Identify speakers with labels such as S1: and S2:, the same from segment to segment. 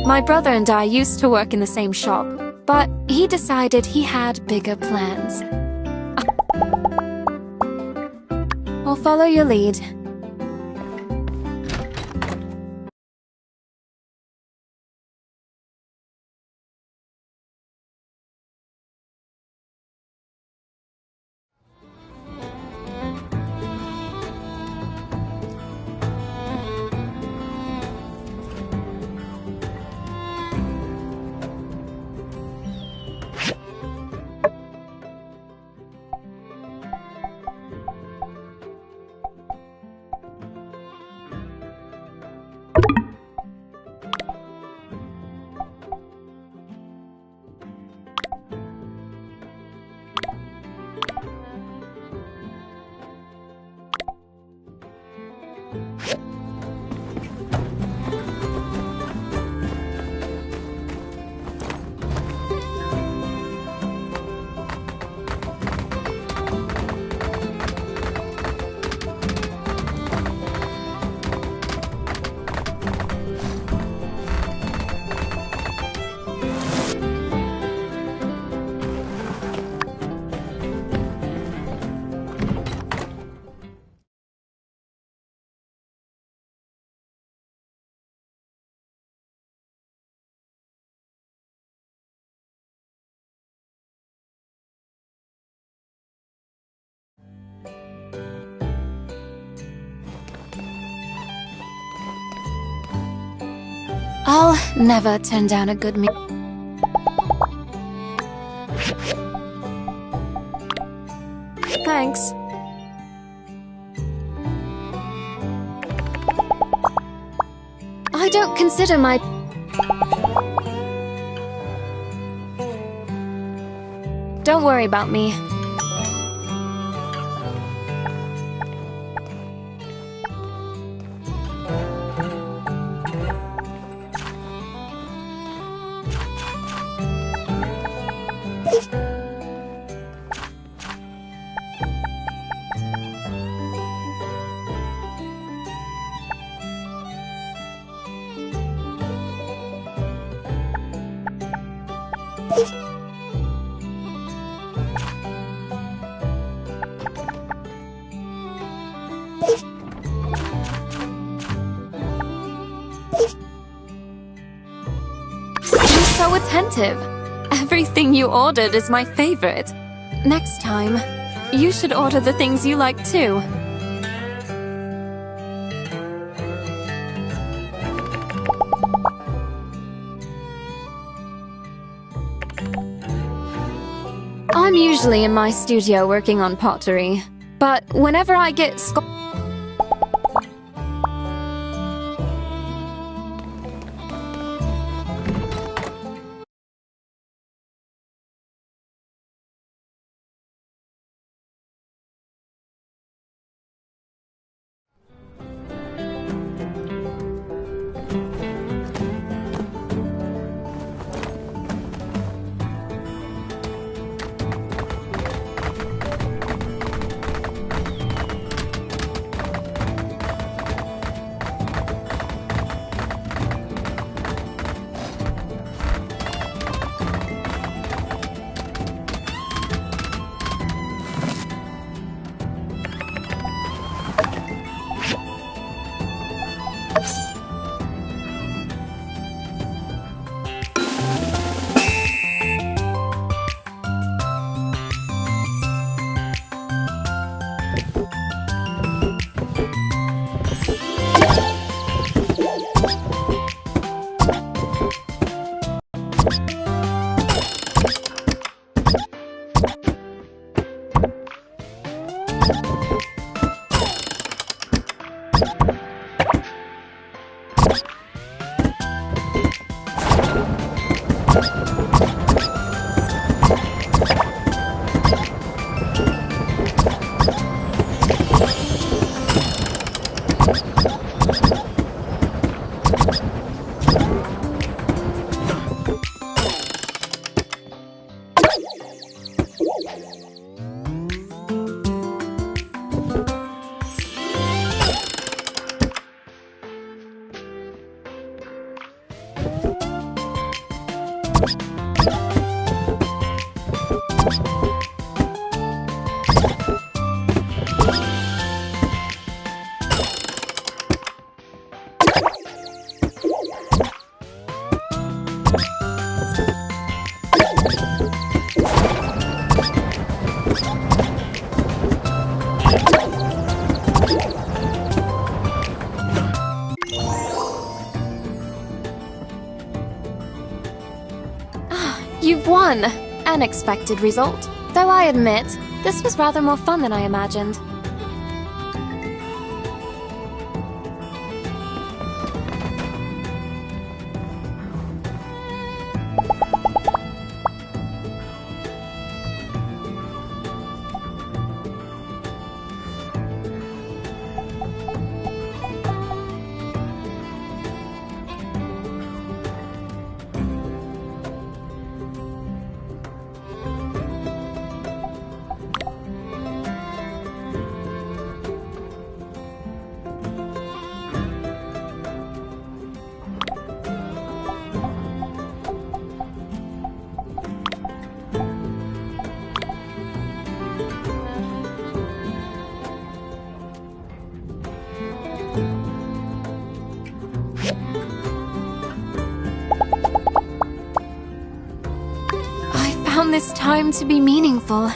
S1: My brother and I used to work in the same shop, but he decided he had bigger plans. I'll follow your lead. I'll never turn down a good meal. Thanks. I don't consider my... Don't worry about me. So attentive. Everything you ordered is my favorite. Next time, you should order the things you like too. I'm usually in my studio working on pottery, but whenever I get You've won! Unexpected result. Though I admit, this was rather more fun than I imagined. I found this time to be meaningful.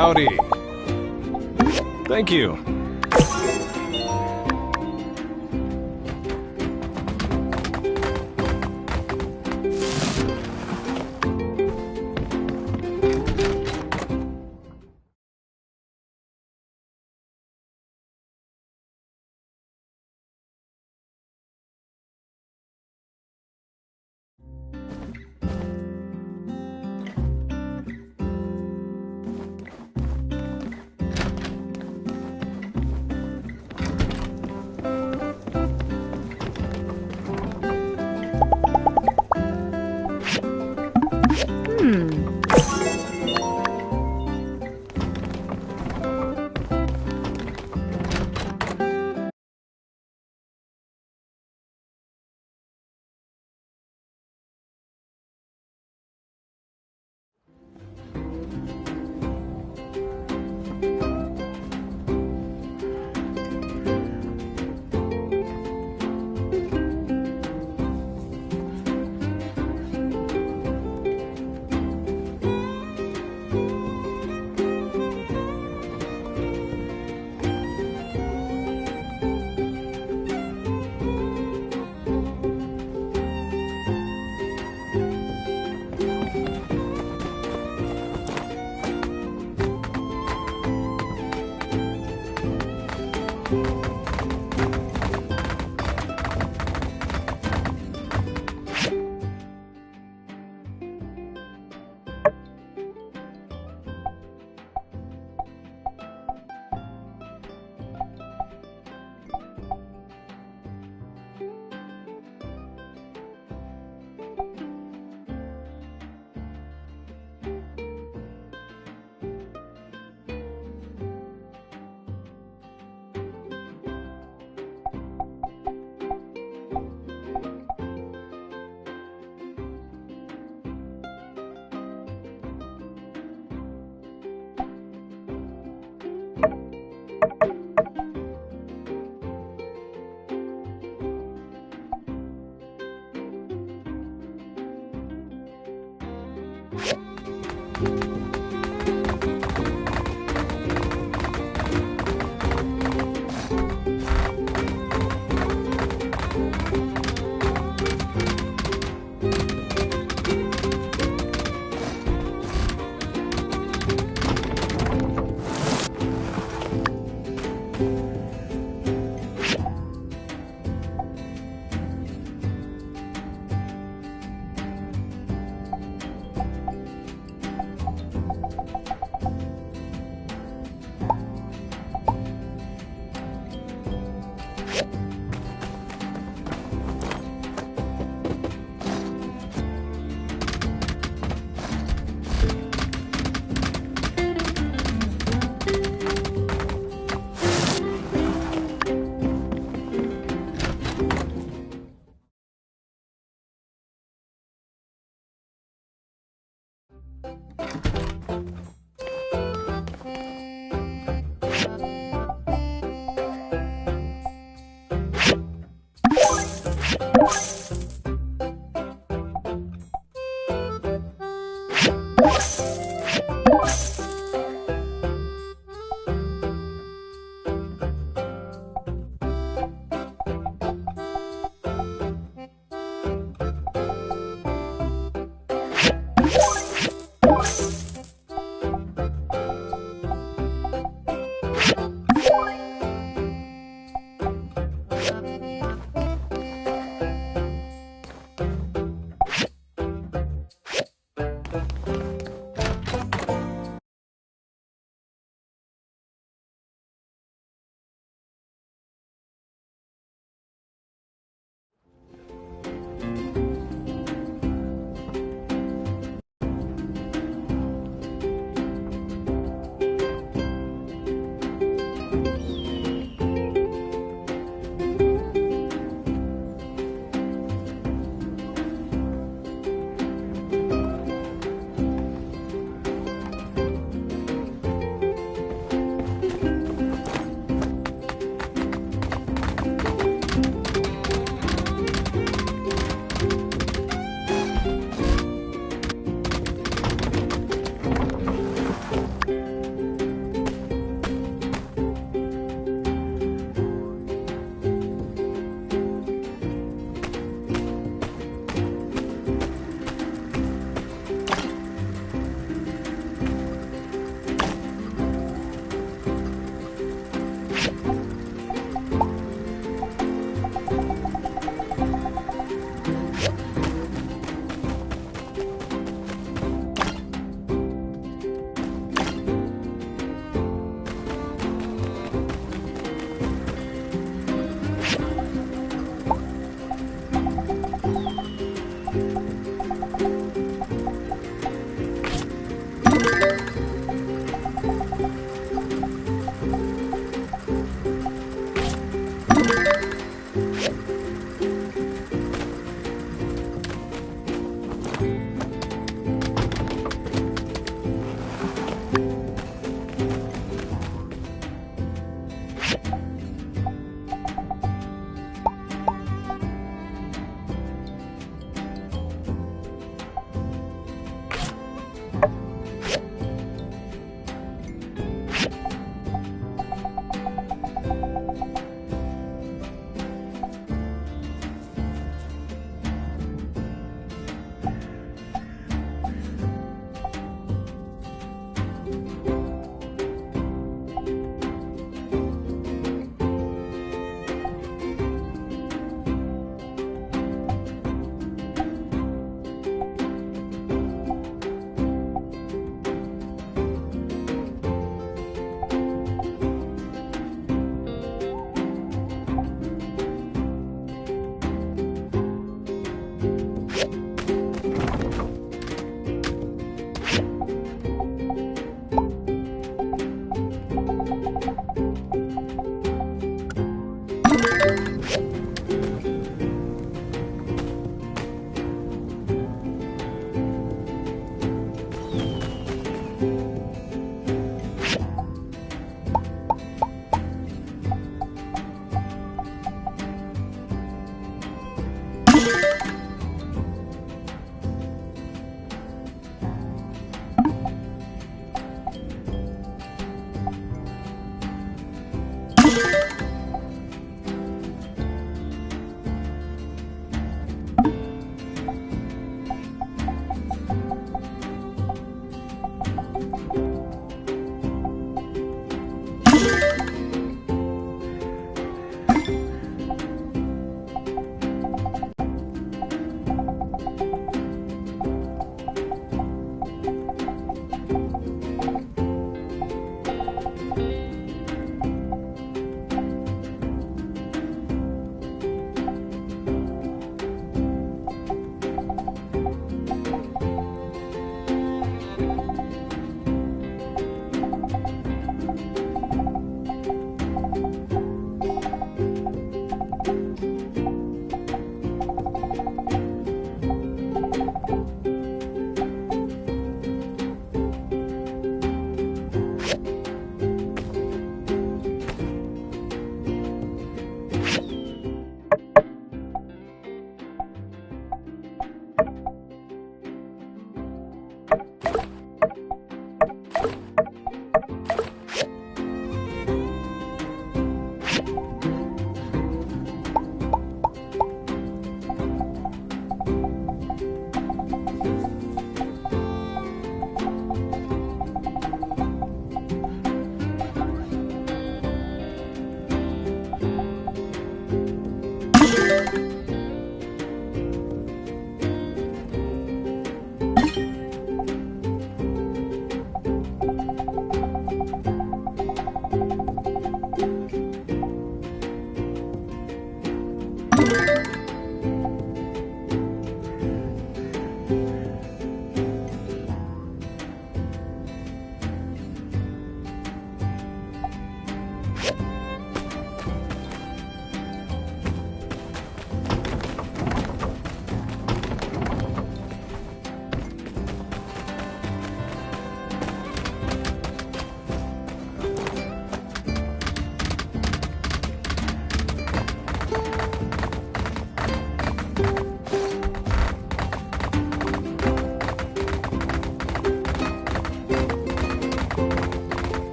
S2: Howdy. Thank you.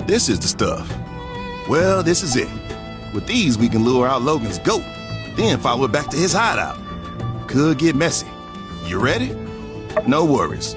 S3: This is the stuff. Well, this is it. With these, we can lure out Logan's goat, then follow it back to his hideout. Could get messy. You ready? No worries.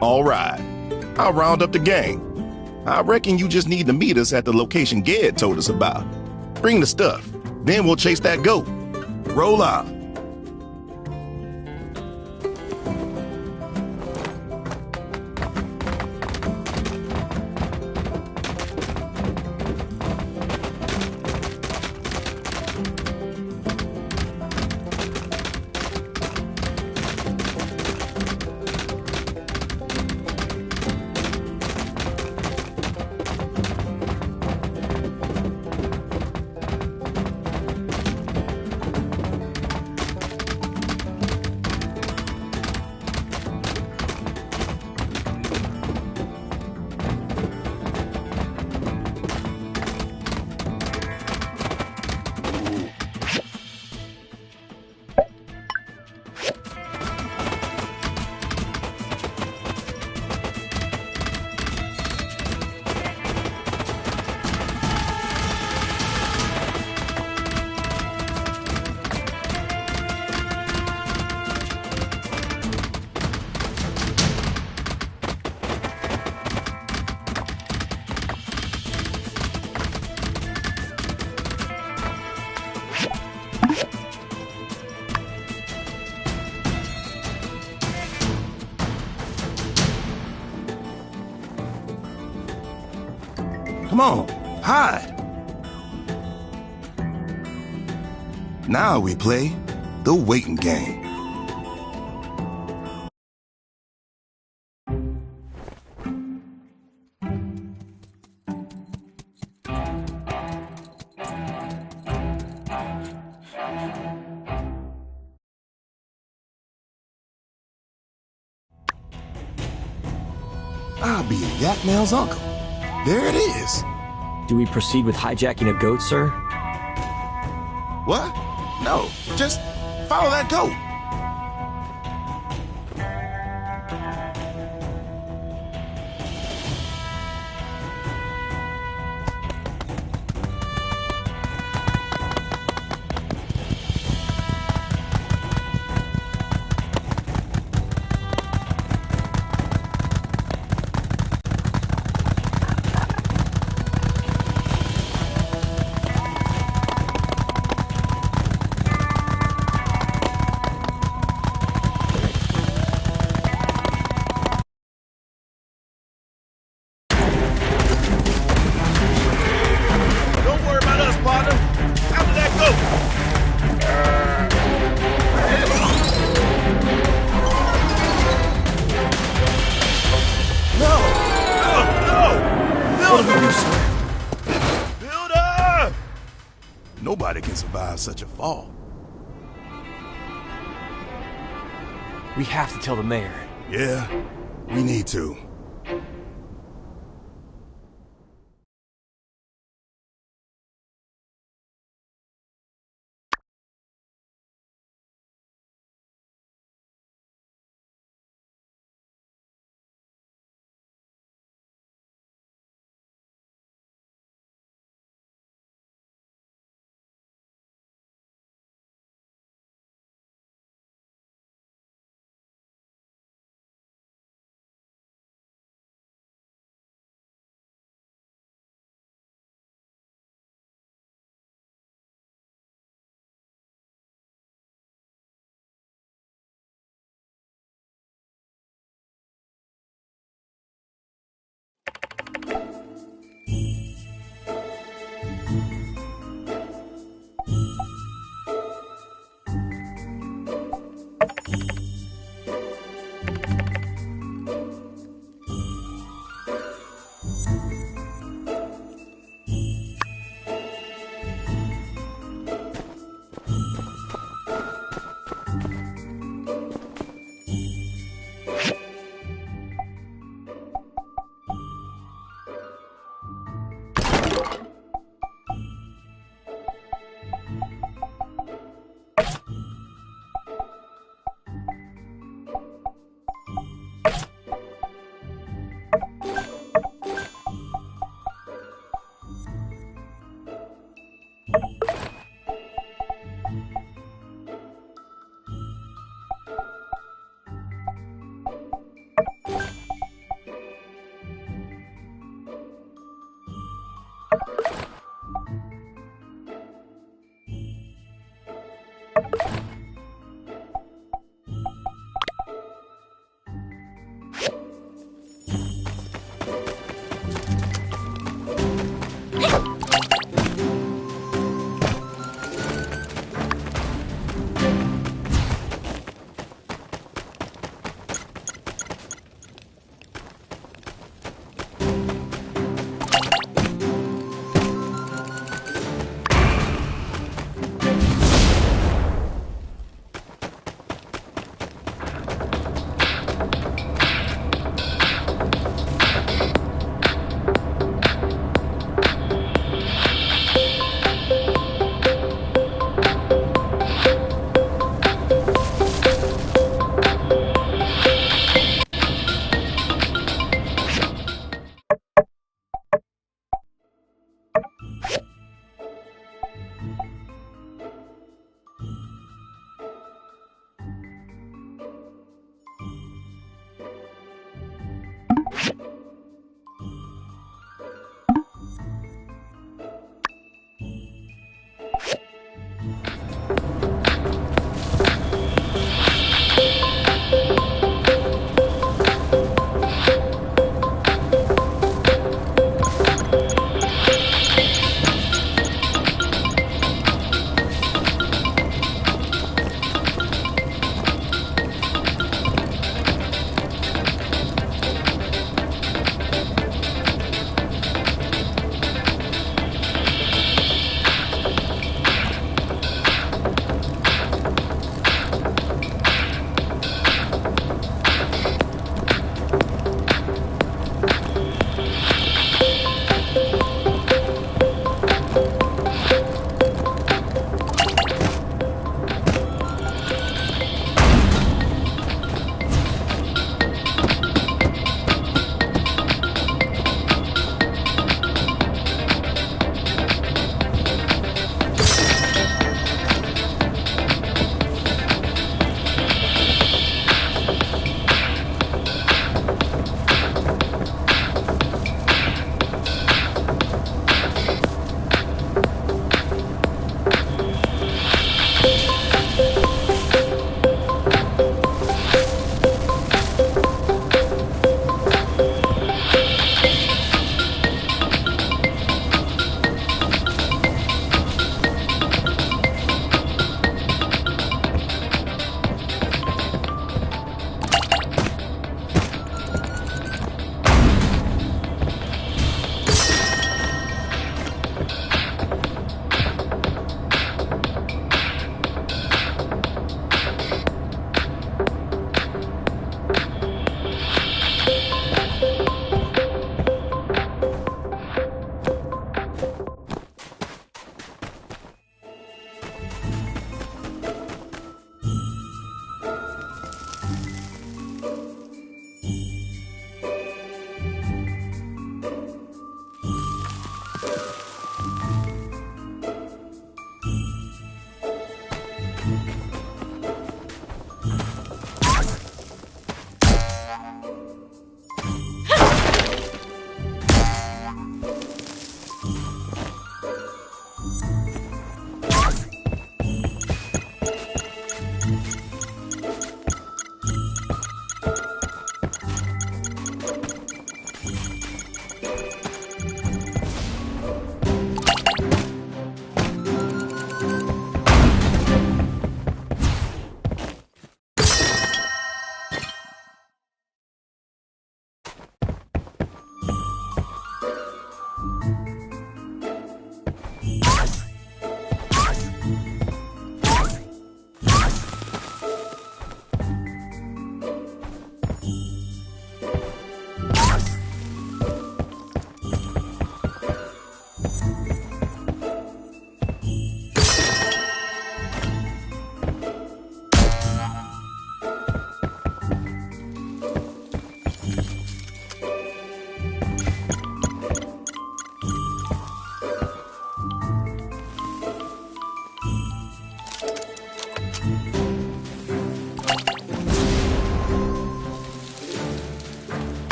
S3: All right, I'll round up the gang. I reckon you just need to meet us at the location Ged told us about. Bring the stuff, then we'll chase that goat. Roll out. Come on, hide. Now we play the waiting game. I'll be a Yakmail's uncle. There it is.
S4: Do we proceed with hijacking a goat, sir?
S3: What? No, just follow that goat. Nobody can survive such a fall.
S2: We have to tell the mayor.
S3: Yeah, we need to.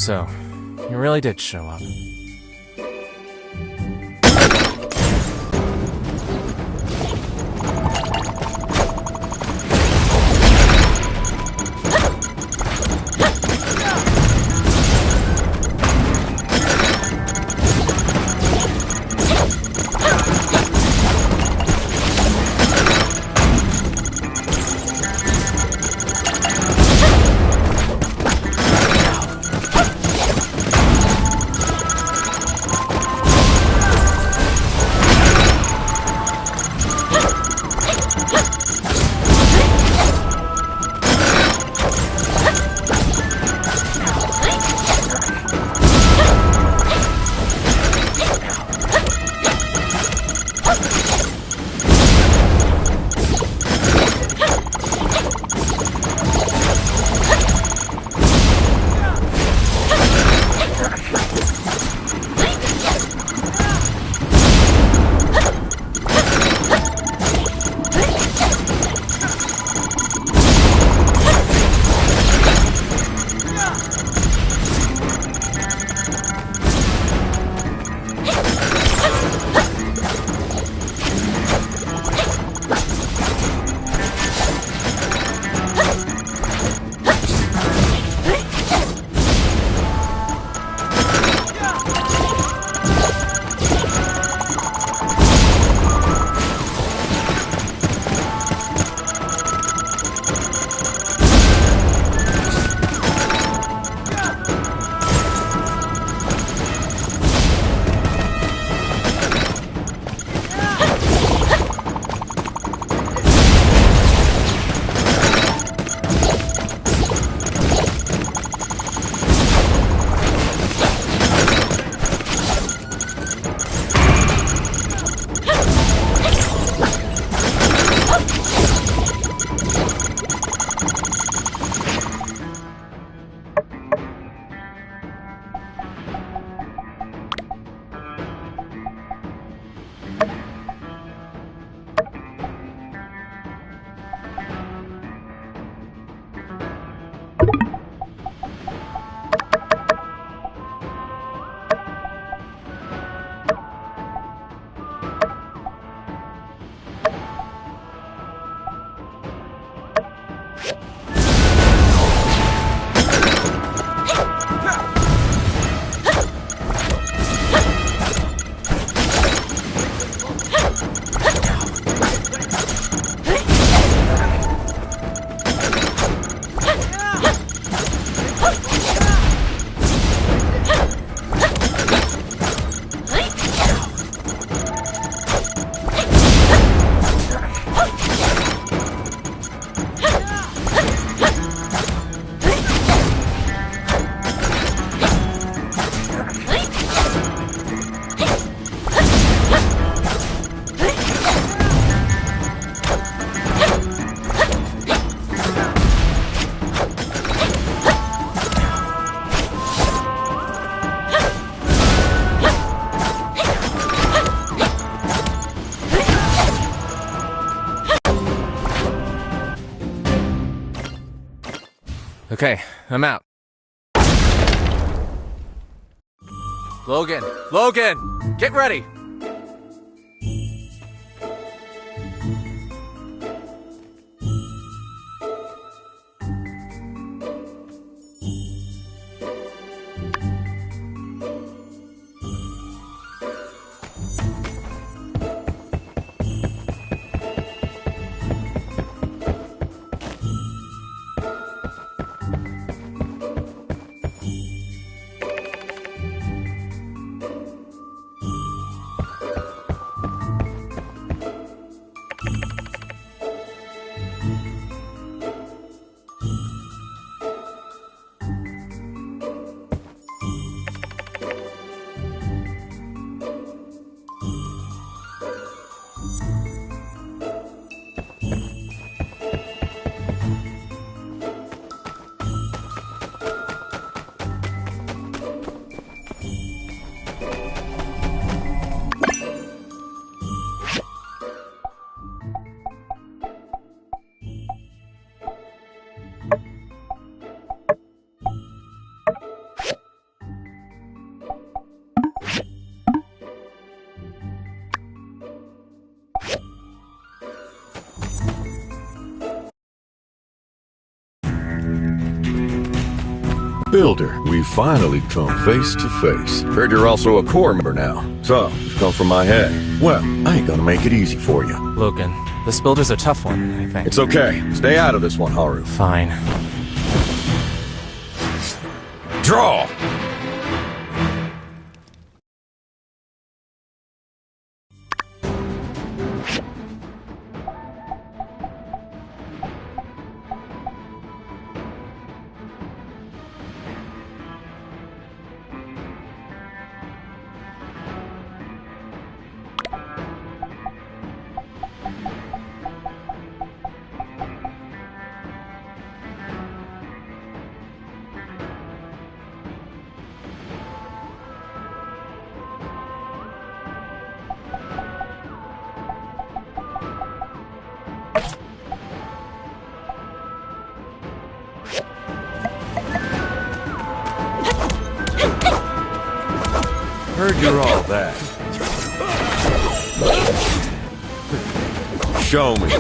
S2: So, you really did show up. Okay, I'm out. Logan! Logan! Get ready!
S5: Builder. We finally come face to face. Heard you're also a Corps member now. So, you've come from my head. Well, I ain't gonna make it easy for you.
S2: Logan, this builder's a tough one, I think.
S5: It's okay. Stay out of this one, Haru.
S2: Fine.
S5: Draw! Heard you're all that. Show me.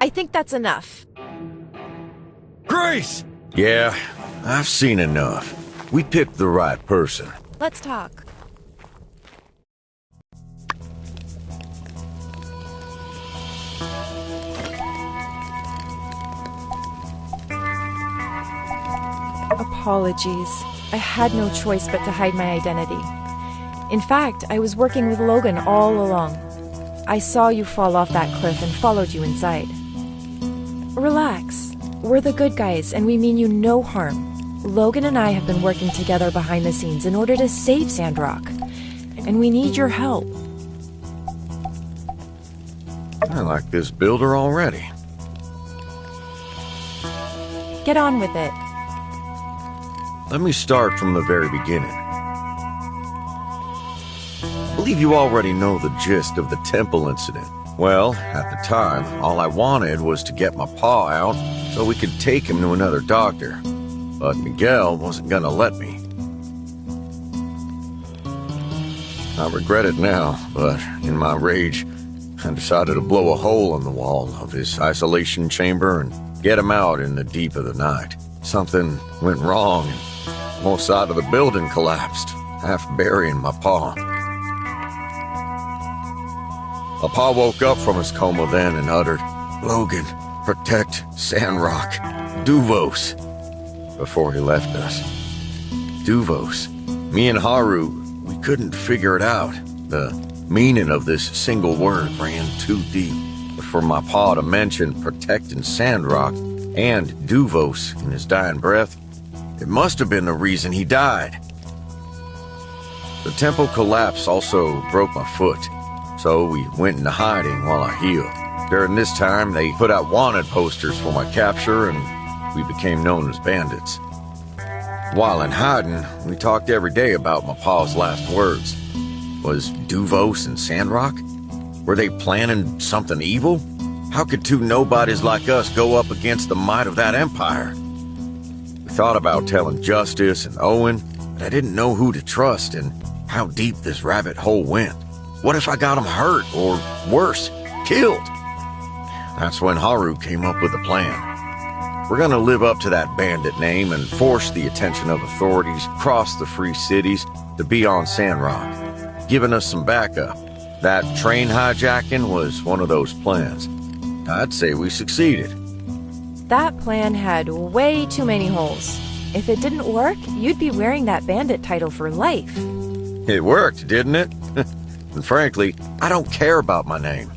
S6: I think that's enough.
S5: Grace! Yeah, I've seen enough. We picked the right person.
S6: Let's talk. Apologies. I had no choice but to hide my identity. In fact, I was working with Logan all along. I saw you fall off that cliff and followed you inside. Relax. We're the good guys, and we mean you no harm. Logan and I have been working together behind the scenes in order to save Sandrock, and we need your help.
S5: I like this builder already.
S6: Get on with it.
S5: Let me start from the very beginning. I believe you already know the gist of the temple incident. Well, at the time, all I wanted was to get my paw out so we could take him to another doctor. But Miguel wasn't gonna let me. I regret it now, but in my rage, I decided to blow a hole in the wall of his isolation chamber and get him out in the deep of the night. Something went wrong and the whole side of the building collapsed, half burying my paw. My paw woke up from his coma then and uttered, "Logan, protect Sandrock, Duvos," before he left us. Duvos. Me and Haru, we couldn't figure it out. The meaning of this single word ran too deep. But for my paw to mention protecting Sandrock and Duvos in his dying breath, it must have been the reason he died. The temple collapse also broke my foot, so we went into hiding while I healed. During this time, they put out wanted posters for my capture, and we became known as bandits. While in hiding, we talked every day about my pa's last words. Was Duvos and Sandrock? Were they planning something evil? How could two nobodies like us go up against the might of that empire? We thought about telling Justice and Owen, but I didn't know who to trust and how deep this rabbit hole went. What if I got him hurt, or worse, killed? That's when Haru came up with a plan. We're gonna live up to that bandit name and force the attention of authorities across the free cities to be on Sandrock, giving us some backup. That train hijacking was one of those plans. I'd say we succeeded.
S6: That plan had way too many holes. If it didn't work, you'd be wearing that bandit title for life.
S5: It worked, didn't it? And frankly, I don't care about my name.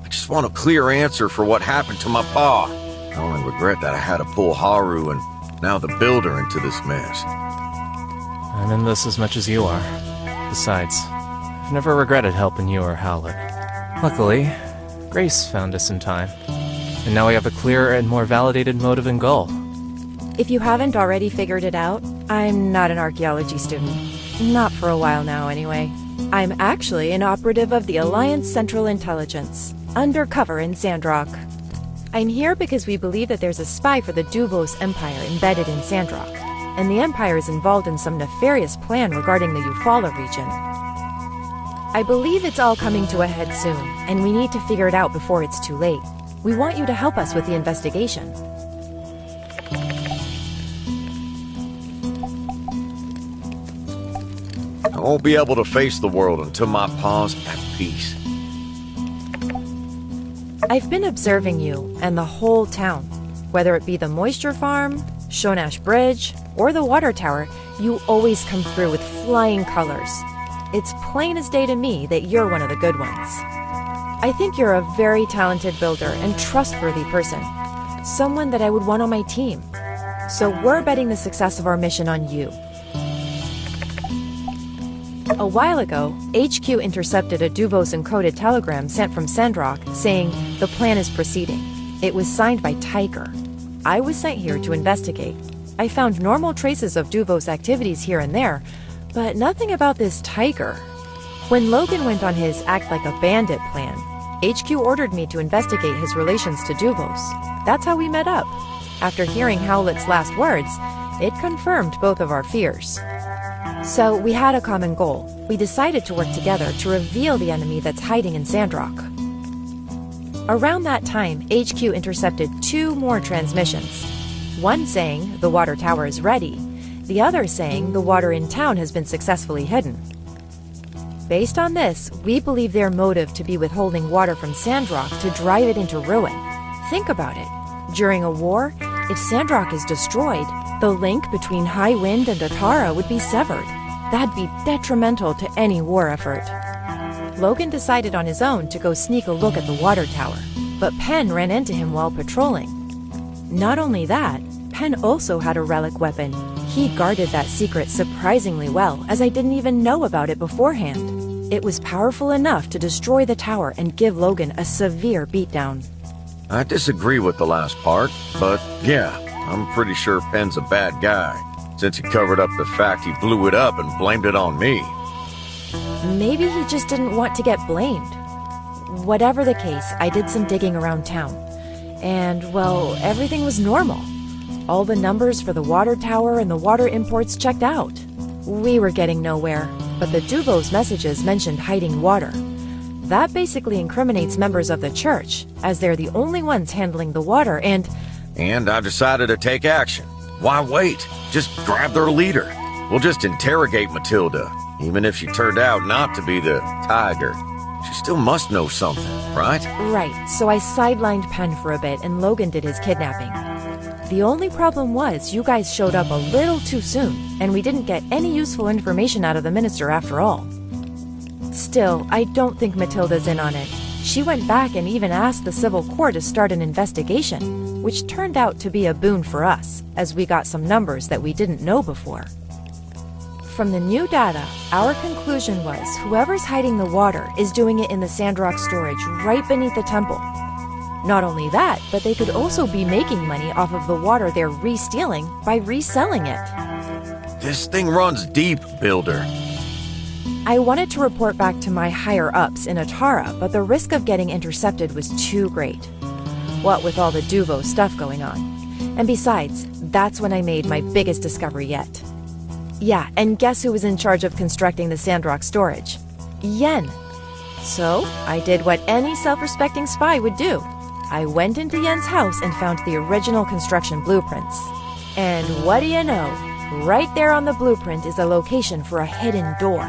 S5: I just want a clear answer for what happened to my paw. I only regret that I had to pull Haru and now the builder into this mess.
S2: I'm in this as much as you are. Besides, I've never regretted helping you or Howlett. Luckily, Grace found us in time. And now we have a clearer and more validated motive and goal.
S6: If you haven't already figured it out, I'm not an archaeology student. Not for a while now, anyway. I'm actually an operative of the Alliance Central Intelligence, undercover in Sandrock. I'm here because we believe that there's a spy for the Duvos Empire embedded in Sandrock, and the Empire is involved in some nefarious plan regarding the Eufaula region. I believe it's all coming to a head soon, and we need to figure it out before it's too late. We want you to help us with the investigation.
S5: I won't be able to face the world until my paw's at peace.
S6: I've been observing you and the whole town. Whether it be the moisture farm, Shonash Bridge, or the water tower, you always come through with flying colors. It's plain as day to me that you're one of the good ones. I think you're a very talented builder and trustworthy person. Someone that I would want on my team. So we're betting the success of our mission on you. A while ago, HQ intercepted a Duvos encoded telegram sent from Sandrock saying the plan is proceeding. It was signed by Tiger. I was sent here to investigate. I found normal traces of Duvos activities here and there, but nothing about this Tiger. When Logan went on his act like a bandit plan, HQ ordered me to investigate his relations to Duvos. That's how we met up. After hearing Howlett's last words, it confirmed both of our fears. So we had a common goal. We decided to work together to reveal the enemy that's hiding in Sandrock. Around that time, HQ intercepted 2 more transmissions. One saying the water tower is ready, the other saying the water in town has been successfully hidden. Based on this, we believe their motive to be withholding water from Sandrock to drive it into ruin. Think about it. During a war, If Sandrock is destroyed, the link between High Wind and Atara would be severed. That'd be detrimental to any war effort. Logan decided on his own to go sneak a look at the water tower, but Penn ran into him while patrolling. Not only that, Penn also had a relic weapon. He guarded that secret surprisingly well, as I didn't even know about it beforehand. It was powerful enough to destroy the tower and give Logan a severe beatdown.
S5: I disagree with the last part, but yeah, I'm pretty sure Penn's a bad guy, since he covered up the fact he blew it up and blamed it on me.
S6: Maybe he just didn't want to get blamed. Whatever the case, I did some digging around town. And, well, everything was normal. All the numbers for the water tower and the water imports checked out. We were getting nowhere, but the Duvos' messages mentioned hiding water. That basically incriminates members of the church, as they're the only ones handling the water, and
S5: I decided to take action. Why wait? Just grab their leader. We'll just interrogate Matilda, even if she turned out not to be the tiger. She still must know something, right?
S6: Right, so I sidelined Penn for a bit and Logan did his kidnapping. The only problem was you guys showed up a little too soon, and we didn't get any useful information out of the minister after all. Still, I don't think Matilda's in on it. She went back and even asked the civil court to start an investigation, which turned out to be a boon for us, as we got some numbers that we didn't know before. From the new data, our conclusion was whoever's hiding the water is doing it in the Sandrock storage right beneath the temple. Not only that, but they could also be making money off of the water they're re-stealing by reselling it.
S5: This thing runs deep, Builder.
S6: I wanted to report back to my higher-ups in Atara, but the risk of getting intercepted was too great. What with all the Duvo stuff going on. And besides, that's when I made my biggest discovery yet. Yeah, and guess who was in charge of constructing the Sandrock storage? Yen. So, I did what any self-respecting spy would do. I went into Yen's house and found the original construction blueprints. And what do you know? Right there on the blueprint is a location for a hidden door.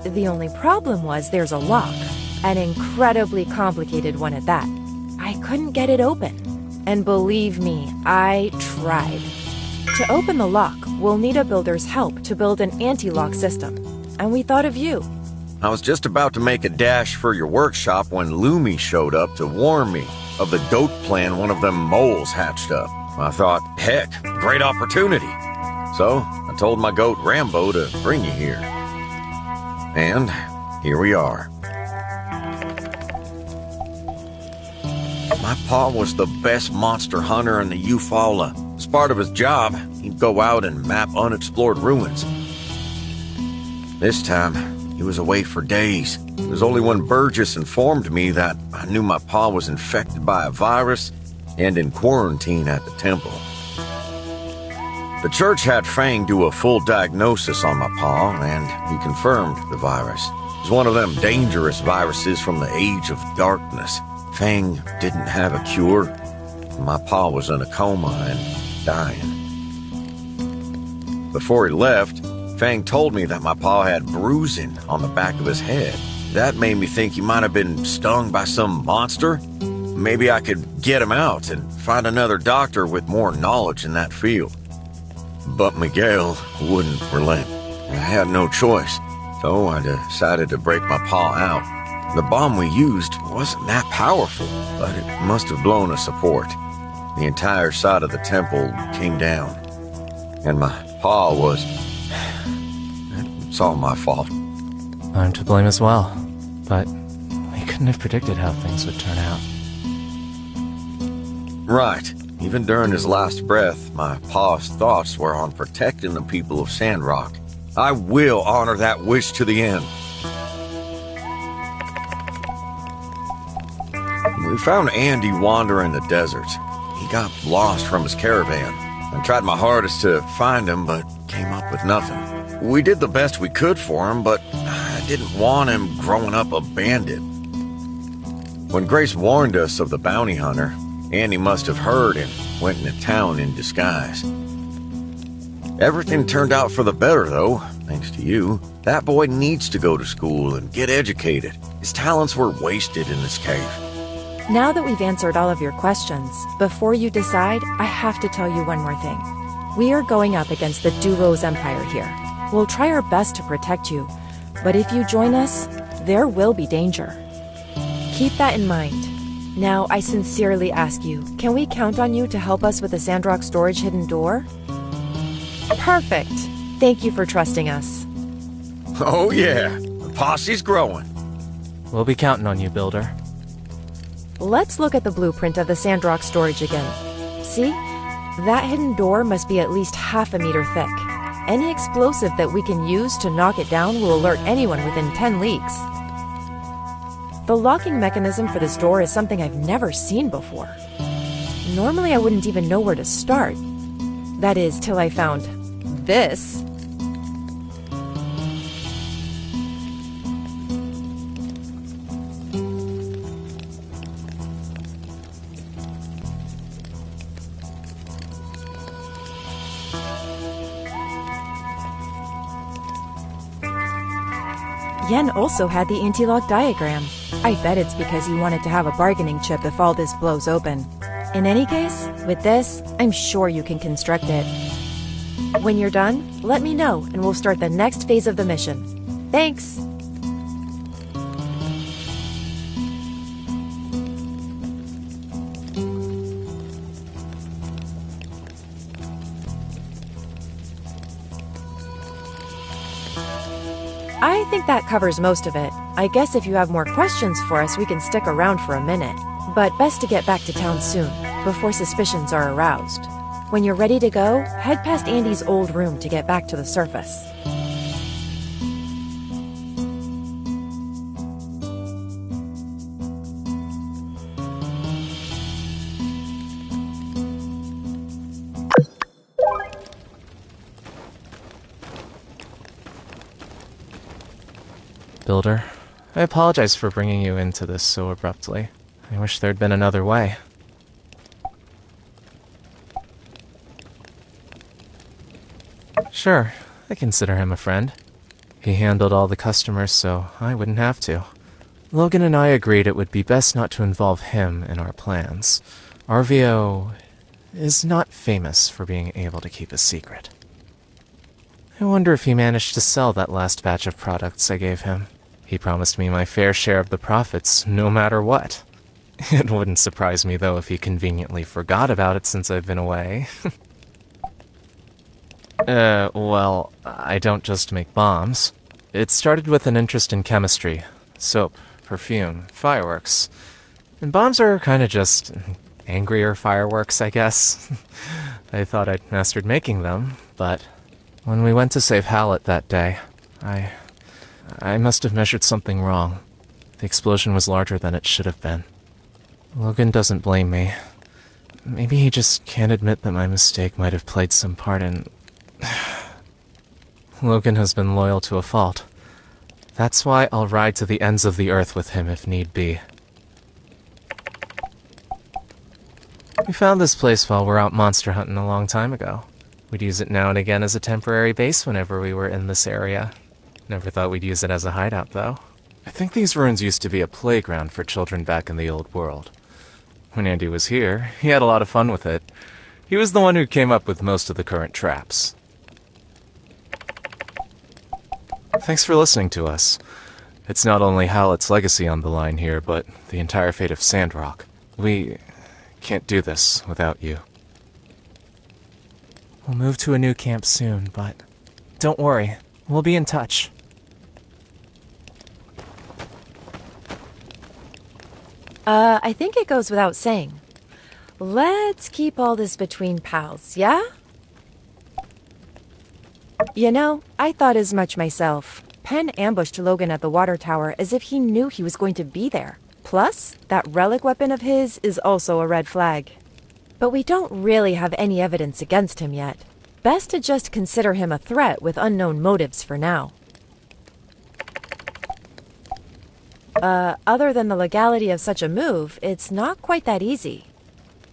S6: The only problem was there's a lock, an incredibly complicated one at that. I couldn't get it open. And believe me, I tried. To open the lock, we'll need a builder's help to build an anti-lock system. And we thought of you.
S5: I was just about to make a dash for your workshop when Lumi showed up to warn me of the goat plan one of them moles hatched up. I thought, heck, great opportunity. So, I told my goat Rambo to bring you here. And here we are. My pa was the best monster hunter in the Eufaula. As part of his job, he'd go out and map unexplored ruins. This time, he was away for days. It was only when Burgess informed me that I knew my pa was infected by a virus and in quarantine at the temple. The church had Fang do a full diagnosis on my pa, and he confirmed the virus. It was one of them dangerous viruses from the Age of Darkness. Fang didn't have a cure. My pa was in a coma and dying. Before he left, Fang told me that my pa had bruising on the back of his head. That made me think he might have been stung by some monster. Maybe I could get him out and find another doctor with more knowledge in that field. But Miguel wouldn't relent. I had no choice, so I decided to break my pa out. The bomb we used wasn't that powerful, but it must have blown a support. The entire side of the temple came down, and my pa was... It's all my fault.
S2: I'm to blame as well, but we couldn't have predicted how things would turn out.
S5: Right. Even during his last breath, my pa's thoughts were on protecting the people of Sandrock. I will honor that wish to the end. We found Andy wandering the desert. He got lost from his caravan. I tried my hardest to find him, but came up with nothing. We did the best we could for him, but I didn't want him growing up a bandit. When Grace warned us of the bounty hunter, Andy must have heard and went into town in disguise. Everything turned out for the better, though, thanks to you. That boy needs to go to school and get educated. His talents were wasted in this cave.
S6: Now that we've answered all of your questions, before you decide, I have to tell you one more thing. We are going up against the Duvos Empire here. We'll try our best to protect you, but if you join us, there will be danger. Keep that in mind. Now, I sincerely ask you, can we count on you to help us with the Sandrock storage hidden door? Perfect. Thank you for trusting us.
S5: Oh yeah, the posse's growing.
S2: We'll be counting on you, Builder.
S6: Let's look at the blueprint of the Sandrock storage again. See? That hidden door must be at least half a meter thick. Any explosive that we can use to knock it down will alert anyone within 10 leagues. The locking mechanism for this door is something I've never seen before. Normally I wouldn't even know where to start. That is, till I found this. Yen also had the anti-lock diagram. I bet it's because he wanted to have a bargaining chip if all this blows open. In any case, with this, I'm sure you can construct it. When you're done, let me know and we'll start the next phase of the mission. Thanks! I think that covers most of it. I guess if you have more questions for us, we can stick around for a minute. But best to get back to town soon, before suspicions are aroused. When you're ready to go, head past Andy's old room to get back to the surface.
S2: Builder, I apologize for bringing you into this so abruptly. I wish there'd been another way. Sure, I consider him a friend. He handled all the customers so I wouldn't have to. Logan and I agreed it would be best not to involve him in our plans. RVO is not famous for being able to keep a secret. I wonder if he managed to sell that last batch of products I gave him. He promised me my fair share of the profits, no matter what. It wouldn't surprise me, though, if he conveniently forgot about it since I've been away. Well, I don't just make bombs. It started with an interest in chemistry. Soap, perfume, fireworks. And bombs are kinda just angrier fireworks, I guess. I thought I'd mastered making them, but when we went to save Hallett that day, I must have measured something wrong. The explosion was larger than it should have been. Logan doesn't blame me. Maybe he just can't admit that my mistake might have played some part in... Logan has been loyal to a fault. That's why I'll ride to the ends of the earth with him if need be. We found this place while we're out monster hunting a long time ago. We'd use it now and again as a temporary base whenever we were in this area. Never thought we'd use it as a hideout, though. I think these ruins used to be a playground for children back in the old world. When Andy was here, he had a lot of fun with it. He was the one who came up with most of the current traps. Thanks for listening to us. It's not only Hallett's legacy on the line here, but the entire fate of Sandrock. We can't do this without you. We'll move to a new camp soon, but don't worry, we'll be in touch.
S6: I think it goes without saying. Let's keep all this between pals, yeah? You know, I thought as much myself. Penn ambushed Logan at the water tower as if he knew he was going to be there. Plus, that relic weapon of his is also a red flag. But we don't really have any evidence against him yet. Best to just consider him a threat with unknown motives for now. Other than the legality of such a move, it's not quite that easy.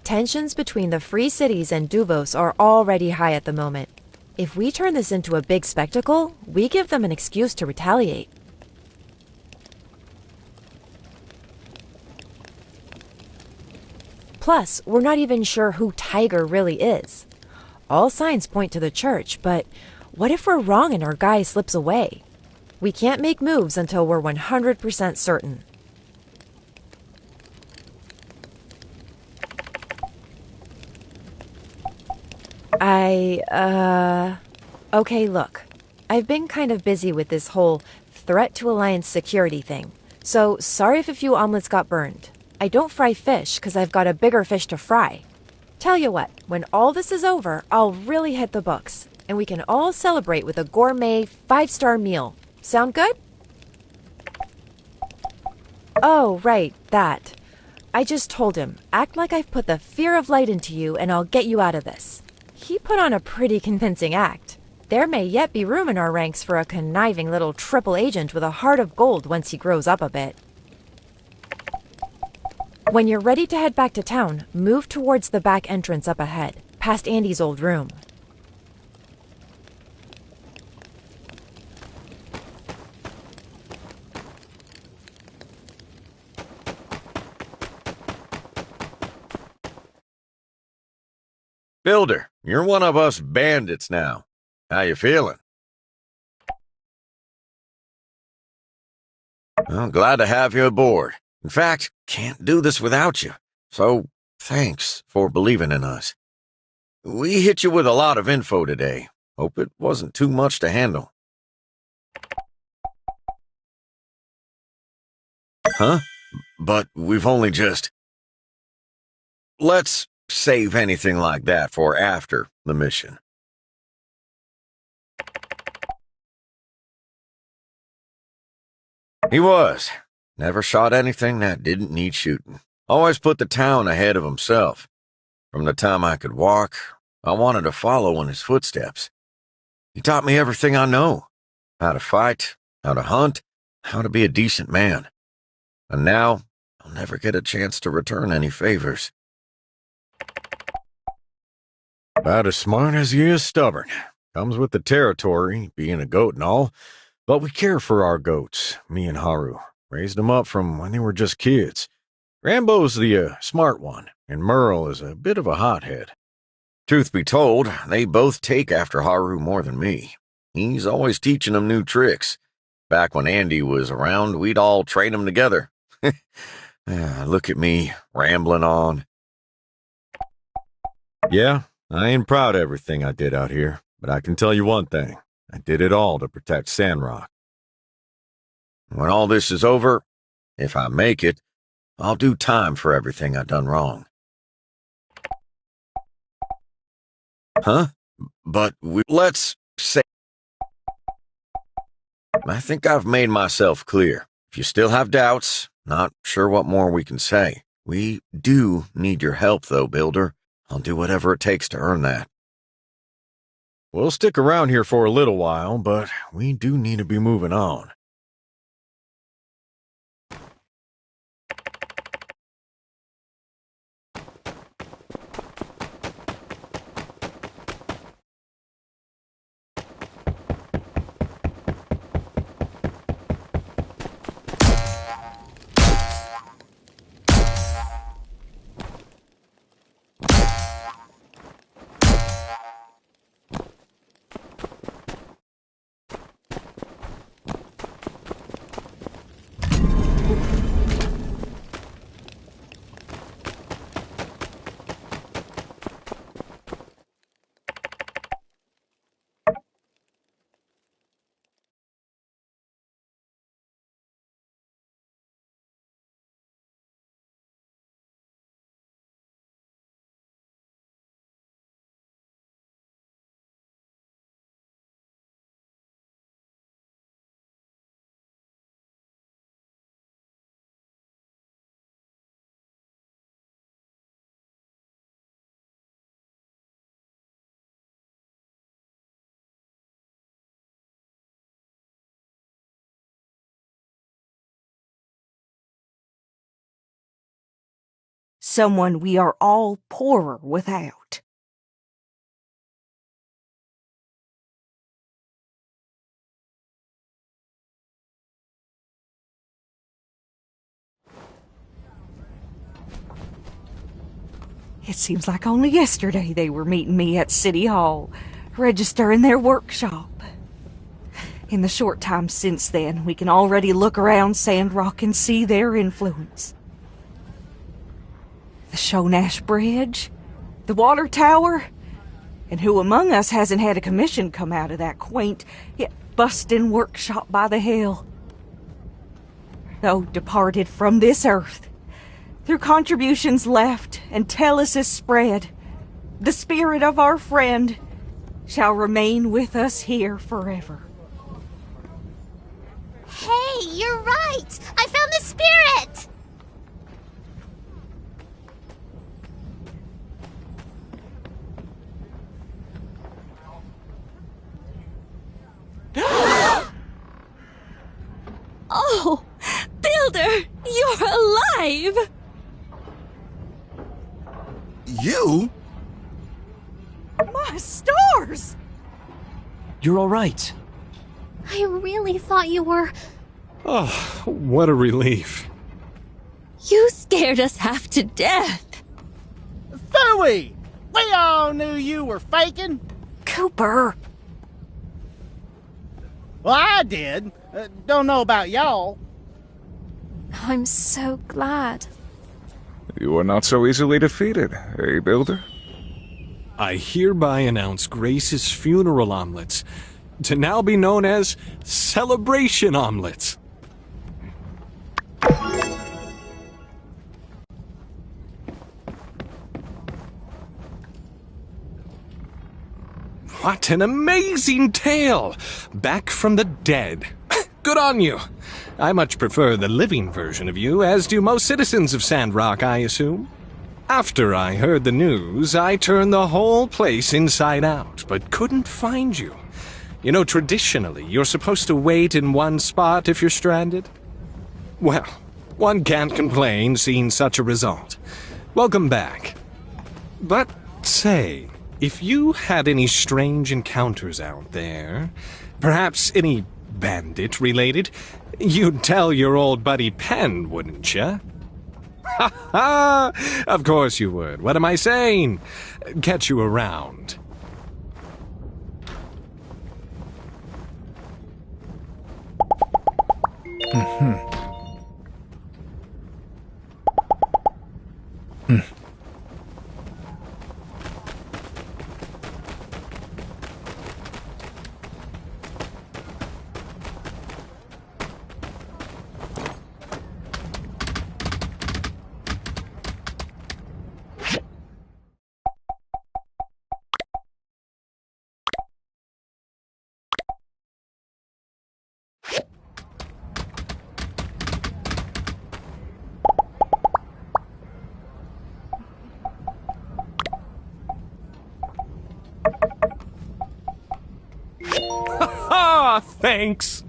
S6: Tensions between the Free Cities and Duvos are already high at the moment. If we turn this into a big spectacle, we give them an excuse to retaliate. Plus, we're not even sure who Tiger really is. All signs point to the church, but what if we're wrong and our guy slips away? We can't make moves until we're 100% certain. Okay, look. I've been kind of busy with this whole threat to Alliance security thing, so sorry if a few omelets got burned. I don't fry fish because I've got a bigger fish to fry. Tell you what, when all this is over, I'll really hit the books, and we can all celebrate with a gourmet 5-star meal. Sound good? Oh, right, that. I just told him, act like I've put the fear of light into you and I'll get you out of this. He put on a pretty convincing act. There may yet be room in our ranks for a conniving little triple agent with a heart of gold once he grows up a bit. When you're ready to head back to town, move towards the back entrance up ahead, past Andy's old room.
S5: Builder, you're one of us bandits now. How you feeling? Well, glad to have you aboard. In fact, can't do this without you. So, thanks for believing in us. We hit you with a lot of info today. Hope it wasn't too much to handle. Huh? But we've only just... Let's save anything like that for after the mission. He was. Never shot anything that didn't need shooting. Always put the town ahead of himself. From the time I could walk, I wanted to follow in his footsteps. He taught me everything I know. How to fight, how to hunt, how to be a decent man. And now, I'll never get a chance to return any favors. About as smart as he is stubborn. Comes with the territory, being a goat and all. But we care for our goats, me and Haru. Raised them up from when they were just kids. Rambo's the smart one, and Merle is a bit of a hothead. Truth be told, they both take after Haru more than me. He's always teaching them new tricks. Back when Andy was around, we'd all train them together. Look at me, rambling on. Yeah, I ain't proud of everything I did out here, but I can tell you one thing. I did it all to protect Sandrock. When all this is over, if I make it, I'll do time for everything I done wrong. Huh? But let's say... I think I've made myself clear. If you still have doubts, not sure what more we can say. We do need your help, though, Builder. I'll do whatever it takes to earn that. We'll stick around here for a little while, but we do need to be moving on.
S7: Someone we are all poorer without. It seems like only yesterday they were meeting me at City Hall, registering their workshop. In the short time since then, we can already look around Sandrock and see their influence. The Shonash Bridge, the water tower, and who among us hasn't had a commission come out of that quaint yet bustin' workshop by the hill? Though departed from this earth, through contributions left and telesis spread, the spirit of our friend shall remain with us here forever.
S8: Hey, you're right! I found the spirit!
S1: Oh, Builder, you're alive!
S3: You?
S7: My stars!
S4: You're all right.
S8: I really thought you were...
S9: Oh, what a relief.
S1: You scared us half to death.
S10: Phooey! We all knew you were faking.
S7: Cooper!
S10: Well, I did. Don't know about y'all.
S1: I'm so glad.
S11: You are not so easily defeated, eh, Builder?
S9: I hereby announce Grace's funeral omelets to now be known as Celebration Omelets. What an amazing tale! Back from the dead. Good on you. I much prefer the living version of you, as do most citizens of Sandrock, I assume. After I heard the news, I turned the whole place inside out, but couldn't find you. You know, traditionally, you're supposed to wait in one spot if you're stranded. Well, one can't complain seeing such a result. Welcome back. But, say, if you had any strange encounters out there, perhaps any bandit-related, you'd tell your old buddy Penn, wouldn't you? Ha ha! Of course you would. What am I saying? Catch you around. Ah, thanks.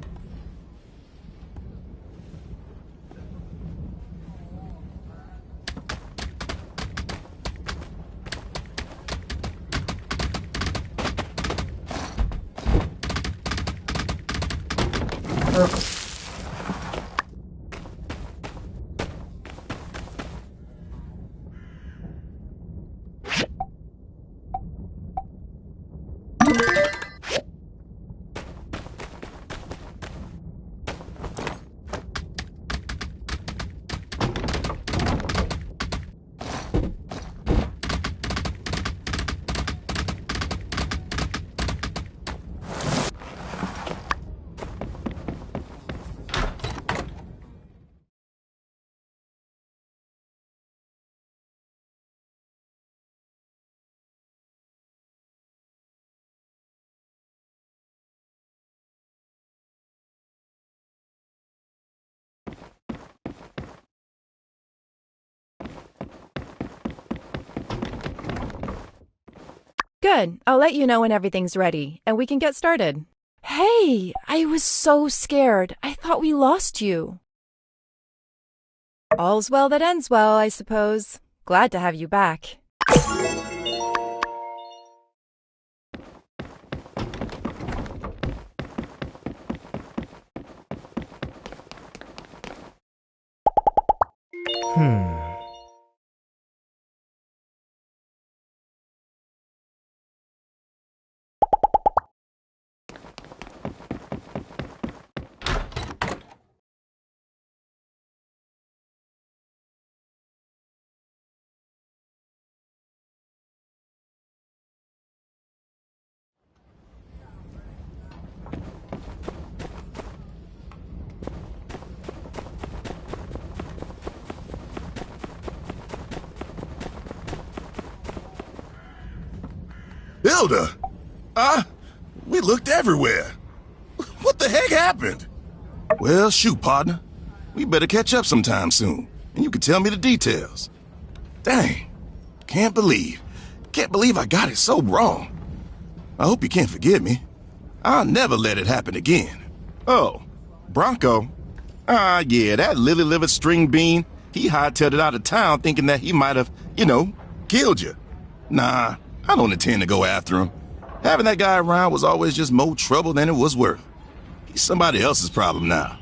S6: Good. I'll let you know when everything's ready, and we can get started. Hey, I was so scared. I thought we lost you. All's well that ends well, I suppose. Glad to have you back.
S3: Hilda! We looked everywhere. What the heck happened? Well, shoot, partner. We better catch up sometime soon, and you can tell me the details. Dang. Can't believe I got it so wrong. I hope you can't forgive me. I'll never let it happen again. Oh, Bronco. Yeah, that lily-livered string bean. He hightailed it out of town thinking that he might have, killed you. Nah, I don't intend to go after him. Having that guy around was always just more trouble than it was worth. He's somebody else's problem now.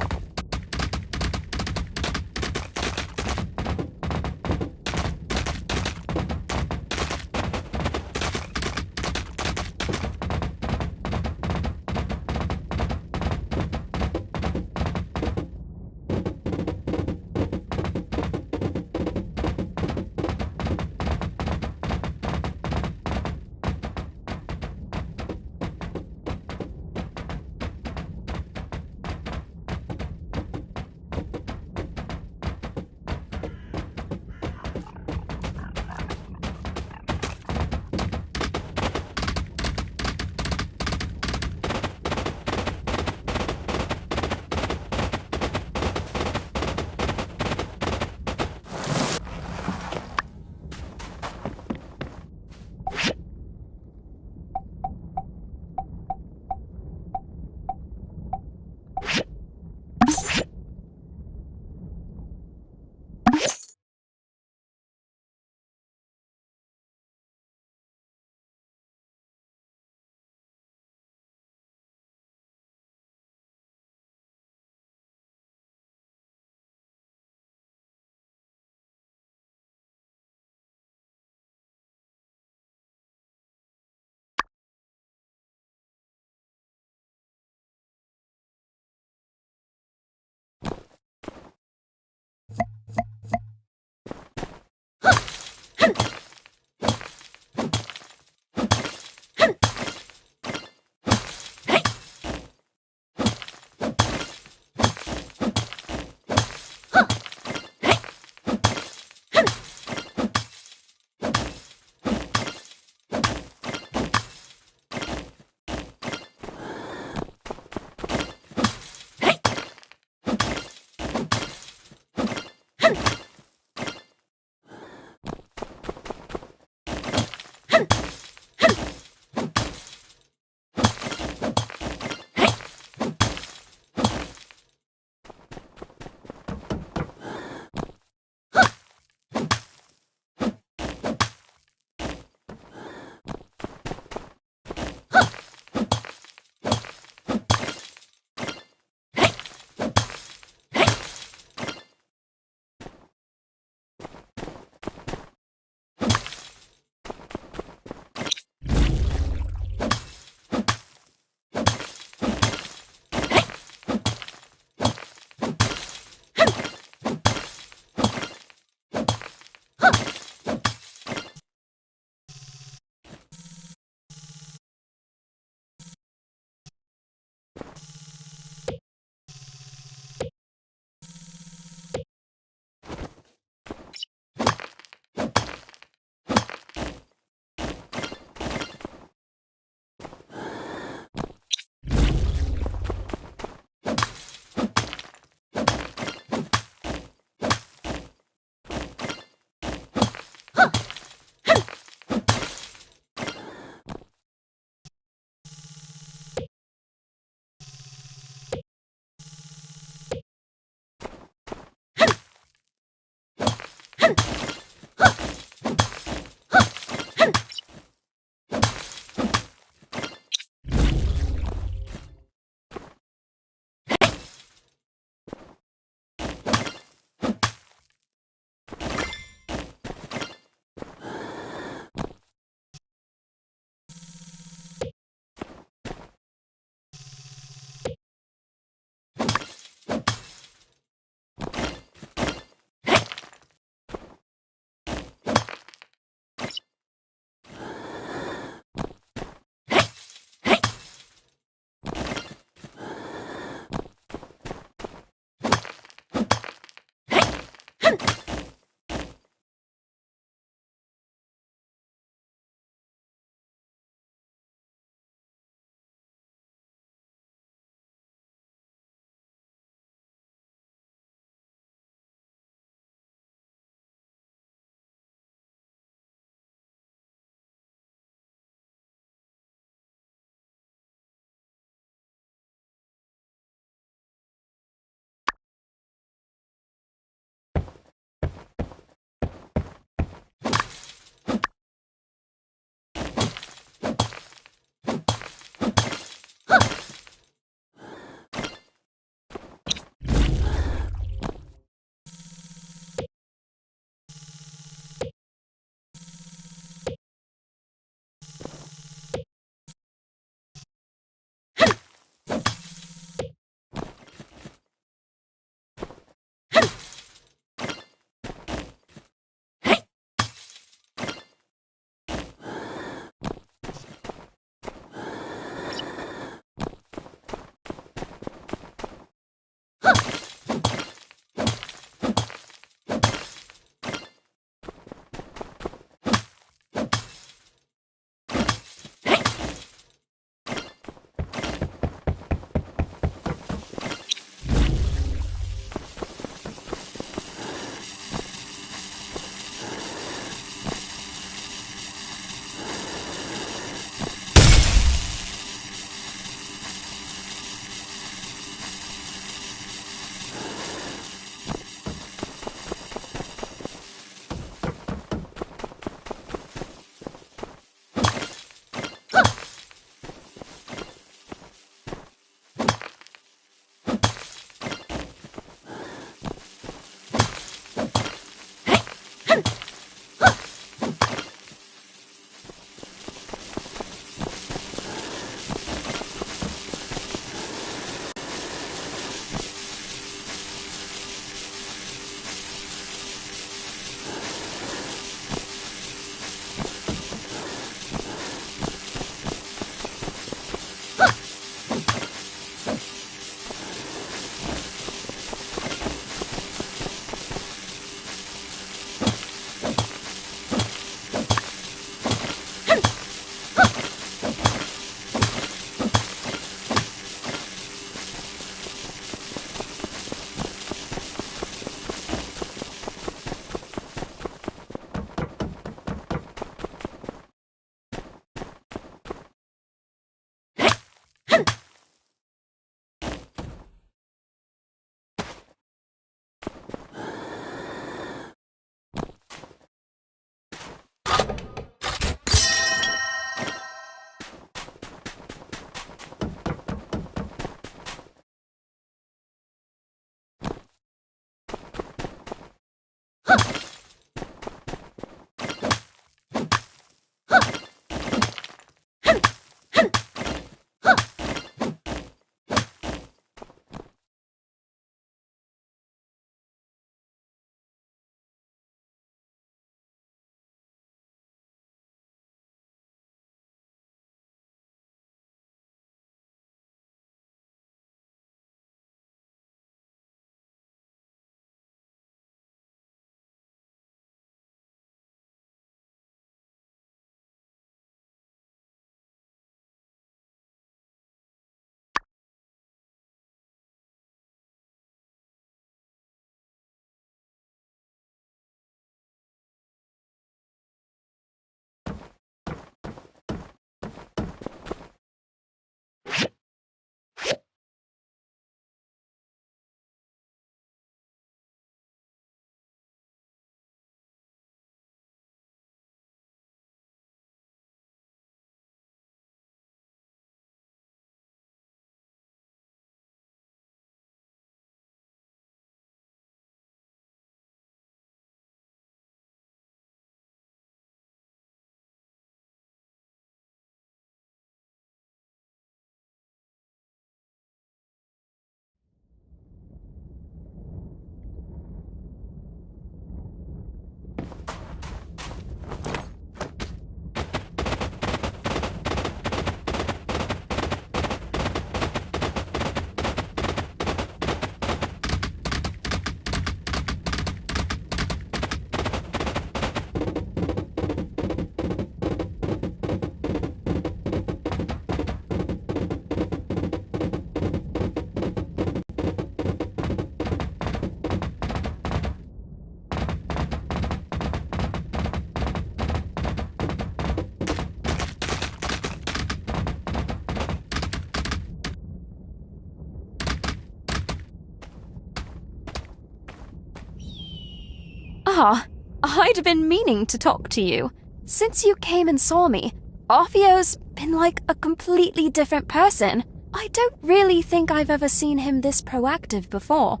S1: I'd been meaning to talk to you. Since you came and saw me, Orfeo's been like a completely different person. I don't really think I've ever seen him this proactive before.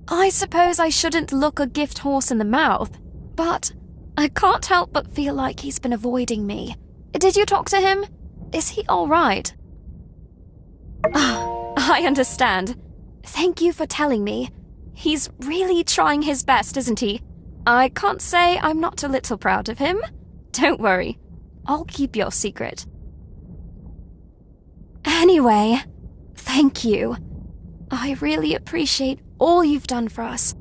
S1: I suppose I shouldn't look a gift horse in the mouth, but I can't help but feel like he's been avoiding me. Did you talk to him? Is he all right? I understand. Thank you for telling me. He's really trying his best, isn't he? I can't say I'm not a little proud of him. Don't worry. I'll keep your secret. Anyway, thank you. I really appreciate all you've done for us.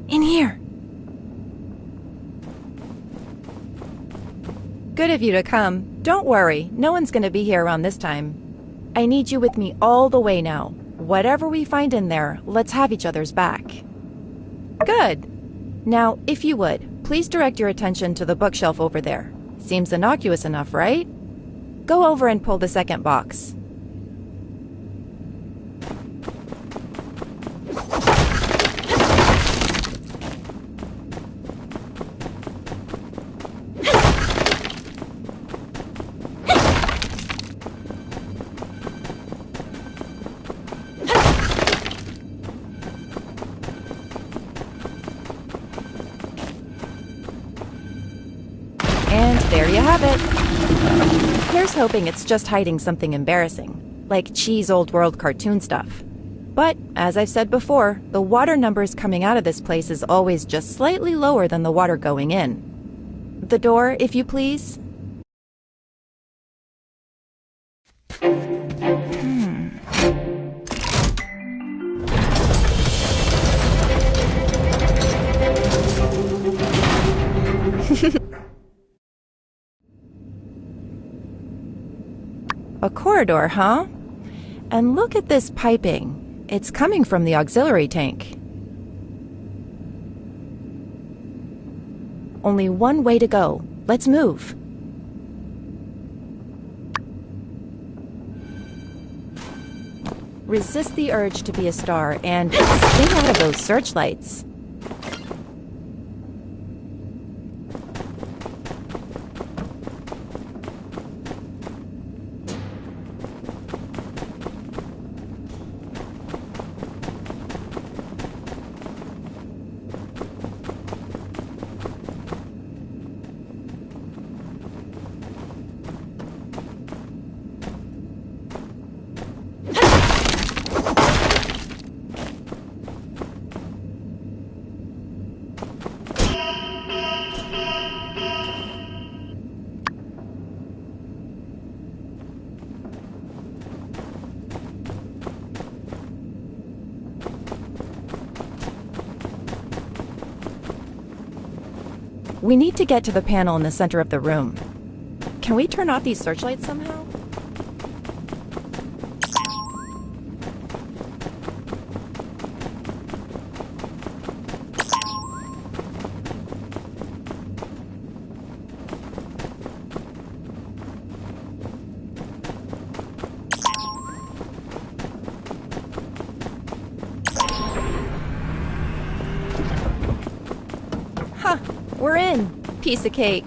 S6: In here. Good of you to come. Don't worry, no one's gonna be here around this time. I need you with me all the way now. Whatever we find in there, let's have each other's back. Good. Now, if you would, please direct your attention to the bookshelf over there. Seems innocuous enough, right? Go over and pull the second box. And there you have it. Here's hoping it's just hiding something embarrassing, like cheese old world cartoon stuff. But, as I've said before, the water numbers coming out of this place is always just slightly lower than the water going in. The door, if you please. A corridor, huh? And look at this piping. It's coming from the auxiliary tank. Only one way to go. Let's move. Resist the urge to be a star and stay out of those searchlights. We need to get to the panel in the center of the room. Can we turn off these searchlights somehow? Huh, we're in. Piece of cake.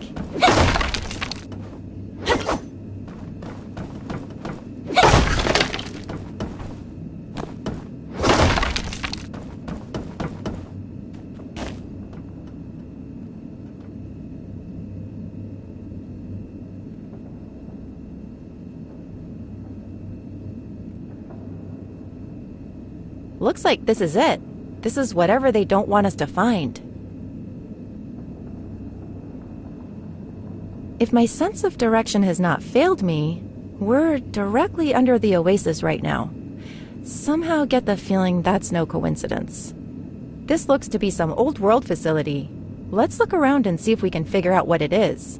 S6: Looks like this is it. This is whatever they don't want us to find. If my sense of direction has not failed me, we're directly under the oasis right now. Somehow get the feeling that's no coincidence. This looks to be some old world facility. Let's look around and see if we can figure out what it is.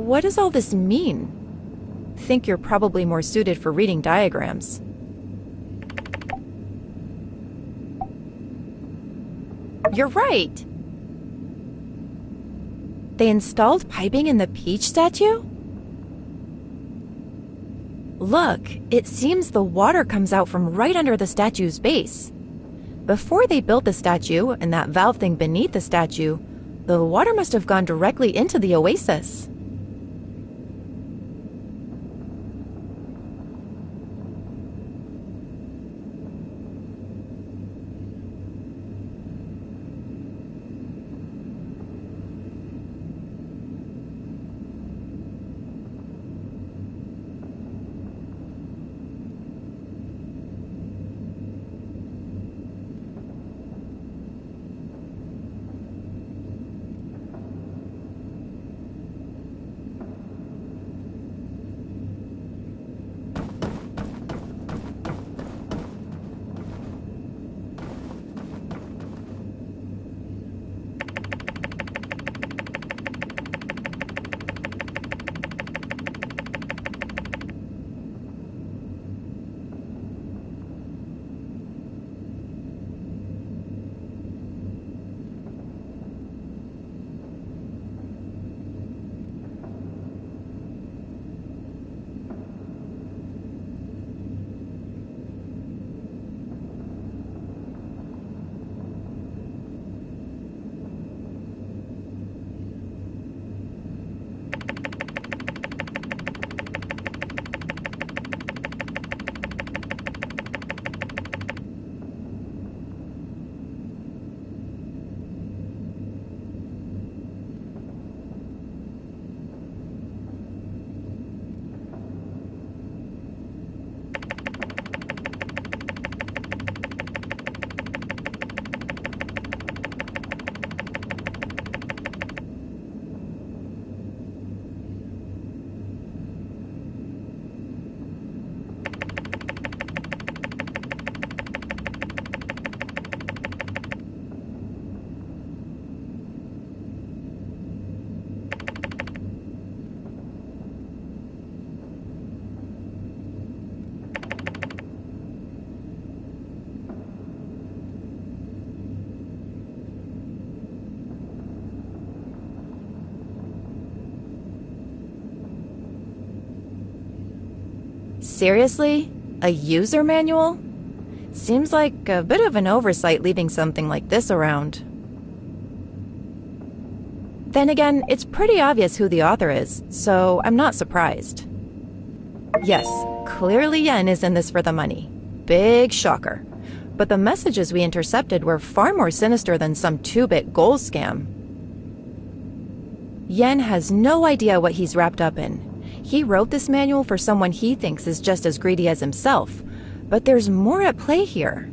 S6: What does all this mean? Think you're probably more suited for reading diagrams. You're right! They installed piping in the Peach statue? Look, it seems the water comes out from right under the statue's base. Before they built the statue and that valve thing beneath the statue, the water must have gone directly into the oasis. Seriously? A user manual? Seems like a bit of an oversight leaving something like this around. Then again, it's pretty obvious who the author is, so I'm not surprised. Yes, clearly Yen is in this for the money. Big shocker. But the messages we intercepted were far more sinister than some 2-bit gold scam. Yen has no idea what he's wrapped up in. He wrote this manual for someone he thinks is just as greedy as himself. But there's more at play here.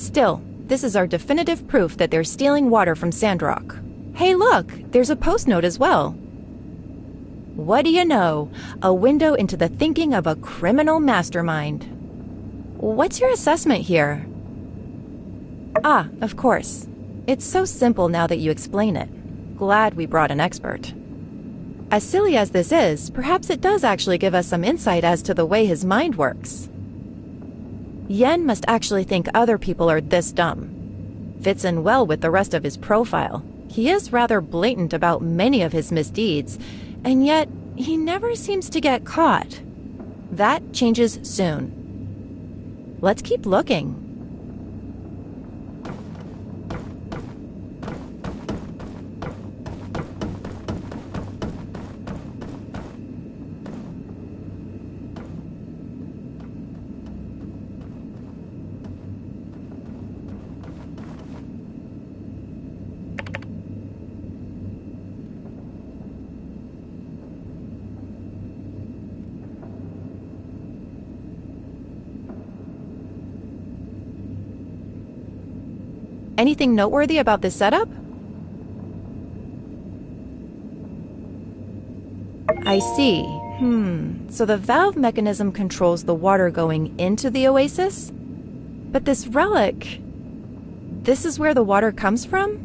S6: Still, this is our definitive proof that they're stealing water from Sandrock. Hey look, there's a post note as well. What do you know? A window into the thinking of a criminal mastermind. What's your assessment here? Ah, of course. It's so simple now that you explain it. Glad we brought an expert. As silly as this is, perhaps it does actually give us some insight as to the way his mind works. Yen must actually think other people are this dumb. Fits in well with the rest of his profile. He is rather blatant about many of his misdeeds, and yet he never seems to get caught. That changes soon. Let's keep looking. Anything noteworthy about this setup? I see. So the valve mechanism controls the water going into the oasis? But this relic... this is where the water comes from?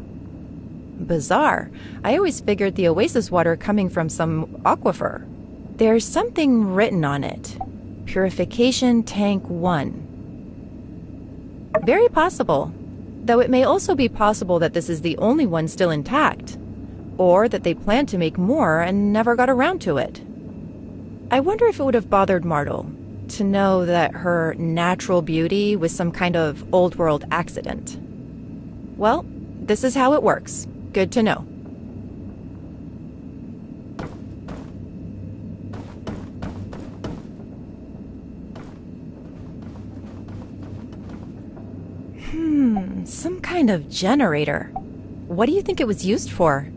S6: Bizarre. I always figured the oasis water coming from some aquifer. There's something written on it. Purification Tank 1. Very possible. Though it may also be possible that this is the only one still intact, or that they planned to make more and never got around to it. I wonder if it would have bothered Myrtle to know that her natural beauty was some kind of old-world accident. Well, this is how it works. Good to know. Some kind of generator. What do you think it was used for?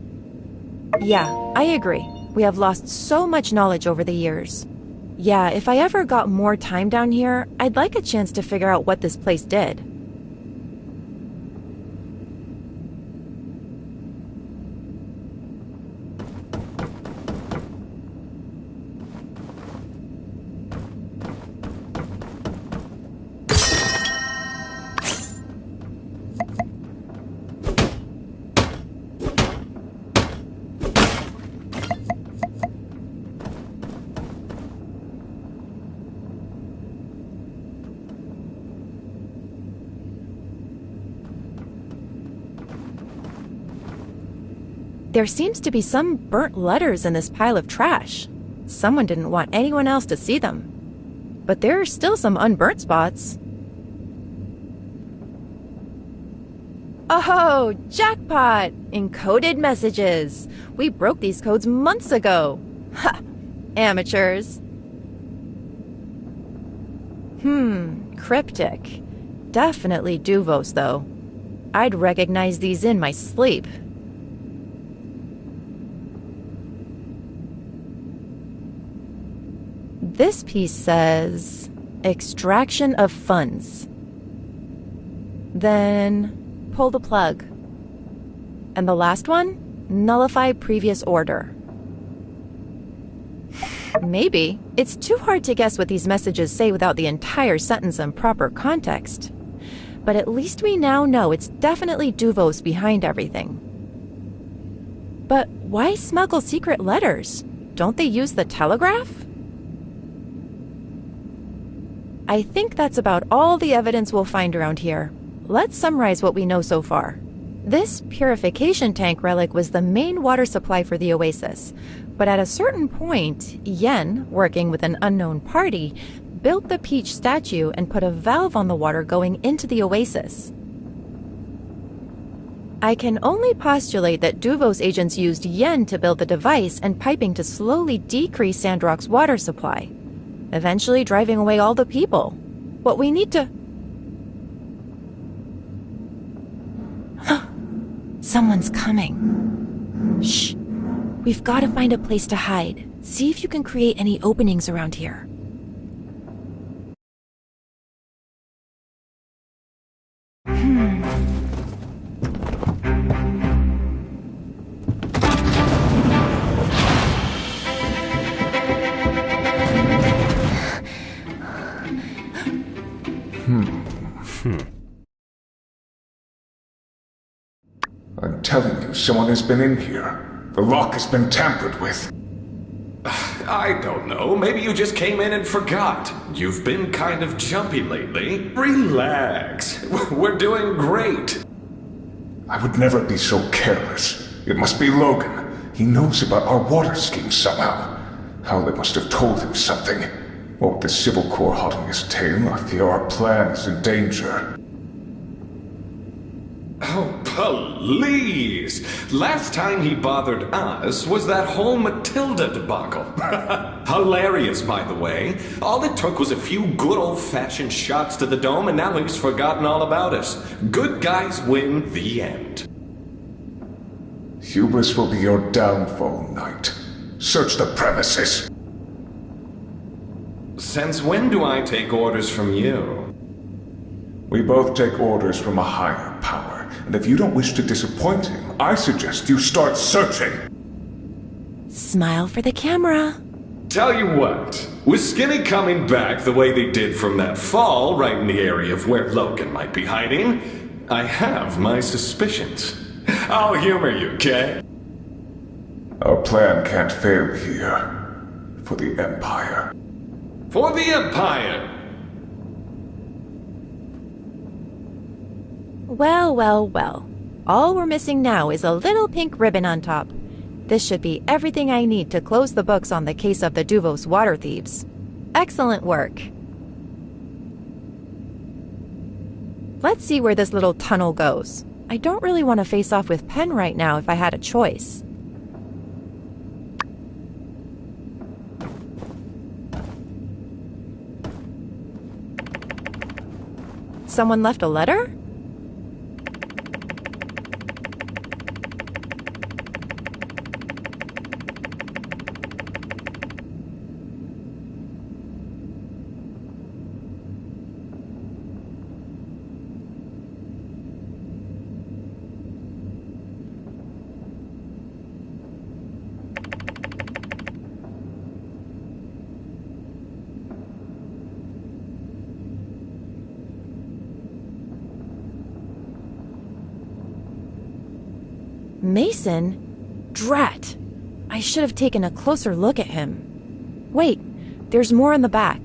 S6: Yeah, I agree. We have lost so much knowledge over the years. Yeah, if I ever got more time down here, I'd like a chance to figure out what this place did. There seems to be some burnt letters in this pile of trash. Someone didn't want anyone else to see them. But there are still some unburnt spots. Oh, jackpot! Encoded messages. We broke these codes months ago. Ha! Amateurs. Cryptic. Definitely Duvos, though. I'd recognize these in my sleep. This piece says, extraction of funds. Then, pull the plug. And the last one, nullify previous order. Maybe. It's too hard to guess what these messages say without the entire sentence in proper context. But at least we now know it's definitely Duvos behind everything. But why smuggle secret letters? Don't they use the telegraph? I think that's about all the evidence we'll find around here. Let's summarize what we know so far. This purification tank relic was the main water supply for the oasis, but at a certain point, Yen, working with an unknown party, built the peach statue and put a valve on the water going into the oasis. I can only postulate that Duvos agents used Yen to build the device and piping to slowly decrease Sandrock's water supply, eventually driving away all the people. What we need to... Someone's coming. Shh. We've got to find a place to hide. See if you can create any openings around here.
S11: someone has been in here. The lock has been tampered with.
S12: I don't know. Maybe you just came in and forgot. You've been kind of jumpy lately. Relax. We're doing great.
S11: I would never be so careless. It must be Logan. He knows about our water scheme somehow. Howlett must have told him something. What with the Civil Corps hot on his tail, I fear our plan is in danger.
S12: Oh, please! Last time he bothered us was that whole Matilda debacle. Hilarious, by the way. All it took was a few good old-fashioned shots to the dome, and now he's forgotten all about us. Good guys win the end.
S11: Hubris will be your downfall, Knight. Search the premises.
S12: Since when do I take orders from you?
S11: We both take orders from a higher power. And if you don't wish to disappoint him, I suggest you start searching.
S6: Smile for the camera.
S12: Tell you what, with Skinny coming back the way they did from that fall, right in the area of where Logan might be hiding, I have my suspicions. I'll humor you, okay?
S11: Our plan can't fail here. For the Empire.
S12: For the Empire!
S6: Well, well, well. All we're missing now is a little pink ribbon on top. This should be everything I need to close the books on the case of the Duvos water thieves. Excellent work. Let's see where this little tunnel goes. I don't really want to face off with Penn right now if I had a choice. Someone left a letter? Mason? Drat! I should have taken a closer look at him. Wait, there's more in the back.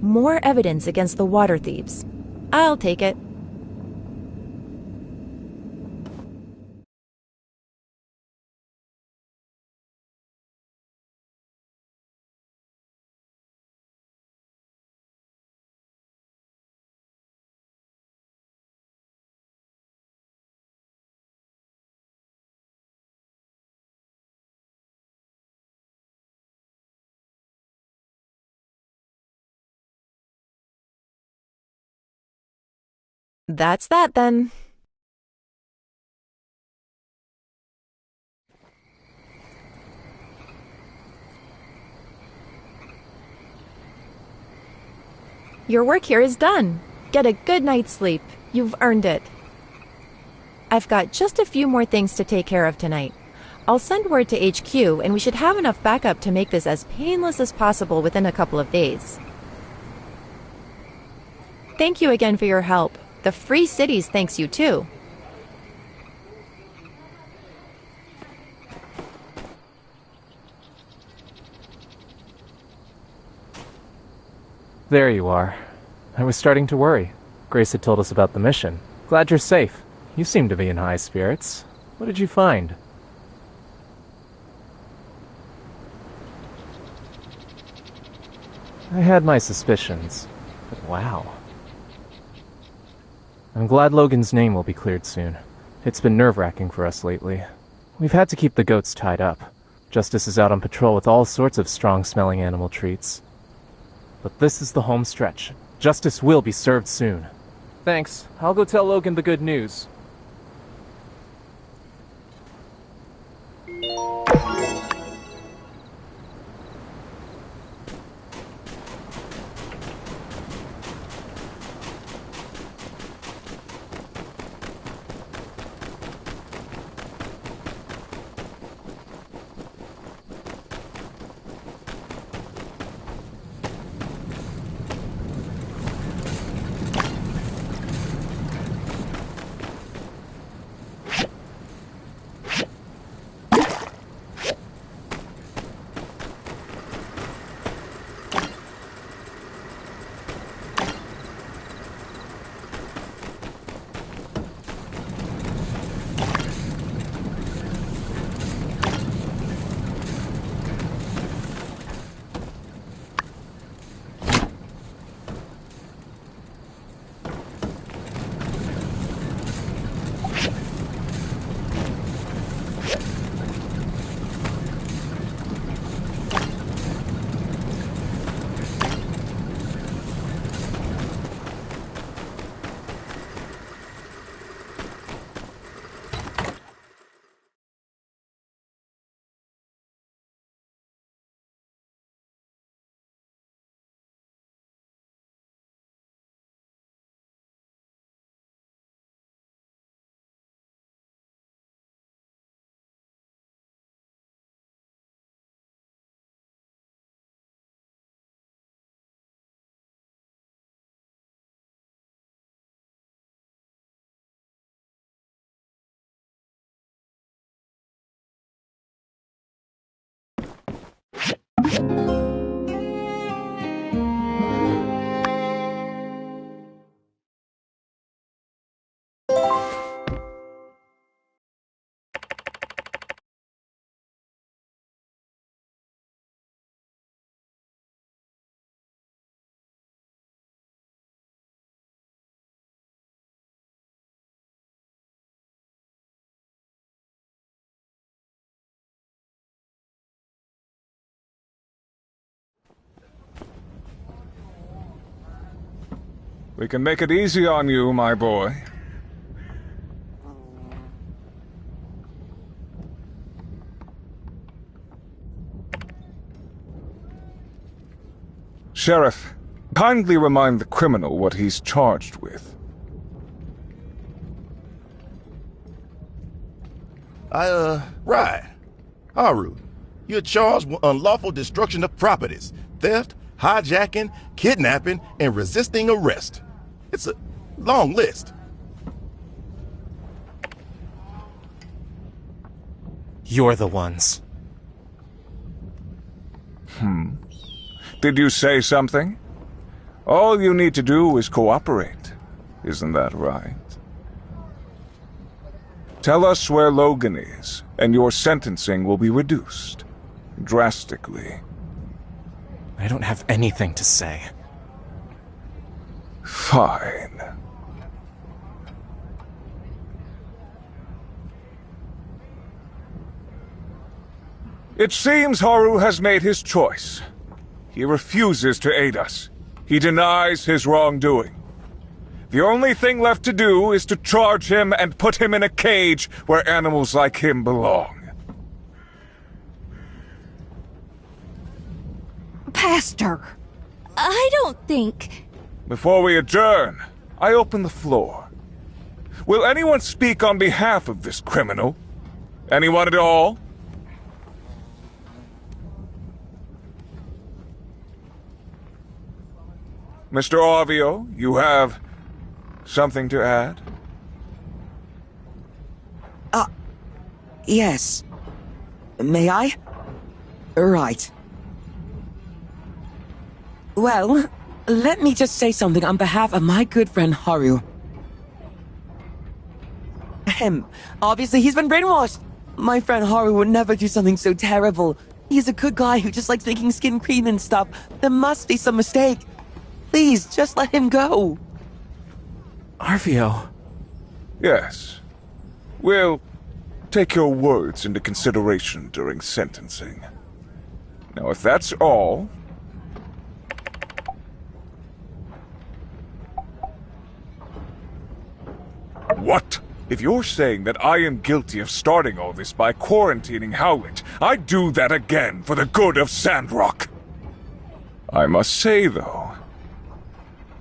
S6: More evidence against the water thieves. I'll take it. That's that then. Your work here is done. Get a good night's sleep. You've earned it. I've got just a few more things to take care of tonight. I'll send word to HQ, and we should have enough backup to make this as painless as possible within a couple of days. Thank you again for your help. The Free Cities thanks you too.
S2: There you are. I was starting to worry. Grace had told us about the mission. Glad you're safe. You seem to be in high spirits. What did you find? I had my suspicions, but wow. I'm glad Logan's name will be cleared soon. It's been nerve-wracking for us lately. We've had to keep the goats tied up. Justice is out on patrol with all sorts of strong-smelling animal treats. But this is the home stretch. Justice will be served soon. Thanks. I'll go tell Logan the good news.
S11: We can make it easy on you, my boy. Sheriff, kindly remind the criminal what he's charged with.
S3: Right. Haru, you're charged with unlawful destruction of properties, theft, hijacking, kidnapping, and resisting arrest. It's a long list.
S2: You're the ones.
S11: Did you say something? All you need to do is cooperate. Isn't that right? Tell us where Logan is, and your sentencing will be reduced. Drastically.
S2: I don't have anything to say.
S11: Fine. It seems Haru has made his choice. He refuses to aid us. He denies his wrongdoing. The only thing left to do is to charge him and put him in a cage where animals like him belong.
S7: Pastor!
S1: I don't think...
S11: Before we adjourn, I open the floor. Will anyone speak on behalf of this criminal? Anyone at all? Mr. Orvio, you have something to add?
S13: Yes. May I? Right. Well, let me just say something on behalf of my good friend Haru. Obviously he's been brainwashed. My friend Haru would never do something so terrible. He's a good guy who just likes making skin cream and stuff. There must be some mistake. Please, just let him go.
S2: Arvio.
S11: Yes. We'll take your words into consideration during sentencing. Now, if that's all... What? If you're saying that I am guilty of starting all this by quarantining Howlett, I'd do that again for the good of Sandrock. I must say, though,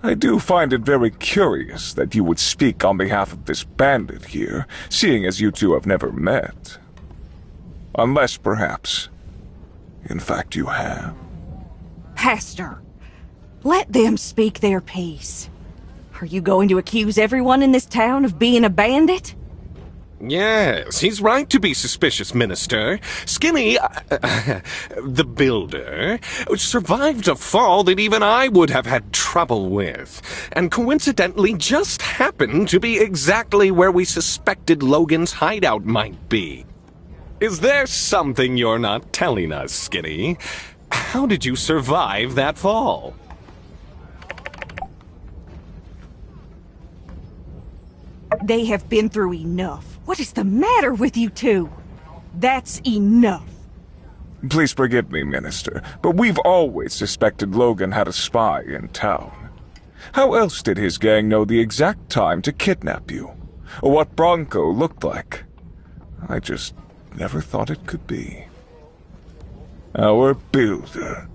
S11: I do find it very curious that you would speak on behalf of this bandit here, seeing as you two have never met. Unless, perhaps, in fact you have.
S7: Pastor, let them speak their piece. Are you going to accuse everyone in this town of being a bandit?
S9: Yes, he's right to be suspicious, Minister. Skinny, the builder, survived a fall that even I would have had trouble with, and coincidentally just happened to be exactly where we suspected Logan's hideout might be. Is there something you're not telling us, Skinny? How did you survive that fall?
S7: They have been through enough. What is the matter with you two? That's enough.
S11: Please forgive me, Minister, but we've always suspected Logan had a spy in town. How else did his gang know the exact time to kidnap you? Or what Bronco looked like? I just never thought it could be. Our builder.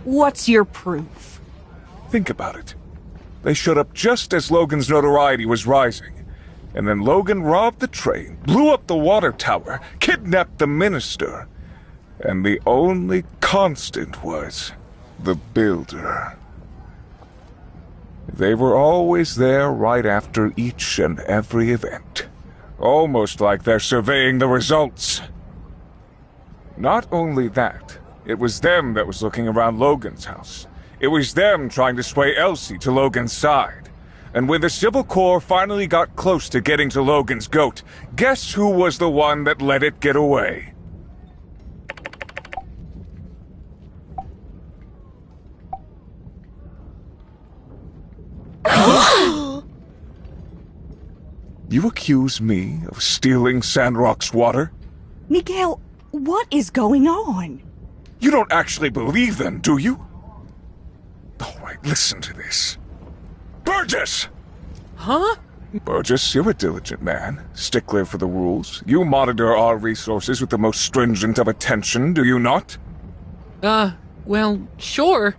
S7: What's your proof?
S11: Think about it. They showed up just as Logan's notoriety was rising. And then Logan robbed the train, blew up the water tower, kidnapped the minister. And the only constant was the builder. They were always there right after each and every event. Almost like they're surveying the results. Not only that, it was them that was looking around Logan's house. It was them trying to sway Elsie to Logan's side. And when the Civil Corps finally got close to getting to Logan's goat, guess who was the one that let it get away? You accuse me of stealing Sandrock's water?
S7: Miguel, what is going on?
S11: You don't actually believe them, do you? All right, listen to this. Burgess!
S14: Huh?
S11: Burgess, you're a diligent man, stickler for the rules. You monitor our resources with the most stringent of attention, do you not?
S14: Well, sure.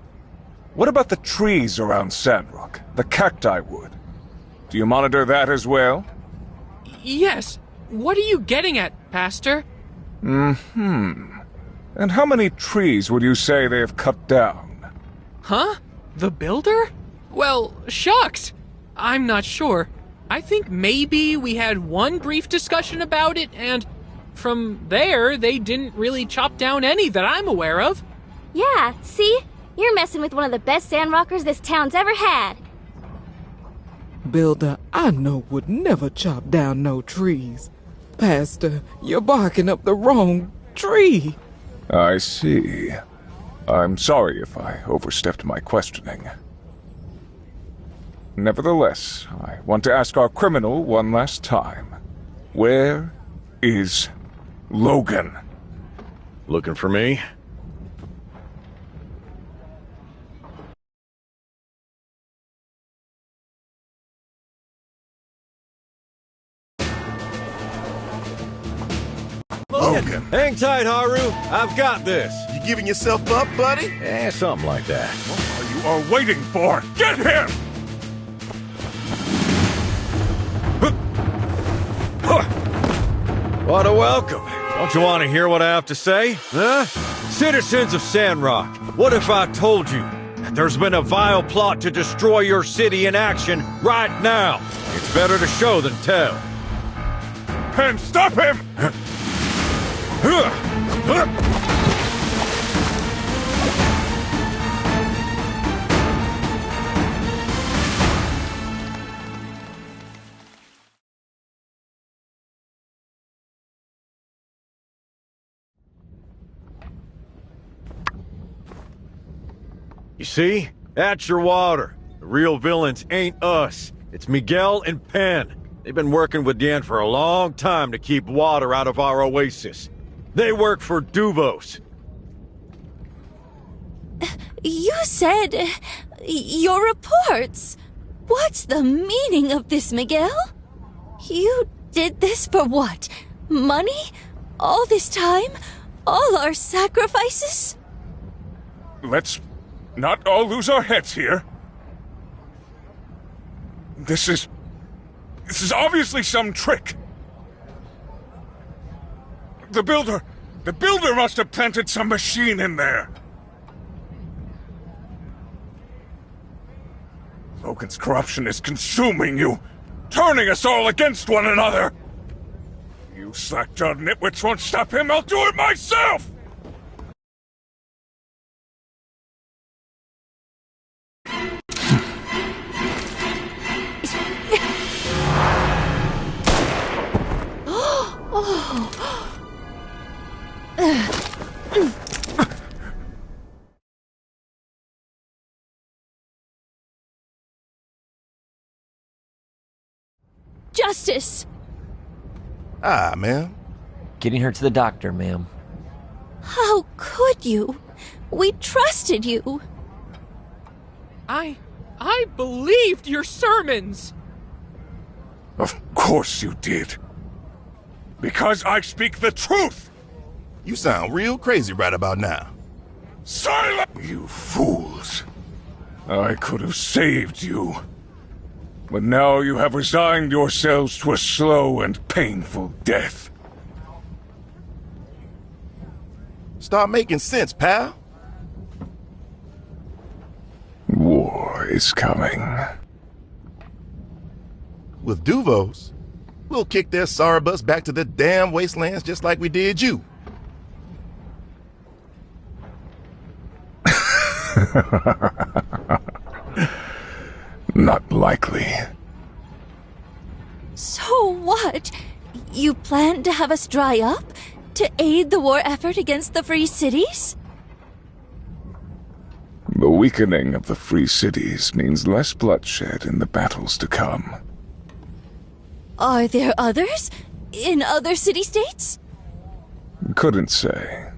S11: What about the trees around Sandrock? The cacti wood? Do you monitor that as well?
S14: Yes. What are you getting at, Pastor?
S11: And how many trees would you say they have cut down?
S14: Huh? The builder? Well, shucks. I'm not sure. I think maybe we had one brief discussion about it, and from there, they didn't really chop down any that I'm aware of.
S8: Yeah, see? You're messing with one of the best sandrockers this town's ever had.
S15: Builder I know would never chop down no trees. Pastor, you're barking up the wrong tree.
S11: I see. I'm sorry if I overstepped my questioning. Nevertheless, I want to ask our criminal one last time. Where is Logan?
S5: Looking for me?
S3: Logan!
S5: Hang tight, Haru. I've got this.
S3: You giving yourself up, buddy?
S5: Something like that.
S11: What you are waiting for? Get him!
S5: What a welcome. Don't you want to hear what I have to say? Huh? Citizens of Sandrock, what if I told you that there's been a vile plot to destroy your city in action right now? It's better to show than tell.
S11: Pen, stop him!
S5: You see? That's your water. The real villains ain't us. It's Miguel and Penn. They've been working with Dan for a long time to keep water out of our oasis. They work for Duvos.
S1: You said... your reports. What's the meaning of this, Miguel? You did this for what? Money? All this time? All our sacrifices?
S11: Let's not all lose our heads here. This is obviously some trick. The builder must have planted some machine in there. Logan's corruption is consuming you, turning us all against one another. You slack-jawed nitwits won't stop him, I'll do it myself!
S1: Justice!
S3: Ah, ma'am.
S4: Getting her to the doctor, ma'am.
S1: How could you? We trusted you.
S14: I believed your sermons!
S11: Of course you did. Because I speak the truth!
S3: You sound real crazy right about now.
S11: Silent! You fools. I could have saved you. But now you have resigned yourselves to a slow and painful death.
S3: Start making sense, pal.
S11: War is coming.
S3: With Duvos, we'll kick their sorry butts back to the damn wastelands just like we did you.
S11: Not likely.
S1: So what? You plan to have us dry up? To aid the war effort against the Free Cities?
S11: The weakening of the Free Cities means less bloodshed in the battles to come.
S1: Are there others? In other city-states?
S11: Couldn't say.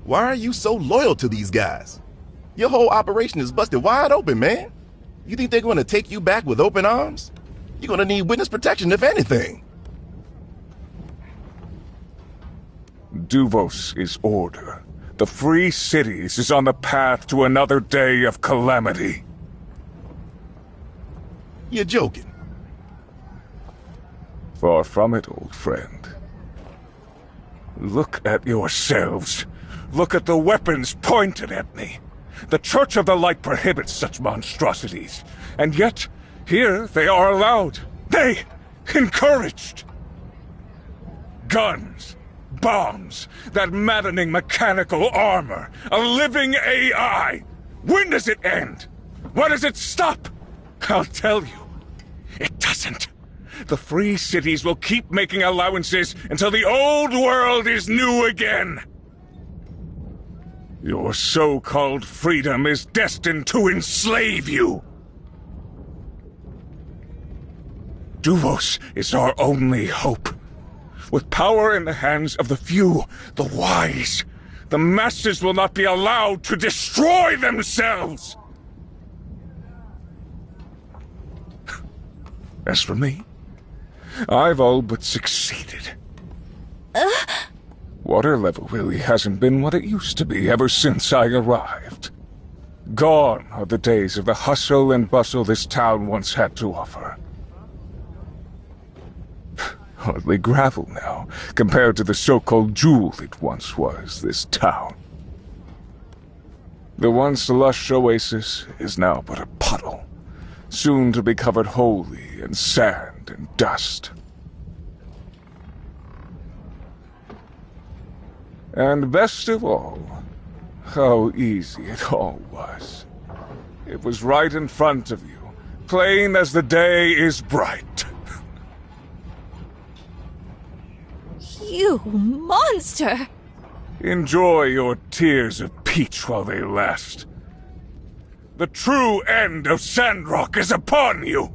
S3: Why are you so loyal to these guys? Your whole operation is busted wide open, man. You think they're gonna take you back with open arms? You're gonna need witness protection, if anything.
S11: Duvos is order. The Free Cities is on the path to another day of calamity.
S3: You're joking.
S11: Far from it, old friend. Look at yourselves. Look at the weapons pointed at me. The Church of the Light prohibits such monstrosities, and yet, here they are allowed. Nay, encouraged. Guns, bombs, that maddening mechanical armor, a living AI. When does it end? When does it stop? I'll tell you, it doesn't. The Free Cities will keep making allowances until the old world is new again. Your so-called freedom is destined to enslave you. Duvos is our only hope. With power in the hands of the few, the wise, the masses will not be allowed to destroy themselves. As for me, I've all but succeeded. Water level really hasn't been what it used to be ever since I arrived. Gone are the days of the hustle and bustle this town once had to offer. Hardly gravel now, compared to the so-called jewel it once was, this town. The once lush oasis is now but a puddle, soon to be covered wholly in sand and dust. And best of all, how easy it all was. It was right in front of you, plain as the day is bright.
S1: You monster!
S11: Enjoy your tears of peach while they last. The true end of Sandrock is upon you!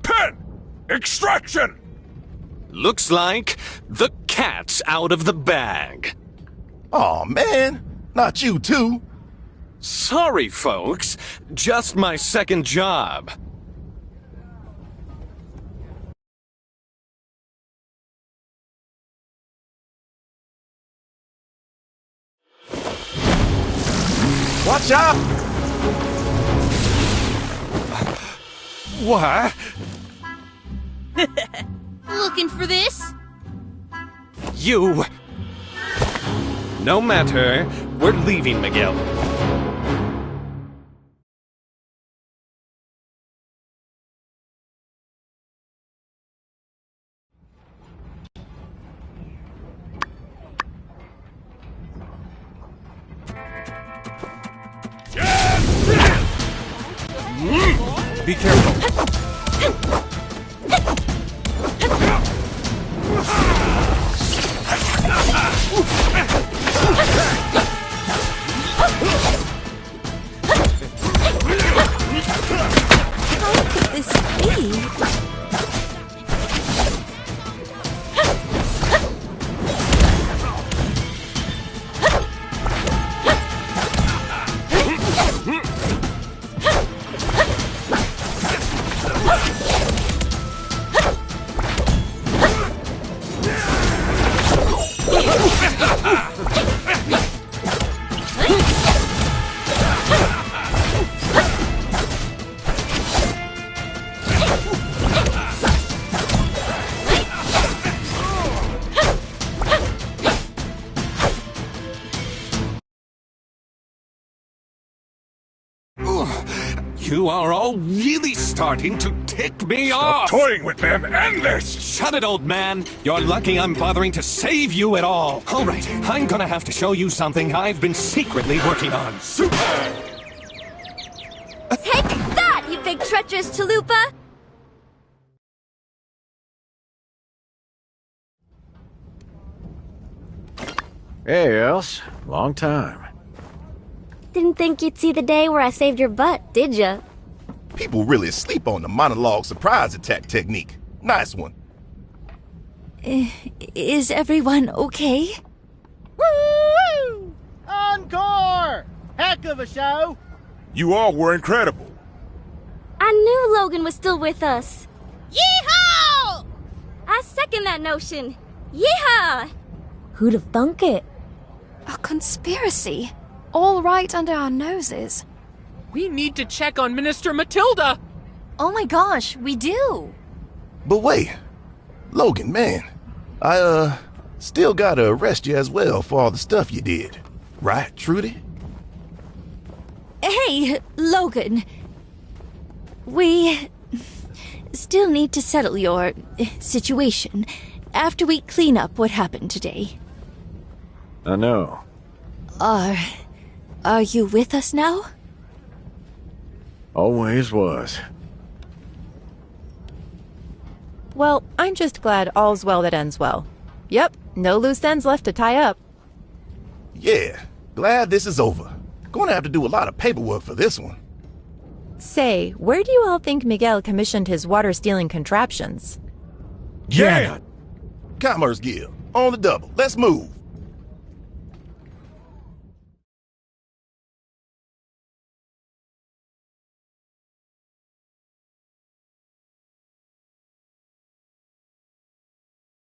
S11: Pen! Extraction!
S9: Looks like the cat's out of the bag.
S3: Aw, man. Not you too.
S9: Sorry, folks. Just my second job.
S3: Watch out!
S9: What?
S16: Looking for this?
S9: You... No matter. We're leaving, Miguel.
S2: Be careful.
S1: How could this be?
S9: You are all really starting to tick me off!
S11: Stop toying with them! End this!
S9: Shut it, old man! You're lucky I'm bothering to save you at all! Alright, I'm gonna have to show you something I've been secretly working on. Super!
S8: Take that, you big treacherous chalupa!
S17: Hey, Els. Long time.
S8: Didn't think you'd see the day where I saved your butt, did ya?
S3: People really sleep on the monologue surprise attack technique. Nice one.
S1: Is everyone okay?
S10: Woo! Encore! Heck of a show!
S16: You all were incredible.
S8: I knew Logan was still with us. Yeehaw! I second that notion. Yeehaw!
S1: Who'd have thunk it? A conspiracy. All right under our noses.
S14: We need to check on Minister Matilda.
S1: Oh my gosh, we do.
S3: But wait, Logan, man, I, still gotta arrest you as well for all the stuff you did. Right, Trudy?
S18: Hey, Logan. We still need to settle your situation after we clean up what happened today.
S17: I know.
S18: Are you with us now?
S17: Always was.
S6: Well, I'm just glad all's well that ends well. Yep, no loose ends left to tie up.
S3: Yeah, glad this is over. Gonna have to do a lot of paperwork for this one.
S6: Say, where do you all think Miguel commissioned his water-stealing contraptions?
S3: Yeah! Commerce Guild, on the double. Let's move.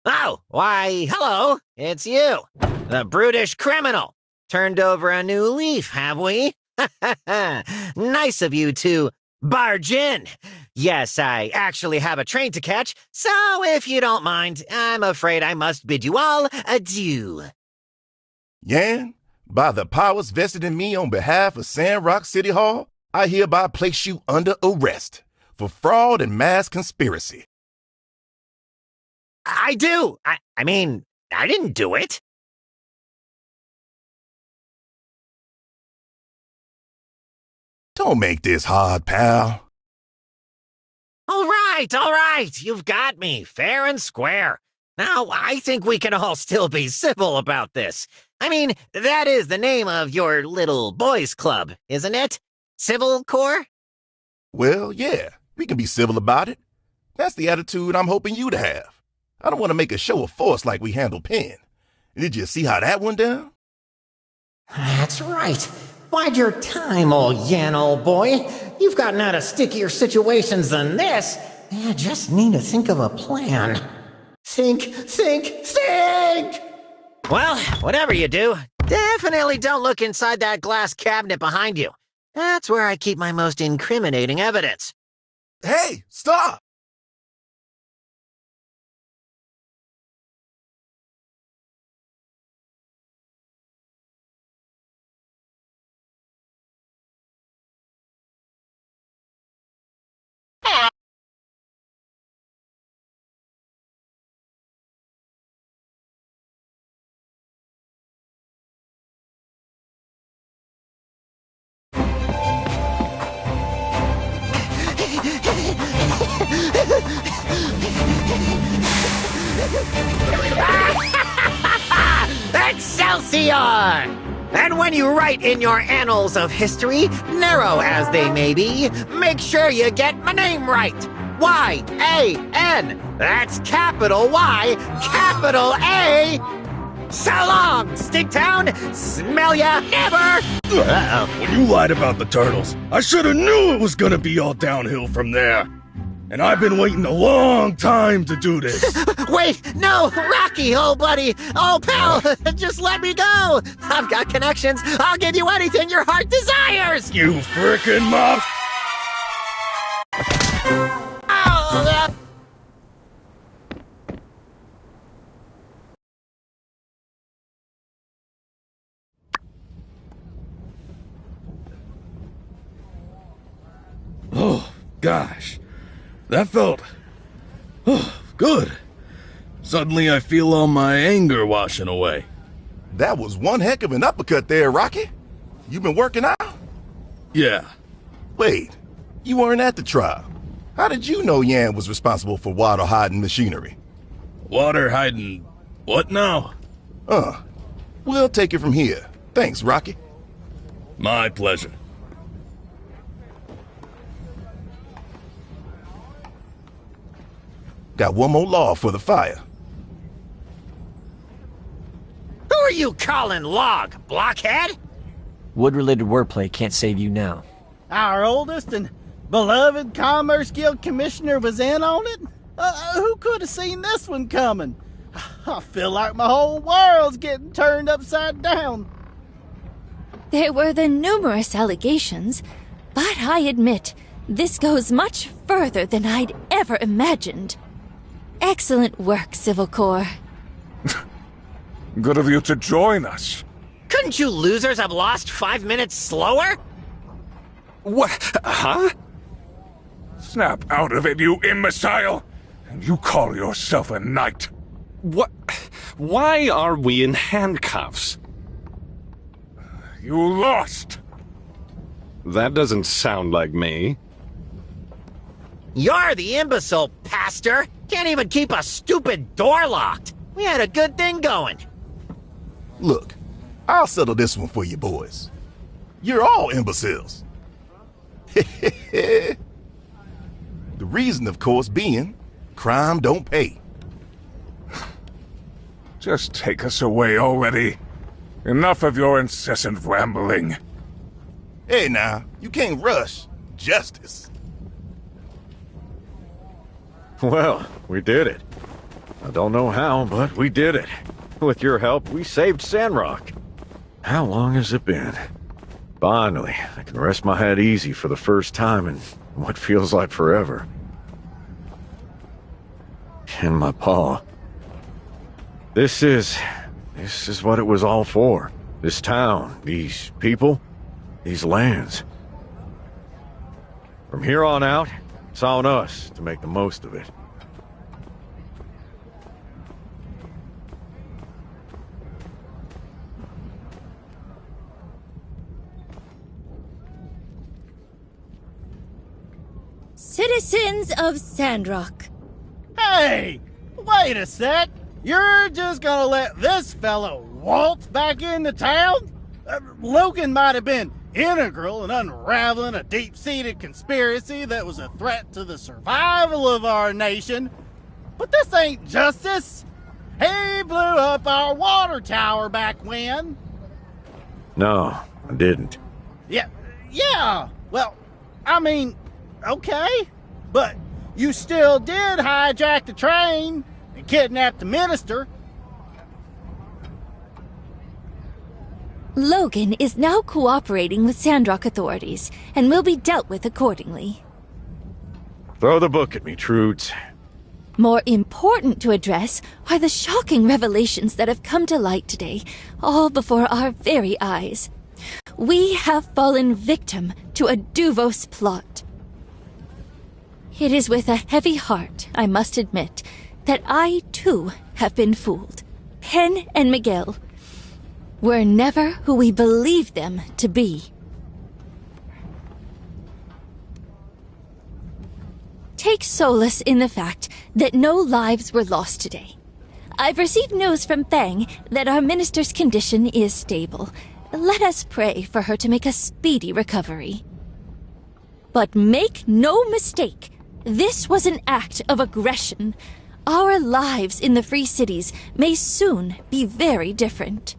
S19: Oh, why, hello, it's you, the brutish criminal. Turned over a new leaf, have we? Nice of you to barge in. Yes, I actually have a train to catch, so if you don't mind, I'm afraid I must bid you all adieu.
S3: Yan, by the powers vested in me on behalf of Sandrock City Hall, I hereby place you under arrest for fraud and mass conspiracy.
S19: I do. I mean, I didn't do it.
S3: Don't make this hard, pal.
S19: All right. You've got me, fair and square. Now, I think we can all still be civil about this. I mean, that is the name of your little boys' club, isn't it? Civil Corps?
S3: Well, yeah, we can be civil about it. That's the attitude I'm hoping you to have. I don't want to make a show of force like we handled Penn. Did you see how that went down?
S19: That's right. Bide your time, old Yan, old boy. You've gotten out of stickier situations than this. You just need to think of a plan. Think! Well, whatever you do, definitely don't look inside that glass cabinet behind you. That's where I keep my most incriminating evidence.
S3: Hey, stop!
S19: Excelsior! And when you write in your annals of history, narrow as they may be, make sure you get my name right. Y-A-N. That's capital Y, capital A. So long, Sticktown. Smell ya never. Uh-oh.
S20: When you lied about the turtles, I should have knew it was gonna be all downhill from there. And I've been waiting a long time to do this.
S19: Wait, no, Rocky, old buddy, old pal, just let me go. I've got connections. I'll give you anything your heart desires.
S20: You frickin' muff. Oh, gosh. That felt good. Suddenly I feel all my anger washing away.
S3: That was one heck of an uppercut there, Rocky. You been working out?
S20: Yeah.
S3: Wait, you weren't at the trial. How did you know Yan was responsible for water hiding machinery?
S20: Water hiding what now?
S3: We'll take it from here. Thanks, Rocky.
S20: My pleasure.
S3: Got one more law for the fire.
S19: Who are you calling Log, blockhead?
S4: Wood-related wordplay can't save you now.
S10: Our oldest and beloved Commerce Guild Commissioner was in on it? Who could have seen this one coming? I feel like my whole world's getting turned upside down.
S18: There were the numerous allegations, but I admit, this goes much further than I'd ever imagined. Excellent work, Civil Corps.
S11: Good of you to join us.
S19: Couldn't you losers have lost 5 minutes slower?
S11: What? Huh? Snap out of it, you imbecile! And you call yourself a knight.
S9: What? Why are we in handcuffs?
S11: You lost!
S9: That doesn't sound like me.
S19: You're the imbecile, Pastor! Can't even keep a stupid door locked! We had a good thing going.
S3: Look, I'll settle this one for you boys. You're all imbeciles. The reason, of course, being crime don't pay.
S11: Just take us away already. Enough of your incessant rambling.
S3: Hey now, you can't rush justice.
S17: Well, we did it. I don't know how, but we did it. With your help, we saved Sandrock. How long has it been? Finally, I can rest my head easy for the first time in what feels like forever. And my paw. This is what it was all for. This town, these people, these lands. From here on out, it's on us to make the most of it.
S18: Citizens of Sandrock.
S10: Hey! Wait a sec! You're just gonna let this fellow waltz back into town? Logan might have been integral in unraveling a deep-seated conspiracy that was a threat to the survival of our nation, but this ain't justice! He blew up our water tower back when.
S17: No, I didn't.
S10: Yeah, well, I mean, okay, but you still did hijack the train and kidnap the minister.
S18: Logan is now cooperating with Sandrock authorities and will be dealt with accordingly.
S17: Throw the book at me, Trudes.
S18: More important to address are the shocking revelations that have come to light today, all before our very eyes. We have fallen victim to a Duvos plot. It is with a heavy heart, I must admit, that I, too, have been fooled. Penn and Miguel were never who we believed them to be. Take solace in the fact that no lives were lost today. I've received news from Fang that our minister's condition is stable. Let us pray for her to make a speedy recovery. But make no mistake, this was an act of aggression. Our lives in the free cities may soon be very different.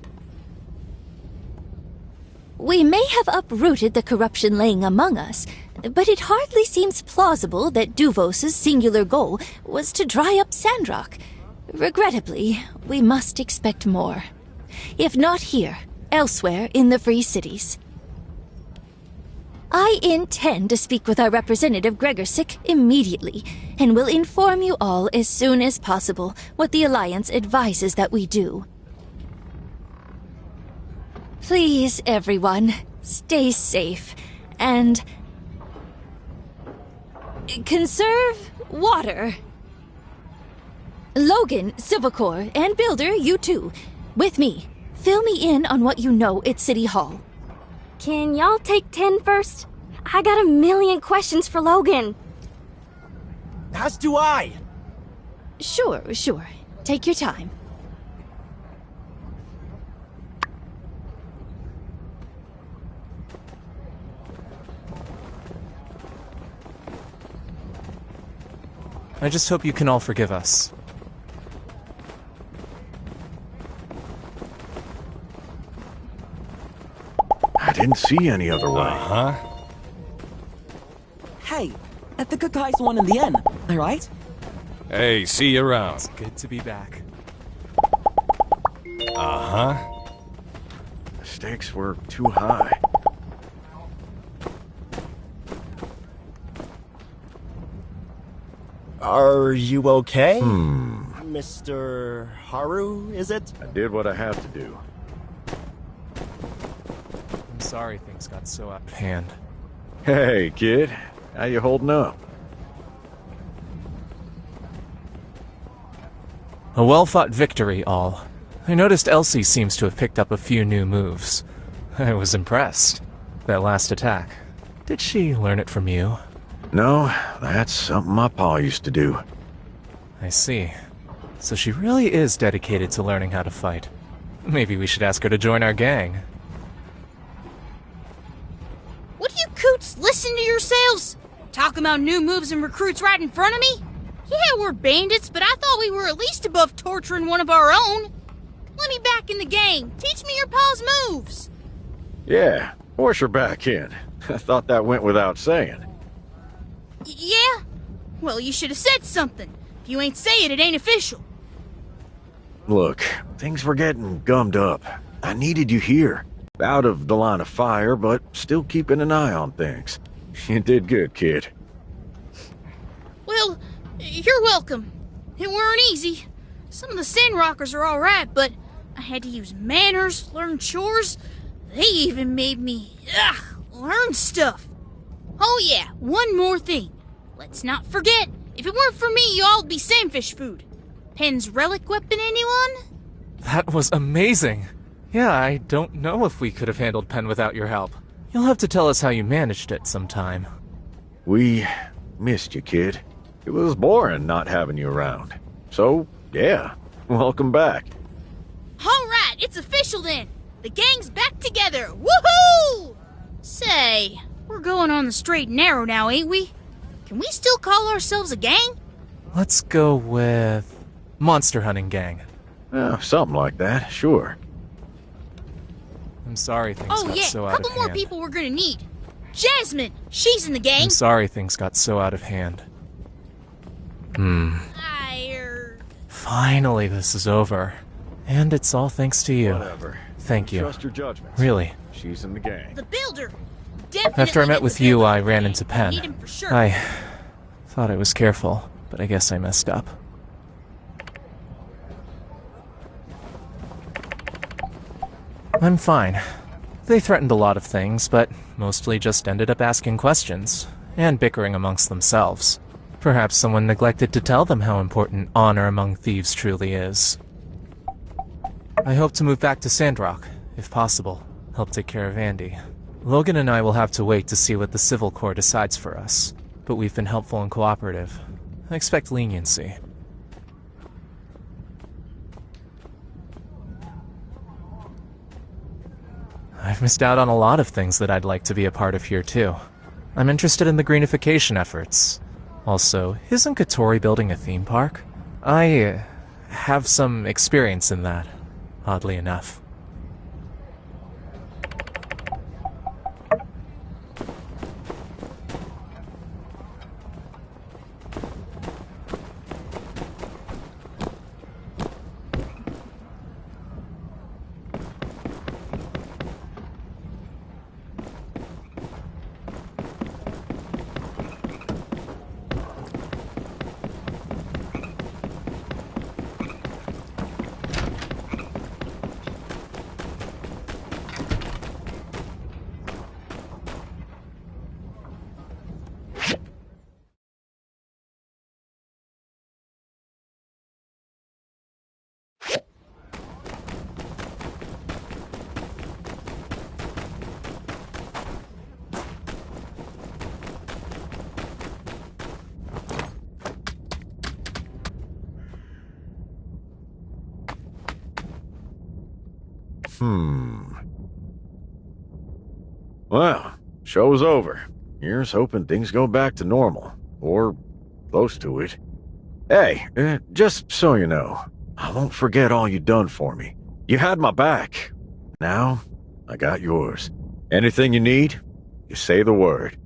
S18: We may have uprooted the corruption laying among us, but it hardly seems plausible that Duvos' singular goal was to dry up Sandrock. Regrettably, we must expect more. If not here, elsewhere in the free cities. I intend to speak with our representative Gregorsick immediately, and will inform you all as soon as possible what the Alliance advises that we do. Please, everyone, stay safe, and conserve water. Logan, Civil Corps, and Builder, you too. With me. Fill me in on what you know at City Hall.
S8: Can y'all take 10 first? I got a million questions for Logan.
S10: As do I.
S18: Sure. Take your time.
S2: I just hope you can all forgive us.
S17: I didn't see any other way.
S9: Uh-huh.
S13: Hey, the good guys won in the end, alright?
S9: Hey, see you around.
S2: It's good to be back.
S9: Uh-huh.
S17: The stakes were too high.
S21: Are you okay?
S17: Hmm.
S21: Mr. Haru, is it?
S17: I did what I had to do.
S2: I'm sorry things got so out of hand.
S17: Hey, kid. How you holding up?
S2: A well-fought victory, all. I noticed Elsie seems to have picked up a few new moves. I was impressed. That last attack. Did she learn it from you?
S17: No, that's something my pa used to do.
S2: I see. So she really is dedicated to learning how to fight. Maybe we should ask her to join our gang.
S22: What do you coots listen to yourselves? Talking about new moves and recruits right in front of me? Yeah, we're bandits, but I thought we were at least above torturing one of our own. Let me back in the gang. Teach me your pa's moves.
S17: Yeah, force her back in. I thought that went without saying.
S22: Yeah? Well, you should have said something. If you ain't say it, it ain't official.
S17: Look, things were getting gummed up. I needed you here. Out of the line of fire, but still keeping an eye on things. You did good, kid.
S22: Well, you're welcome. It weren't easy. Some of the Sandrockers are alright, but I had to use manners, learn chores. They even made me, learn stuff. Oh yeah, one more thing. Let's not forget, if it weren't for me, y'all'd be sandfish food. Pen's relic weapon, anyone?
S2: That was amazing! Yeah, I don't know if we could have handled Pen without your help. You'll have to tell us how you managed it sometime.
S17: We missed you, kid. It was boring not having you around. So, yeah, welcome back.
S22: Alright, it's official then. The gang's back together. Woohoo! Say, we're going on the straight and narrow now, ain't we? Can we still call ourselves a gang?
S2: Let's go with Monster Hunting Gang.
S17: Something like that, sure.
S2: I'm sorry things
S22: Oh
S2: got
S22: yeah,
S2: so
S22: a
S2: out of
S22: couple more
S2: hand.
S22: people we're gonna need. Jasmine, she's in the gang.
S2: I'm sorry things got so out of hand. Finally, this is over. And it's all thanks to you.
S17: Whatever.
S2: Thank you.
S17: Trust your judgment.
S2: Really.
S17: She's in the gang.
S22: The builder. Definitely
S2: After I met with you, I ran into
S22: need
S2: Pen.
S22: him for sure.
S2: I thought I was careful, but I guess I messed up. I'm fine. They threatened a lot of things, but mostly just ended up asking questions, and bickering amongst themselves. Perhaps someone neglected to tell them how important honor among thieves truly is. I hope to move back to Sandrock, if possible, help take care of Andy. Logan and I will have to wait to see what the Civil Corps decides for us, but we've been helpful and cooperative. I expect leniency. I've missed out on a lot of things that I'd like to be a part of here too. I'm interested in the greenification efforts. Also, isn't Katori building a theme park? I have some experience in that, oddly enough.
S17: Well, show's over. Here's hoping things go back to normal. Or close to it. Hey, just so you know, I won't forget all you done for me. You had my back. Now, I got yours. Anything you need, you say the word.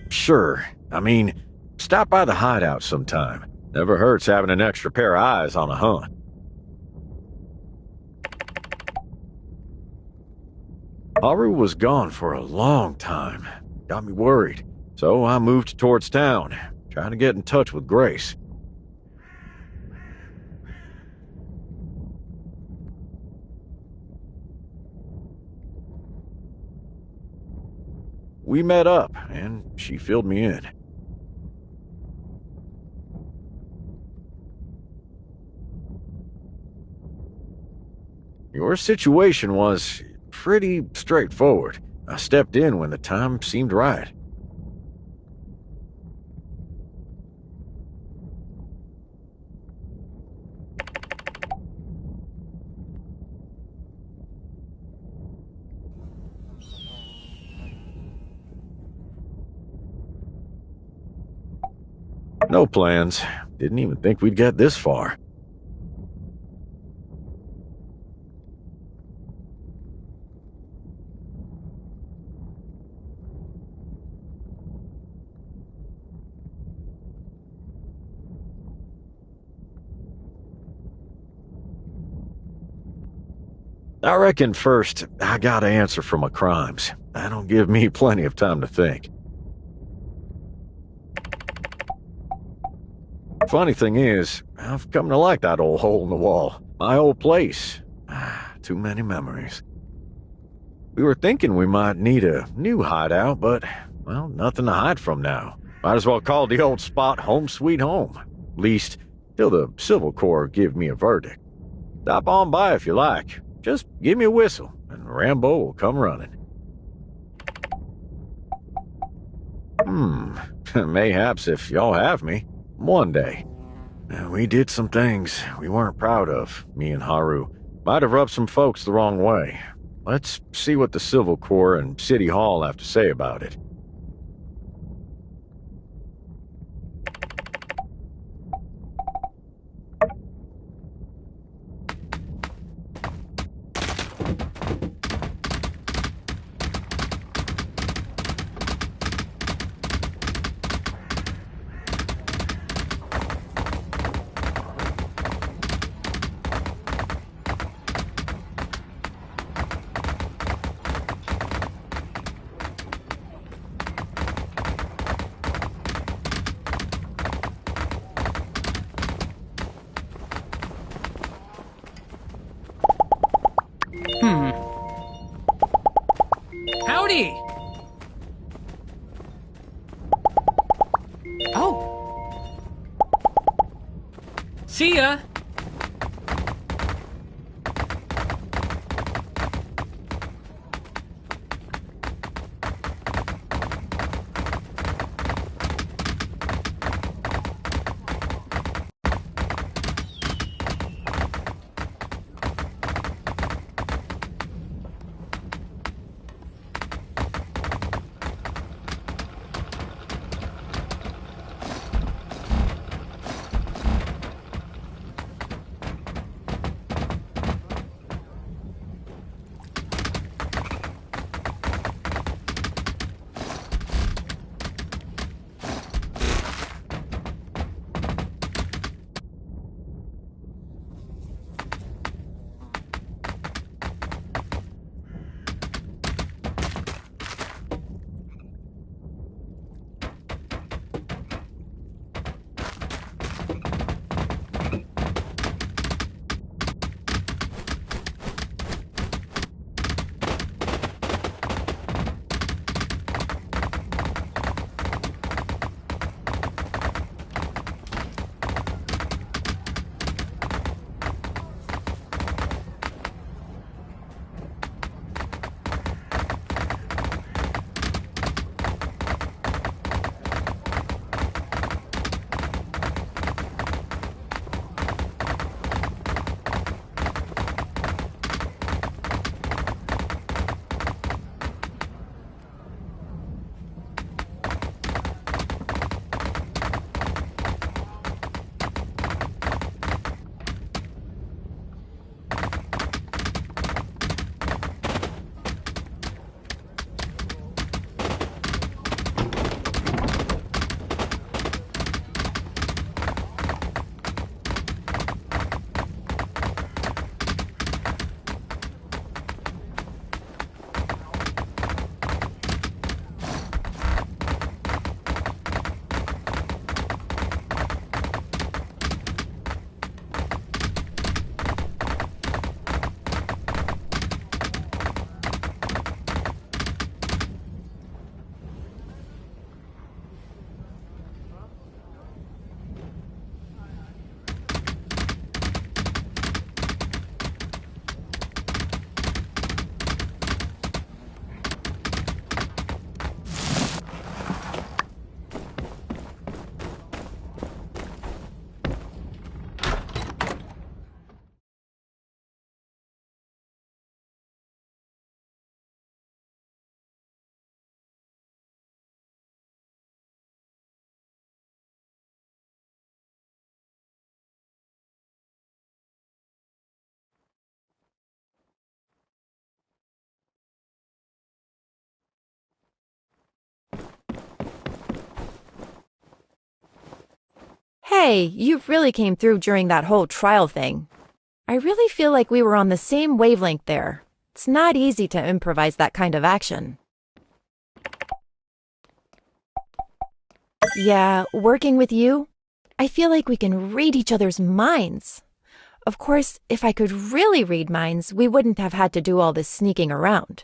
S17: Sure. I mean, stop by the hideout sometime. Never hurts having an extra pair of eyes on a hunt. Haru was gone for a long time. Got me worried. So I moved towards town, trying to get in touch with Grace. We met up, and she filled me in. Your situation was pretty straightforward. I stepped in when the time seemed right. No plans. Didn't even think we'd get this far. I reckon first, I gotta answer for my crimes. That'll give me plenty of time to think. Funny thing is, I've come to like that old hole in the wall. My old place. Too many memories. We were thinking we might need a new hideout, but, well, nothing to hide from now. Might as well call the old spot home sweet home. At least, till the Civil Corps give me a verdict. Stop on by if you like. Just give me a whistle, and Rambo will come running. Mayhaps if y'all have me. One day. We did some things we weren't proud of, me and Haru. Might have rubbed some folks the wrong way. Let's see what the Civil Corps and City Hall have to say about it.
S14: Howdy! Oh! See ya!
S6: Hey, you really came through during that whole trial thing. I really feel like we were on the same wavelength there. It's not easy to improvise that kind of action. Yeah, working with you, I feel like we can read each other's minds. Of course, if I could really read minds, we wouldn't have had to do all this sneaking around.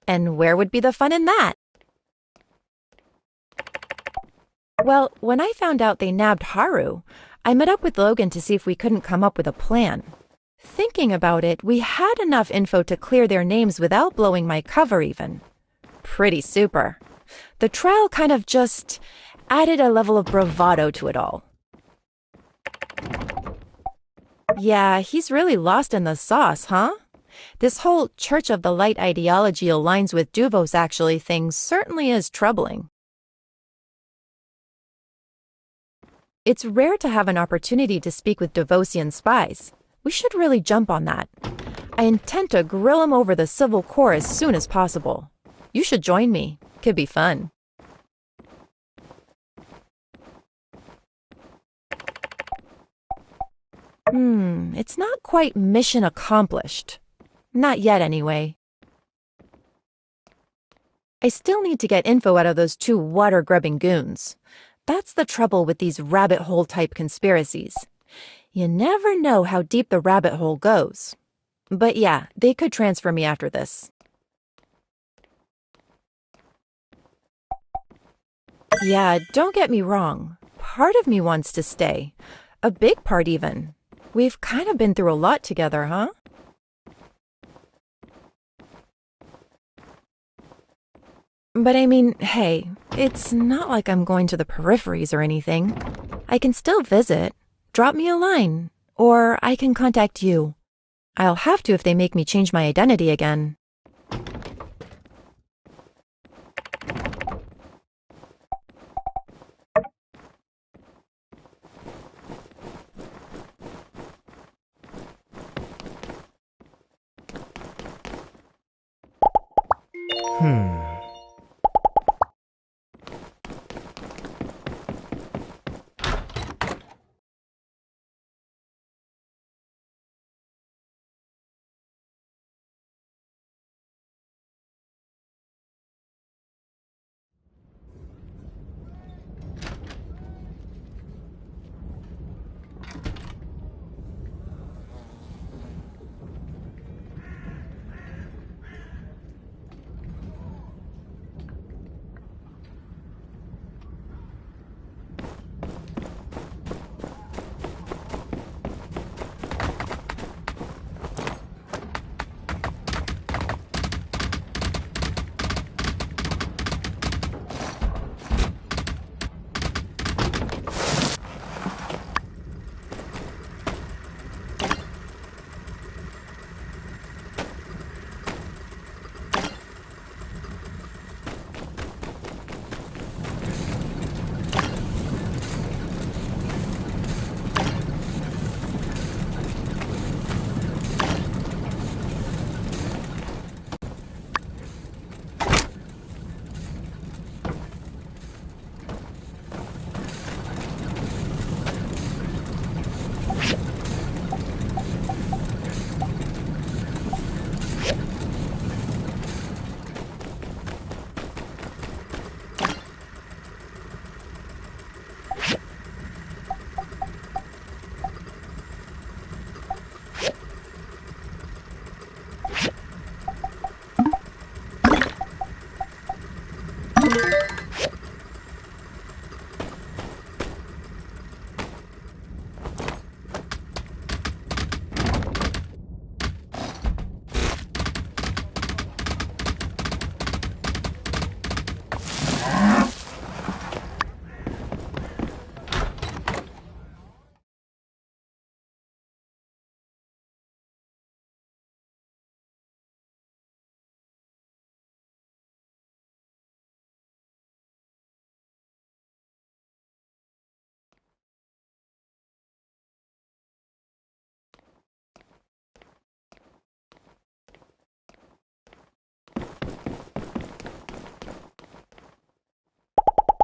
S6: And where would be the fun in that? Well, when I found out they nabbed Haru, I met up with Logan to see if we couldn't come up with a plan. Thinking about it, we had enough info to clear their names without blowing my cover even. Pretty super. The trial kind of just added a level of bravado to it all. Yeah, he's really lost in the sauce, huh? This whole Church of the Light ideology aligns with Duvos actually thing certainly is troubling. It's rare to have an opportunity to speak with Duvosian spies. We should really jump on that. I intend to grill him over the Civil Corps as soon as possible. You should join me. Could be fun. It's not quite mission accomplished. Not yet, anyway. I still need to get info out of those two water-grubbing goons. That's the trouble with these rabbit hole-type conspiracies. You never know how deep the rabbit hole goes. But yeah, they could transfer me after this. Yeah, don't get me wrong. Part of me wants to stay. A big part, even. We've kind of been through a lot together, huh? But I mean, hey, it's not like I'm going to the peripheries or anything. I can still visit. Drop me a line. Or I can contact you. I'll have to if they make me change my identity again.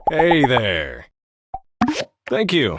S9: Hey there. Thank you.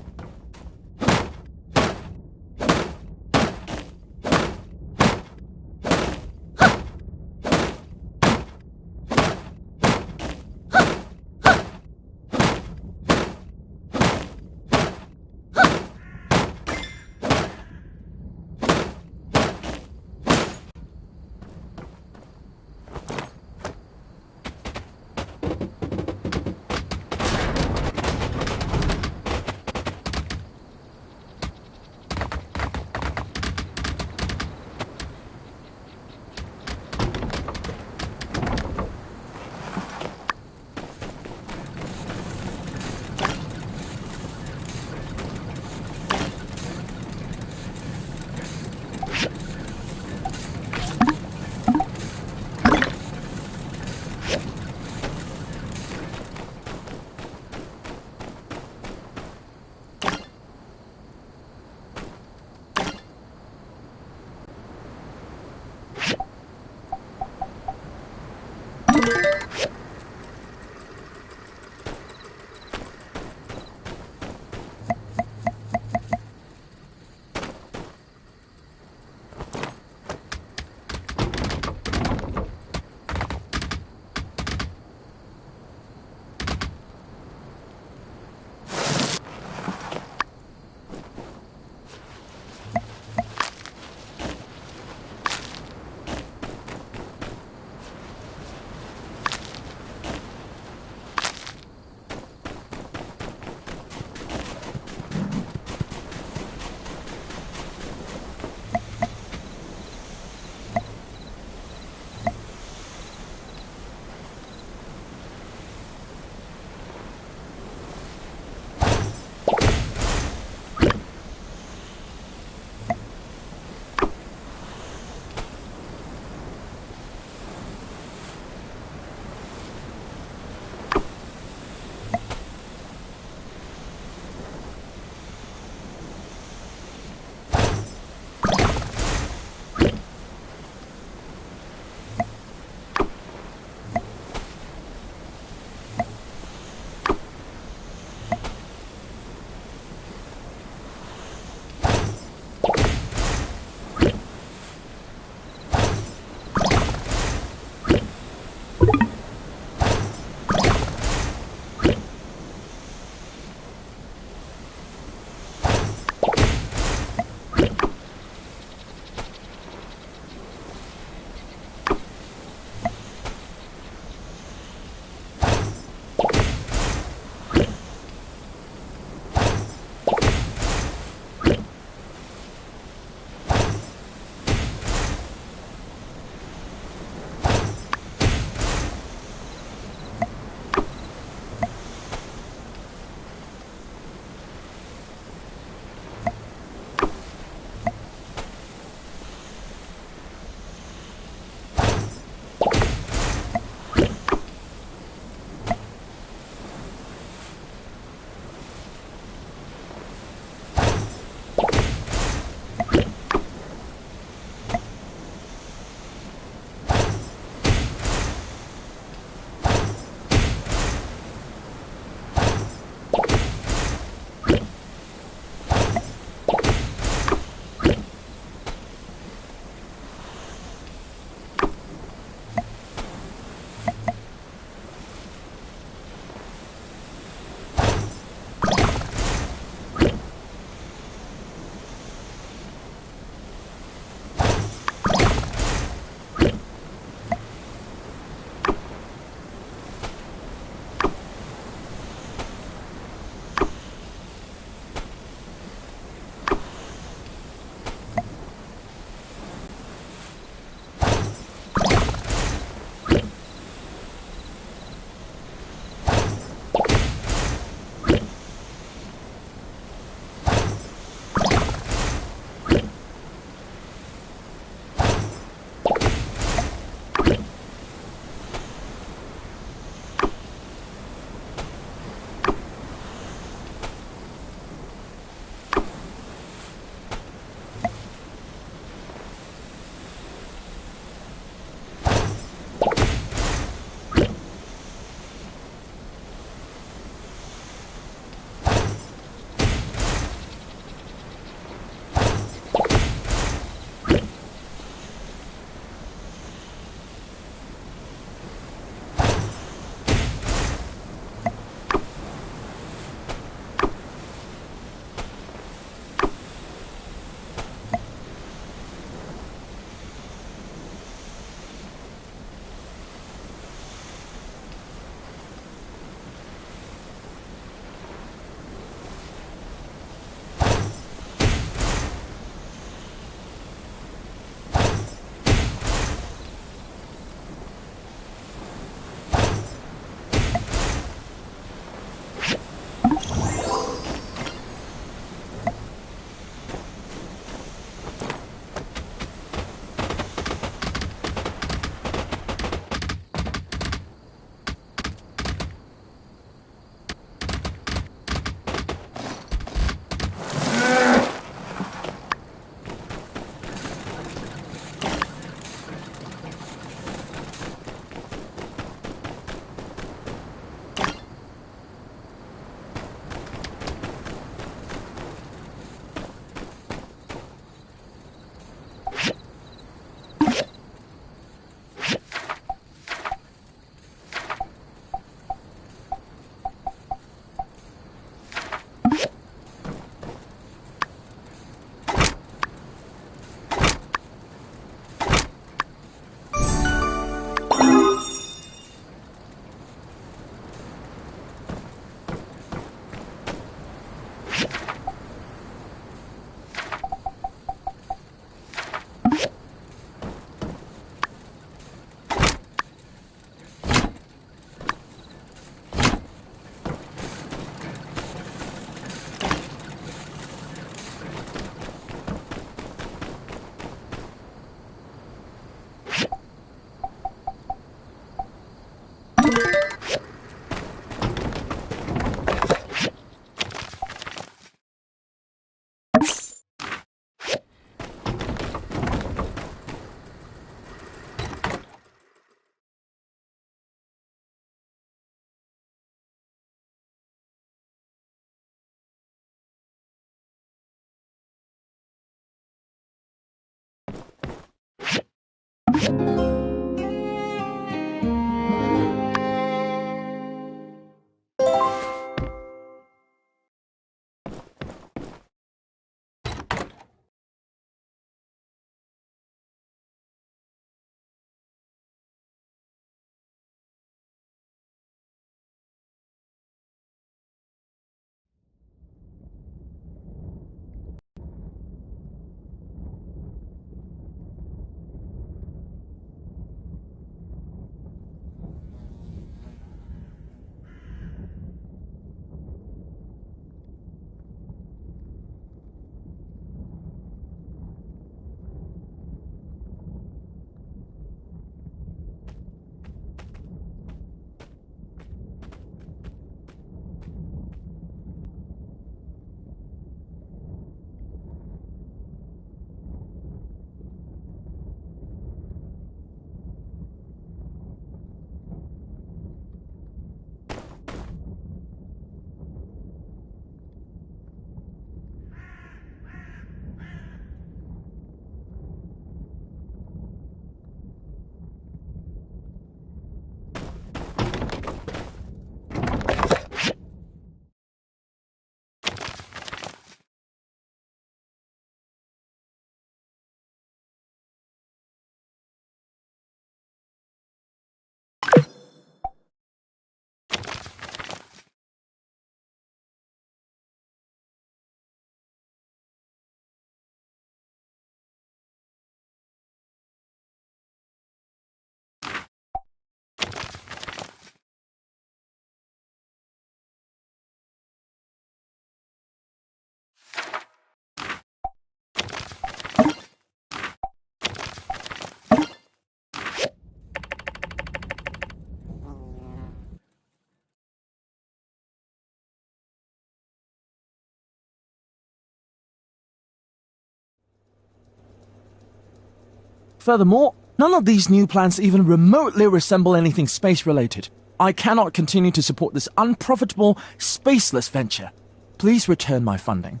S7: Furthermore, none of these new plans even remotely resemble anything space-related. I cannot continue to support this unprofitable, spaceless venture. Please return my funding.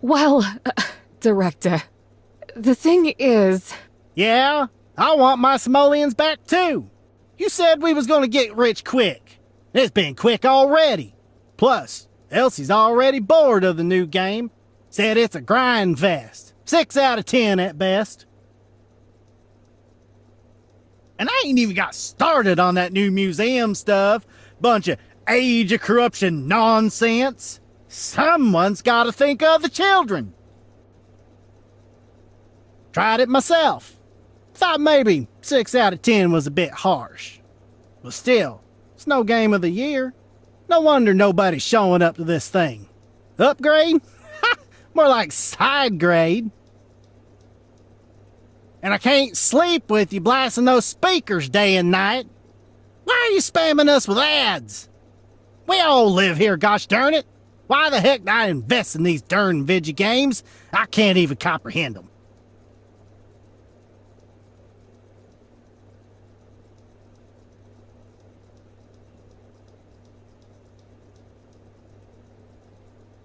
S6: Well, Director, the thing is...
S10: Yeah, I want my simoleons back too. You said we was gonna get rich quick. It's been quick already. Plus, Elsie's already bored of the new game. Said it's a grind fest. 6 out of 10 at best. And I ain't even got started on that new museum stuff. Bunch of age of corruption nonsense. Someone's gotta think of the children. Tried it myself. Thought maybe 6 out of 10 was a bit harsh. But still, it's no game of the year. No wonder nobody's showing up to this thing. Upgrade? More like side grade. And I can't sleep with you blasting those speakers day and night. Why are you spamming us with ads? We all live here, gosh darn it. Why the heck did I invest in these darn video games? I can't even comprehend them.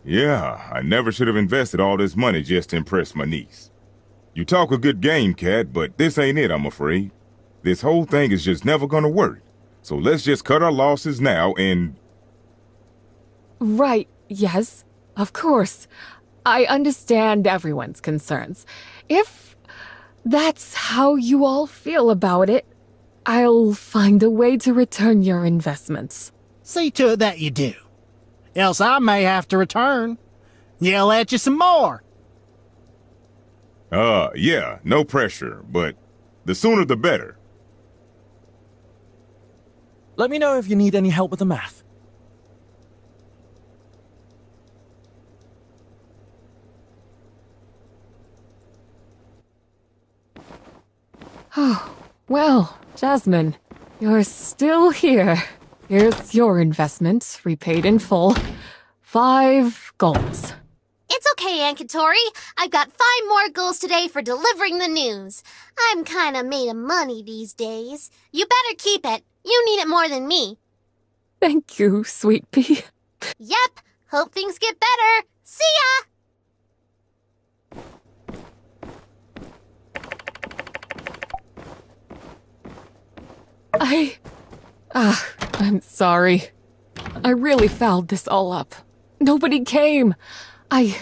S16: Yeah, I never should have invested all this money just to impress my niece. You talk a good game, Cat, but this ain't it, I'm afraid. This whole thing is just never gonna work. So let's just cut our losses now and...
S6: Right, yes, of course. I understand everyone's concerns. If that's how you all feel about it, I'll find a way to return your investments.
S10: See to it that you do. Else I may have to return. Yell at you some more.
S16: Yeah, no pressure, but the sooner the better.
S7: Let me know if you need any help with the math.
S6: Oh, well, Jasmine, you're still here. Here's your investment, repaid in full. 5 golds.
S12: It's okay, Aunt Katori. I've got 5 more goals today for delivering the news. I'm kinda made of money these days. You better keep it. You need it more than me.
S6: Thank you, sweet pea.
S12: Yep. Hope things get better. See ya!
S5: I'm sorry. I really fouled this all up. Nobody came. I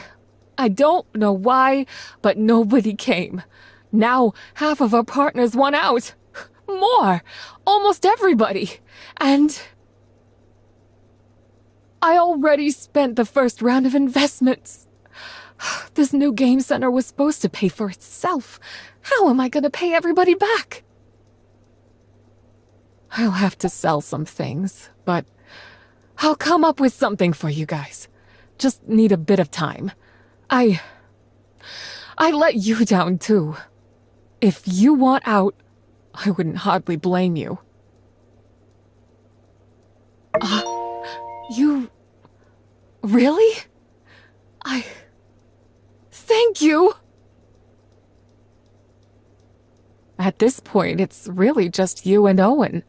S5: don't know why, but nobody came. Now half of our partners won out. More. Almost everybody. And I already spent the first round of investments. This new game center was supposed to pay for itself. How am I gonna pay everybody back? I'll have to sell some things, but I'll come up with something for you guys. Just need a bit of time. I let you down too. If you want out, I wouldn't hardly blame you. You... Really? Thank you! At this point, it's really just you and Owen.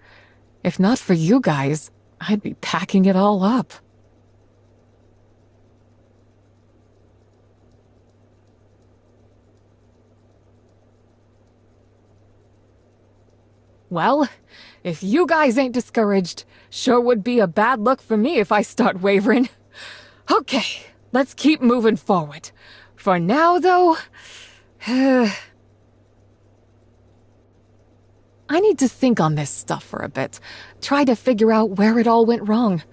S5: If not for you guys, I'd be packing it all up. Well, if you guys ain't discouraged, sure would be a bad look for me if I start wavering. Okay, let's keep moving forward. For now, though... I need to think on this stuff for a bit. Try to figure out where it all went wrong.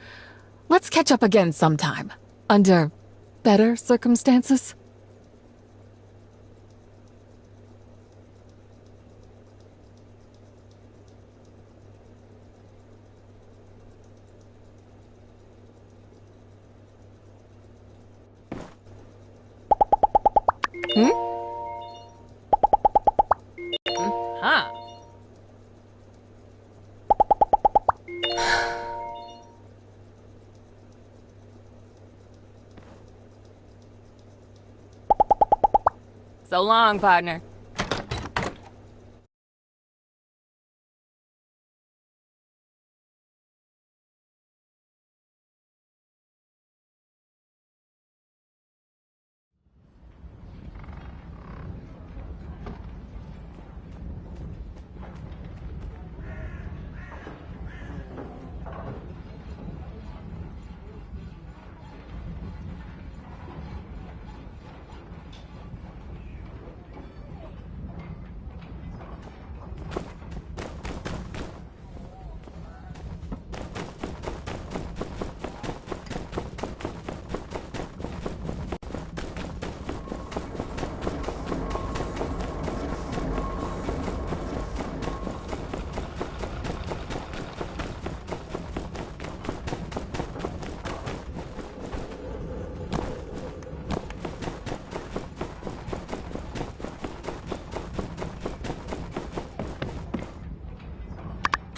S5: Let's catch up again sometime. Under better circumstances.
S15: Huh. So long, partner.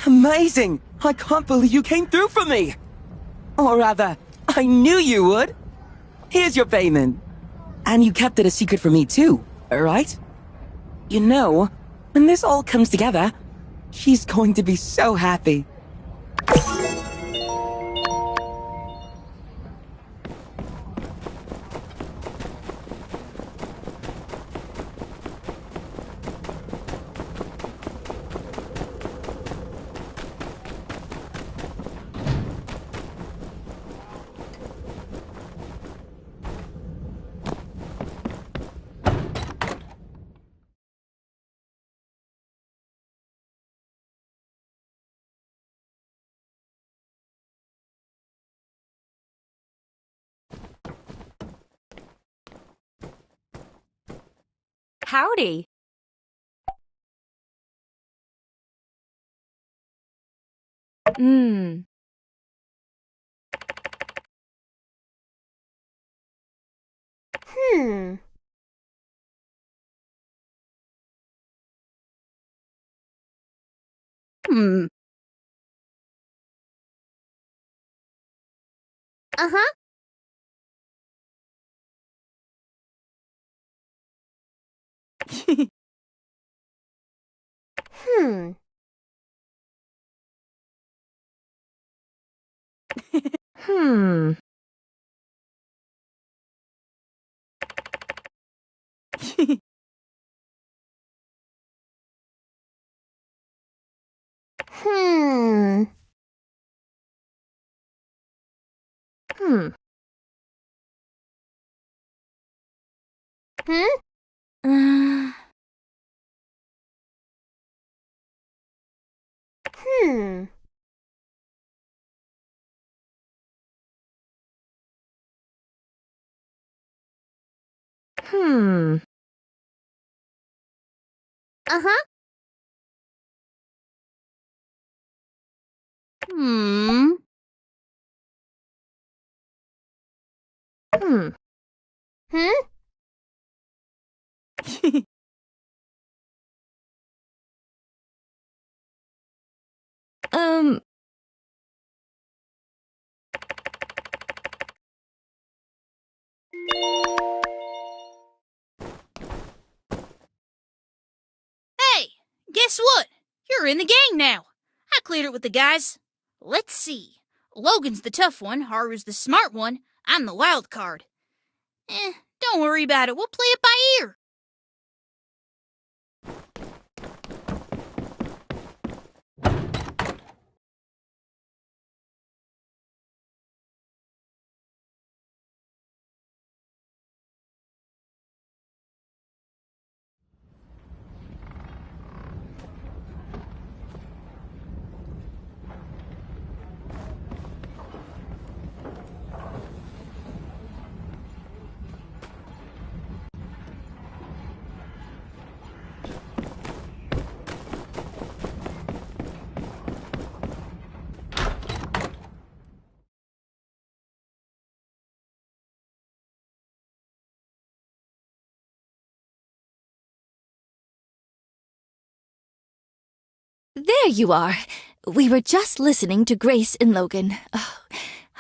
S13: Amazing! I can't believe you came through for me! Or rather, I knew you would! Here's your payment. And you kept it a secret from me too, right? You know, when this all comes together, she's going to be so happy.
S6: Howdy.
S1: Hmm.
S12: Hmm. Uh-huh. Hmm.
S1: Hmm.
S6: Hmm.
S12: Hmm? Hmm.
S6: Hmm.
S12: Uh-huh.
S6: Hmm. Hmm.
S12: Hmm?
S18: Um,
S22: Hey, guess what? You're in the gang now. I cleared it with the guys. Let's see. Logan's the tough one, Haru's the smart one, I'm the wild card. Don't worry about it. We'll play it by ear.
S18: there you are. We were just listening to Grace and Logan. Oh,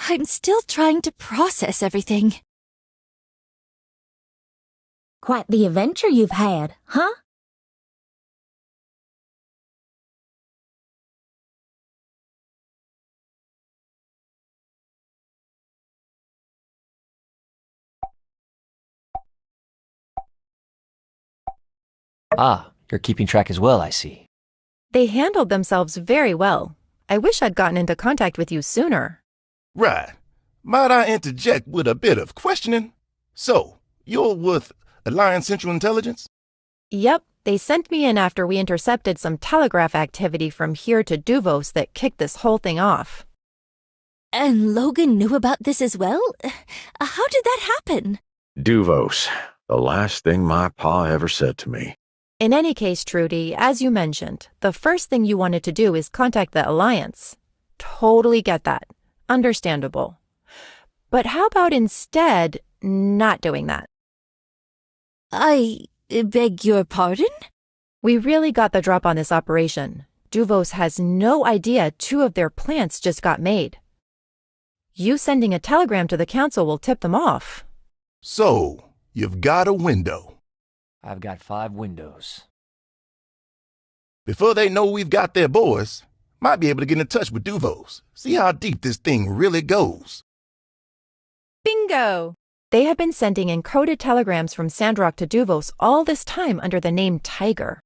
S18: I'm still trying to process everything.
S8: Quite the adventure you've had, huh?
S4: Ah, you're keeping track as well, I see.
S6: They handled themselves very well. I wish I'd gotten into contact with you sooner.
S3: Right. Might I interject with a bit of questioning? So, you're with Alliance Central Intelligence?
S6: Yep, they sent me in after we intercepted some telegraph activity from here to Duvos that kicked this whole thing off.
S18: And Logan knew about this as well? How did that happen?
S17: Duvos. The last thing my pa ever said to me.
S6: In any case, Trudy, as you mentioned, the first thing you wanted to do is contact the Alliance. Totally get that. Understandable. But how about instead not doing that?
S18: I beg your pardon?
S6: We really got the drop on this operation. Duvos has no idea 2 of their plants just got made. You sending a telegram to the council will tip them off.
S3: So, you've got a window.
S4: I've got 5 windows.
S3: Before they know we've got their boys, might be able to get in touch with Duvos. See how deep this thing really goes.
S6: Bingo! They have been sending encoded telegrams from Sandrock to Duvos all this time under the name Tiger.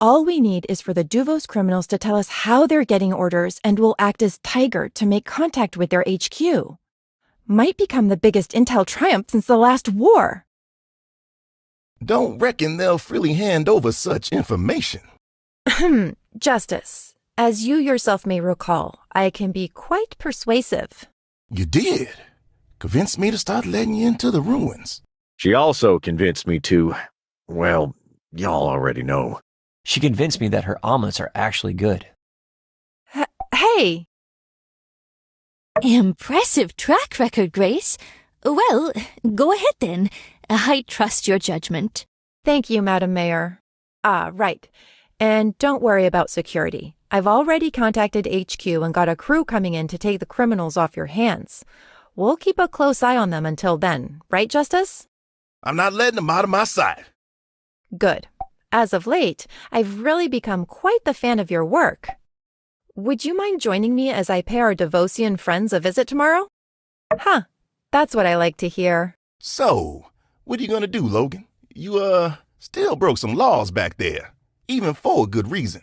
S6: All we need is for the Duvos criminals to tell us how they're getting orders, and we'll act as Tiger to make contact with their HQ. Might become the biggest intel triumph since the last war.
S3: Don't reckon they'll freely hand over such information.
S6: Justice, as you yourself may recall, I can be quite persuasive.
S3: You did. Convinced me to start letting you into the ruins.
S17: She also convinced me to, well, y'all already know.
S4: She convinced me that her omelets are actually good.
S6: Hey!
S18: Impressive track record, Grace. Well, go ahead then. I trust your judgment.
S6: Thank you, Madam Mayor. Right. And don't worry about security. I've already contacted HQ and got a crew coming in to take the criminals off your hands. We'll keep a close eye on them until then, right, Justice?
S3: I'm not letting them out of my sight.
S6: Good. As of late, I've really become quite the fan of your work. Would you mind joining me as I pay our Devosian friends a visit tomorrow? Huh. That's what I like to hear.
S3: So, what are you gonna do, Logan? You, still broke some laws back there, even for a good reason.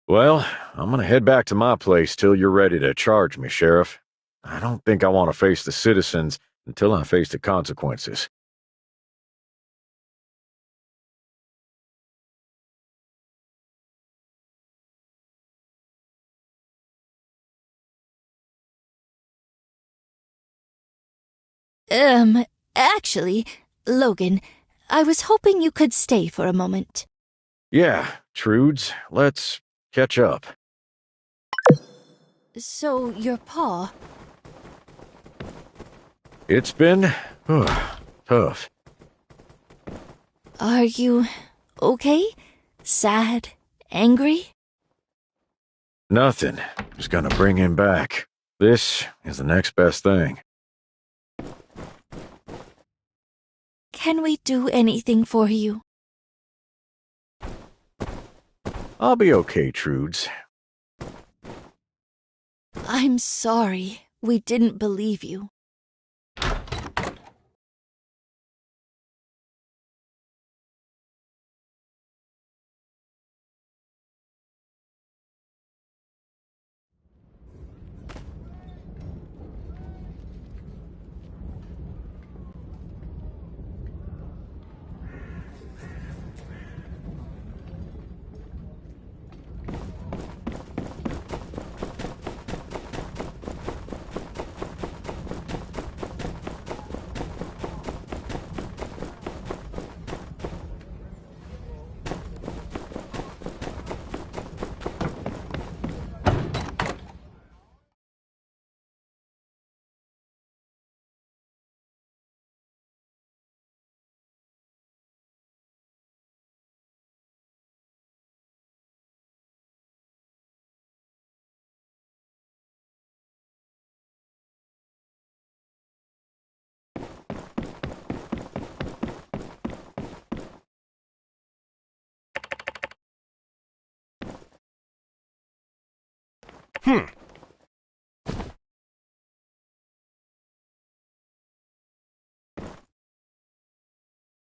S17: Well, I'm gonna head back to my place till you're ready to charge me, Sheriff. I don't think I want to face the citizens until I face the consequences.
S18: Actually, Logan, I was hoping you could stay for a moment.
S17: Yeah, Trudes, let's catch up.
S18: So, your paw.
S17: It's been tough.
S18: Are you okay? Sad? Angry?
S17: Nothing. Just gonna bring him back. This is the next best thing.
S18: Can we do anything for you?
S17: I'll be okay, Trudes.
S18: I'm sorry. We didn't believe you.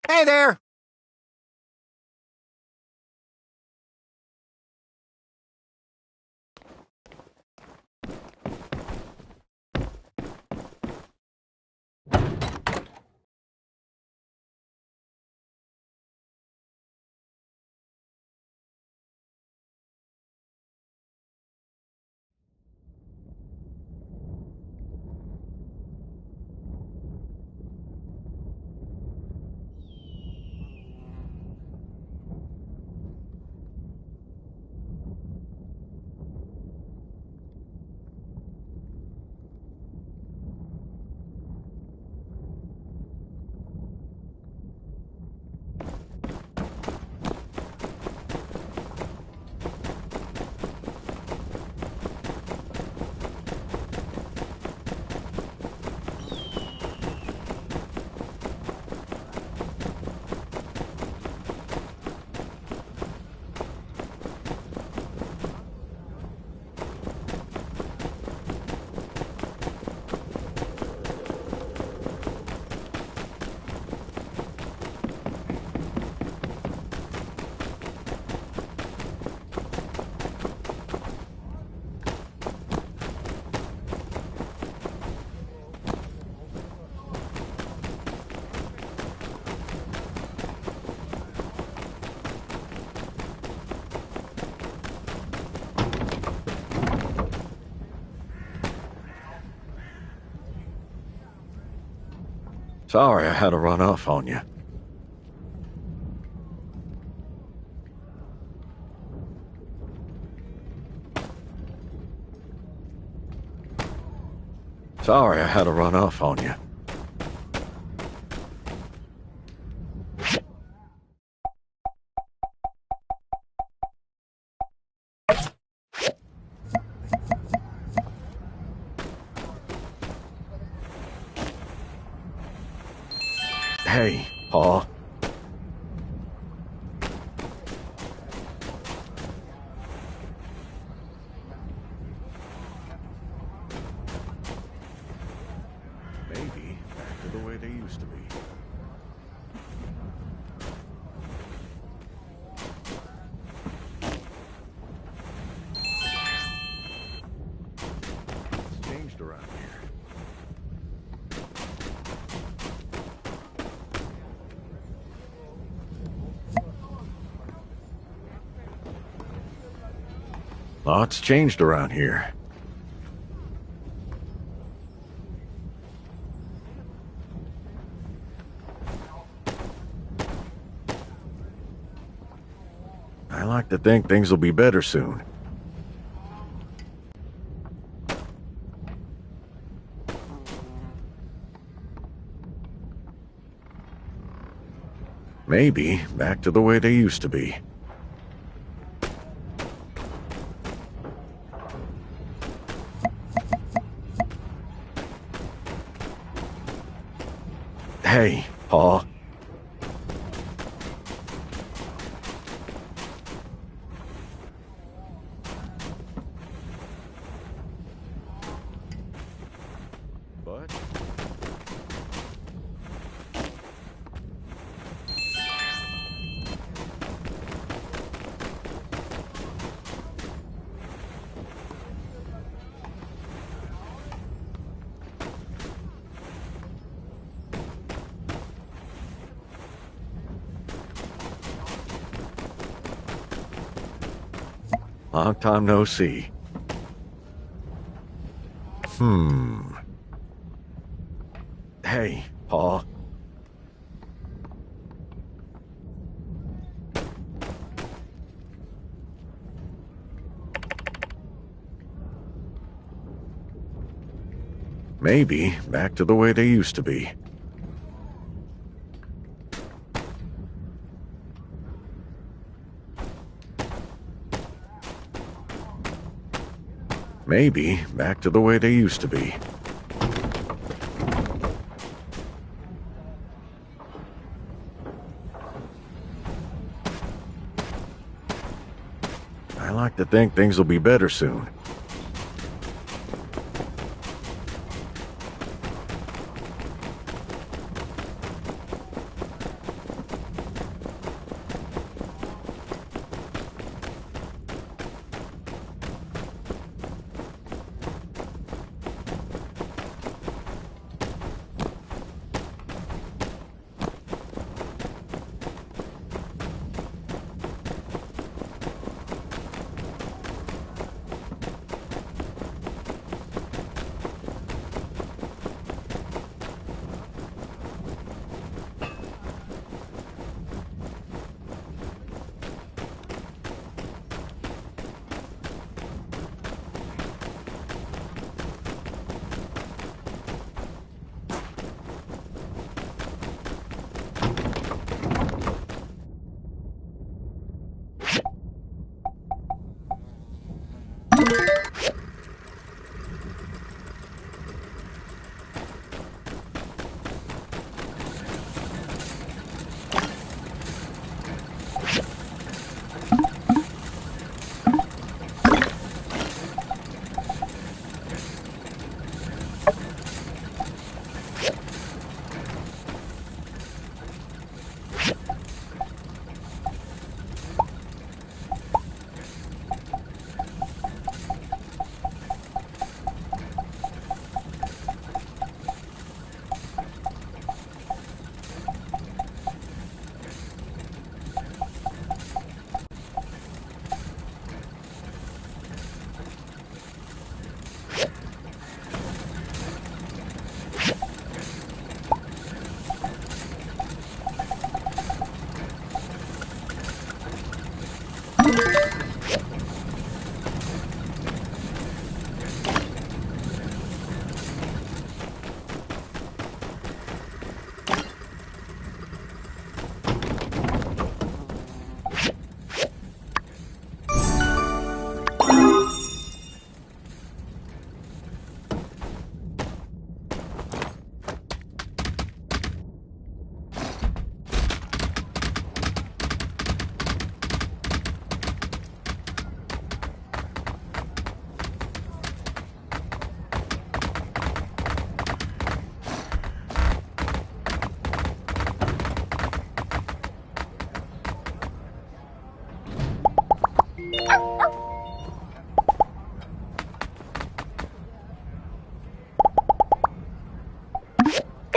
S19: Hey there!
S17: Sorry I had to run off on you. Sorry I had to run off on you. Hey, Paul. Maybe back to the way they used to be. changed around here. Lots changed around here. I like to think things will be better soon. Maybe back to the way they used to be. Hey, Paul. But long time no see. Hey, Paul. Maybe back to the way they used to be. Maybe back to the way they used to be. I like to think things will be better soon.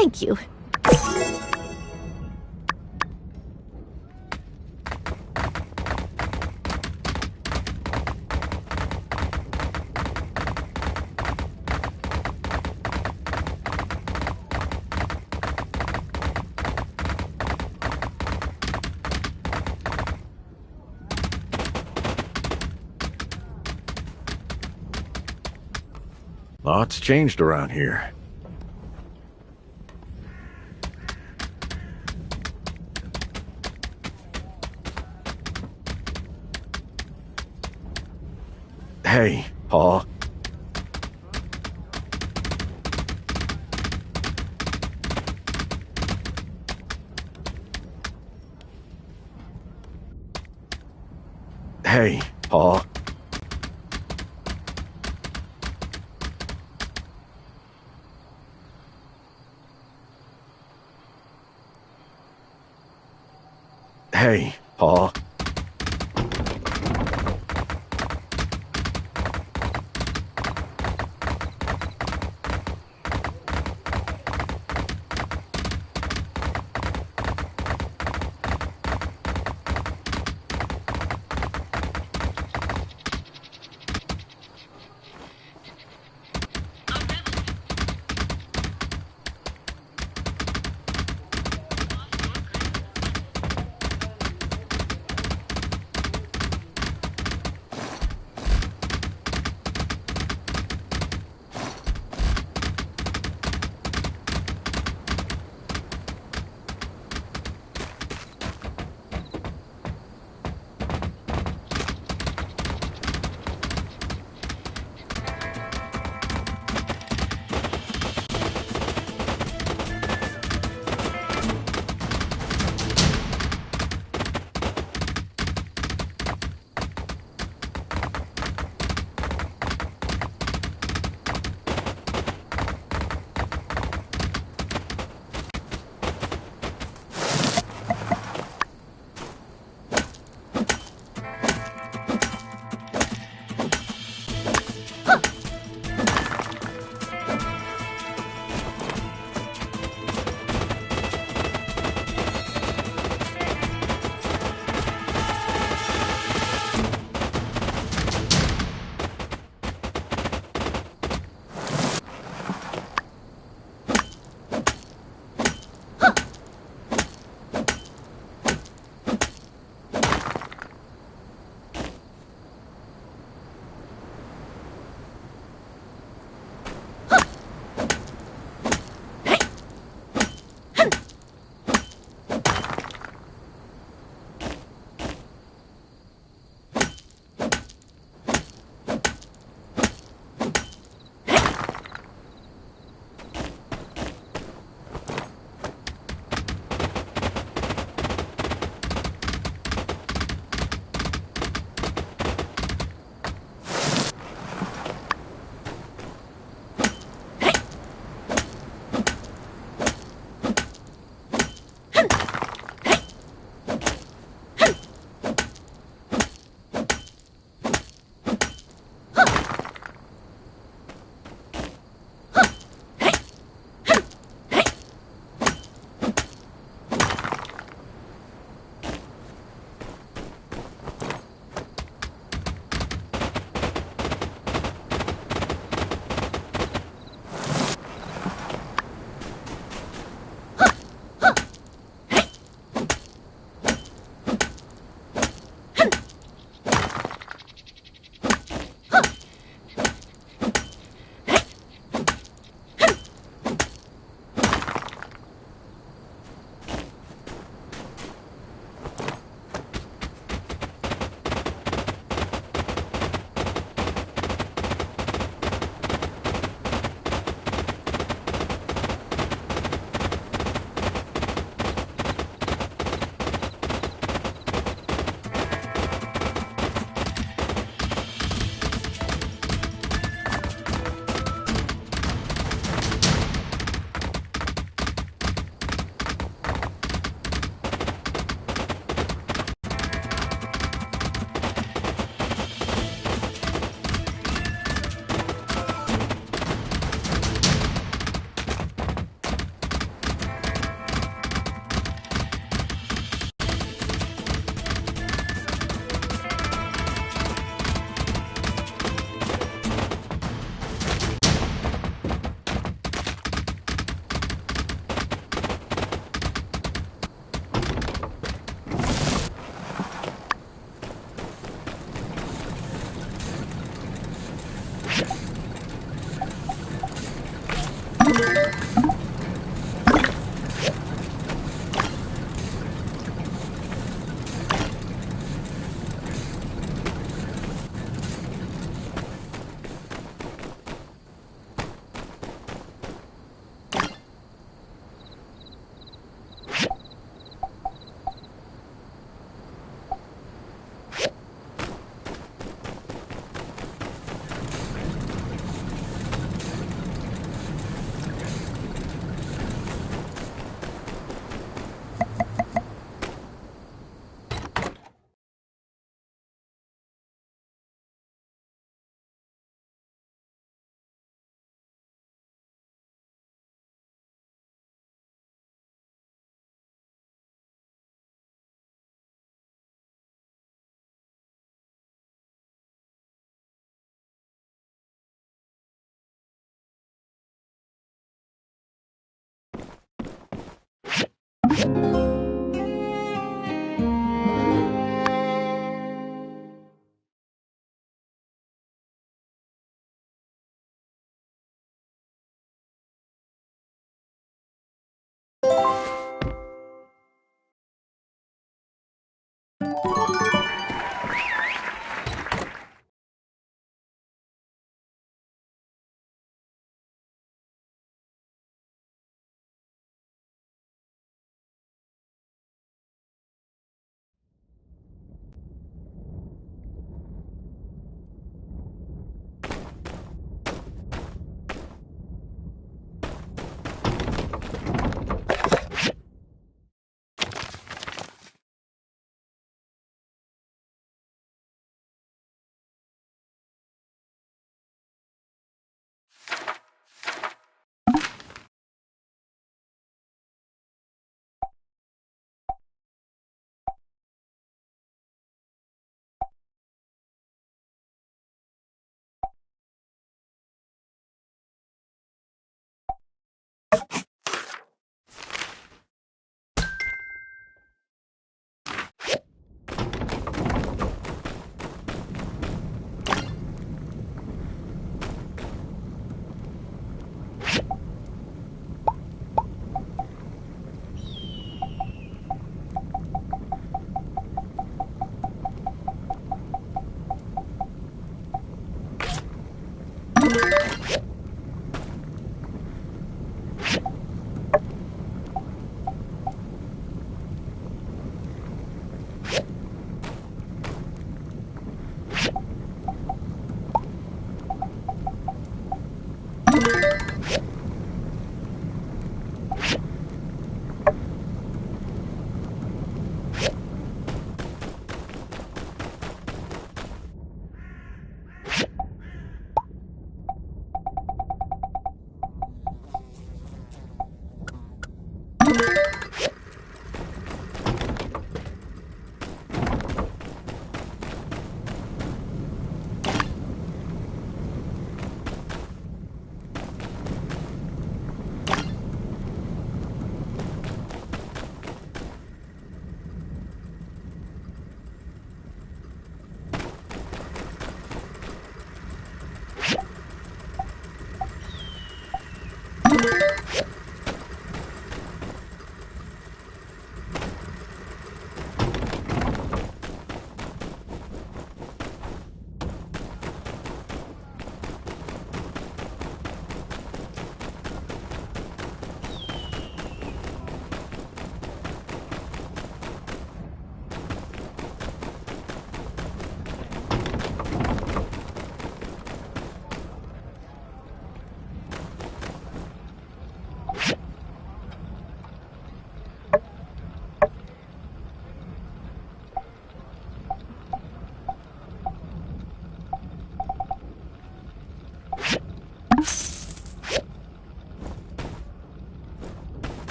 S18: Thank you.
S17: Lots changed around here. Hey, Paul. Hey, Paul. Hey, Paul.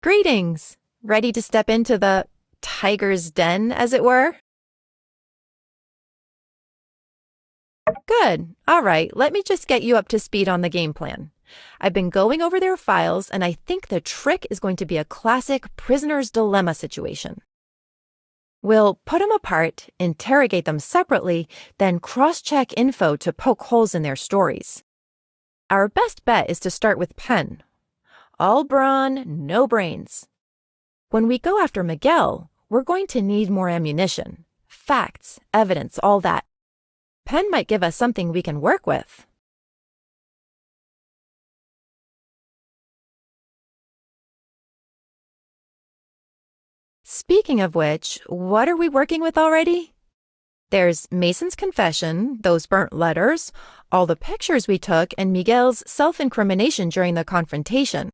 S6: Greetings! Ready to step into the tiger's den, as it were? Good. All right, let me just get you up to speed on the game plan. I've been going over their files, and I think the trick is going to be a classic prisoner's dilemma situation. We'll put them apart, interrogate them separately, then cross-check info to poke holes in their stories. Our best bet is to start with Penn. All brawn, no brains. When we go after Miguel, we're going to need more ammunition. Facts, evidence, all that. Penn might give us something we can work with. Speaking of which, what are we working with already? There's Mason's confession, those burnt letters, all the pictures we took, and Miguel's self-incrimination during the confrontation.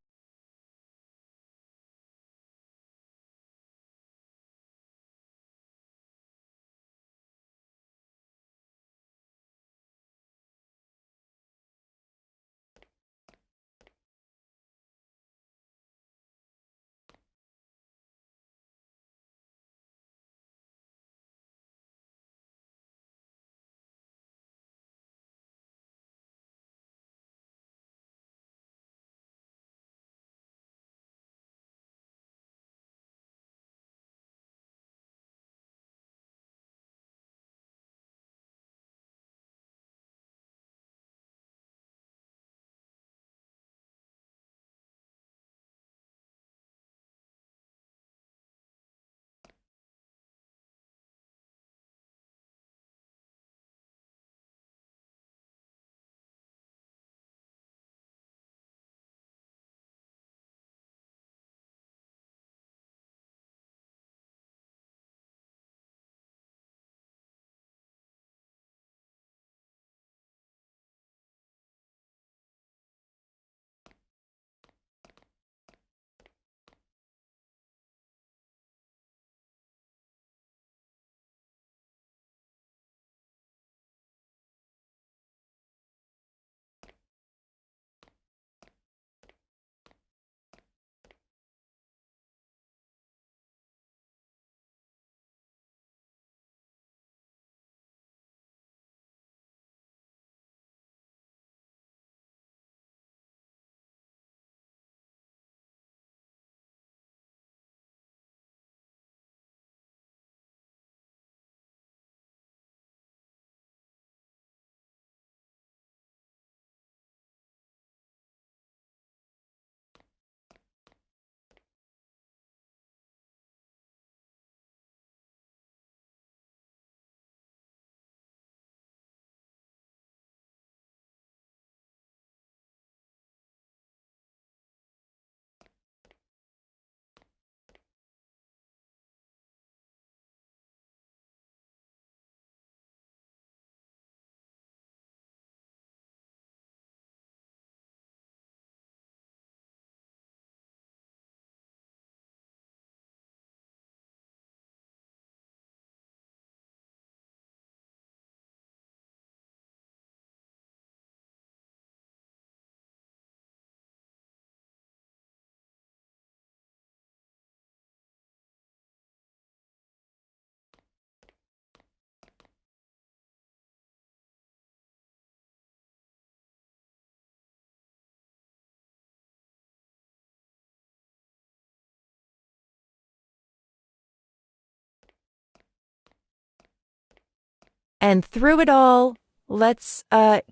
S6: And through it all, let's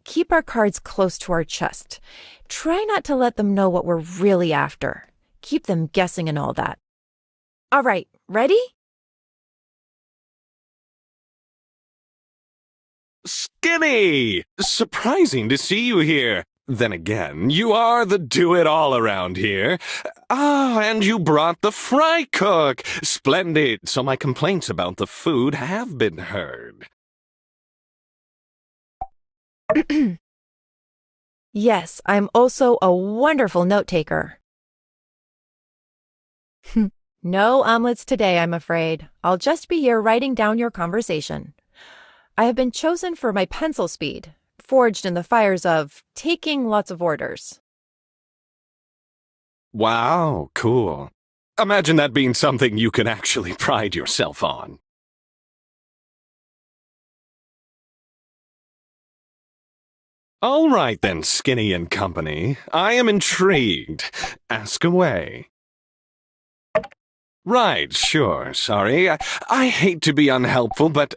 S6: keep our cards close to our chest. Try not to let them know what we're really after. Keep them guessing and all that. All right, ready?
S9: Skinny! Surprising to see you here. Then again, you are the do-it-all around here. Ah, and you brought the fry cook. Splendid. So my complaints about the food have been heard.
S6: Yes, I'm also a wonderful note-taker. No omelets today, I'm afraid. I'll just be here writing down your conversation. I have been chosen for my pencil speed, forged in the fires of taking lots of orders.
S9: Wow, cool. Imagine that being something you can actually pride yourself on. All right then, Skinny and company. I am intrigued. Ask away. Right, sure, sorry. I hate to be unhelpful, but...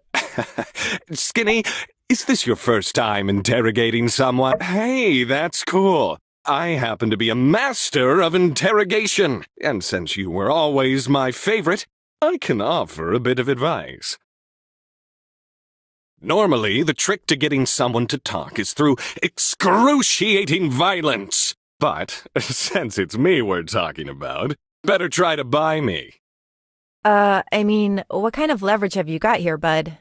S9: Skinny, is this your first time interrogating someone? Hey, that's cool. I happen to be a master of interrogation, and since you were always my favorite, I can offer a bit of advice. Normally, the trick to getting someone to talk is through excruciating violence. But, since it's me we're talking about, better try to buy me.
S6: I mean, what kind of leverage have you got here, bud?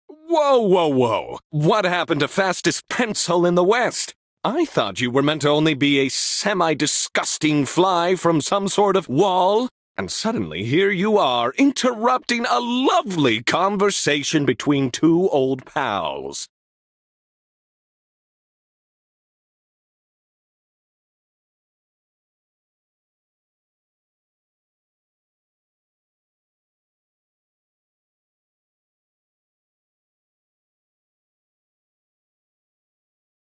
S9: Whoa, whoa, whoa. What happened to fastest pencil in the West? I thought you were meant to only be a semi-disgusting fly from some sort of wall. And suddenly here you are, interrupting a lovely conversation between two old pals.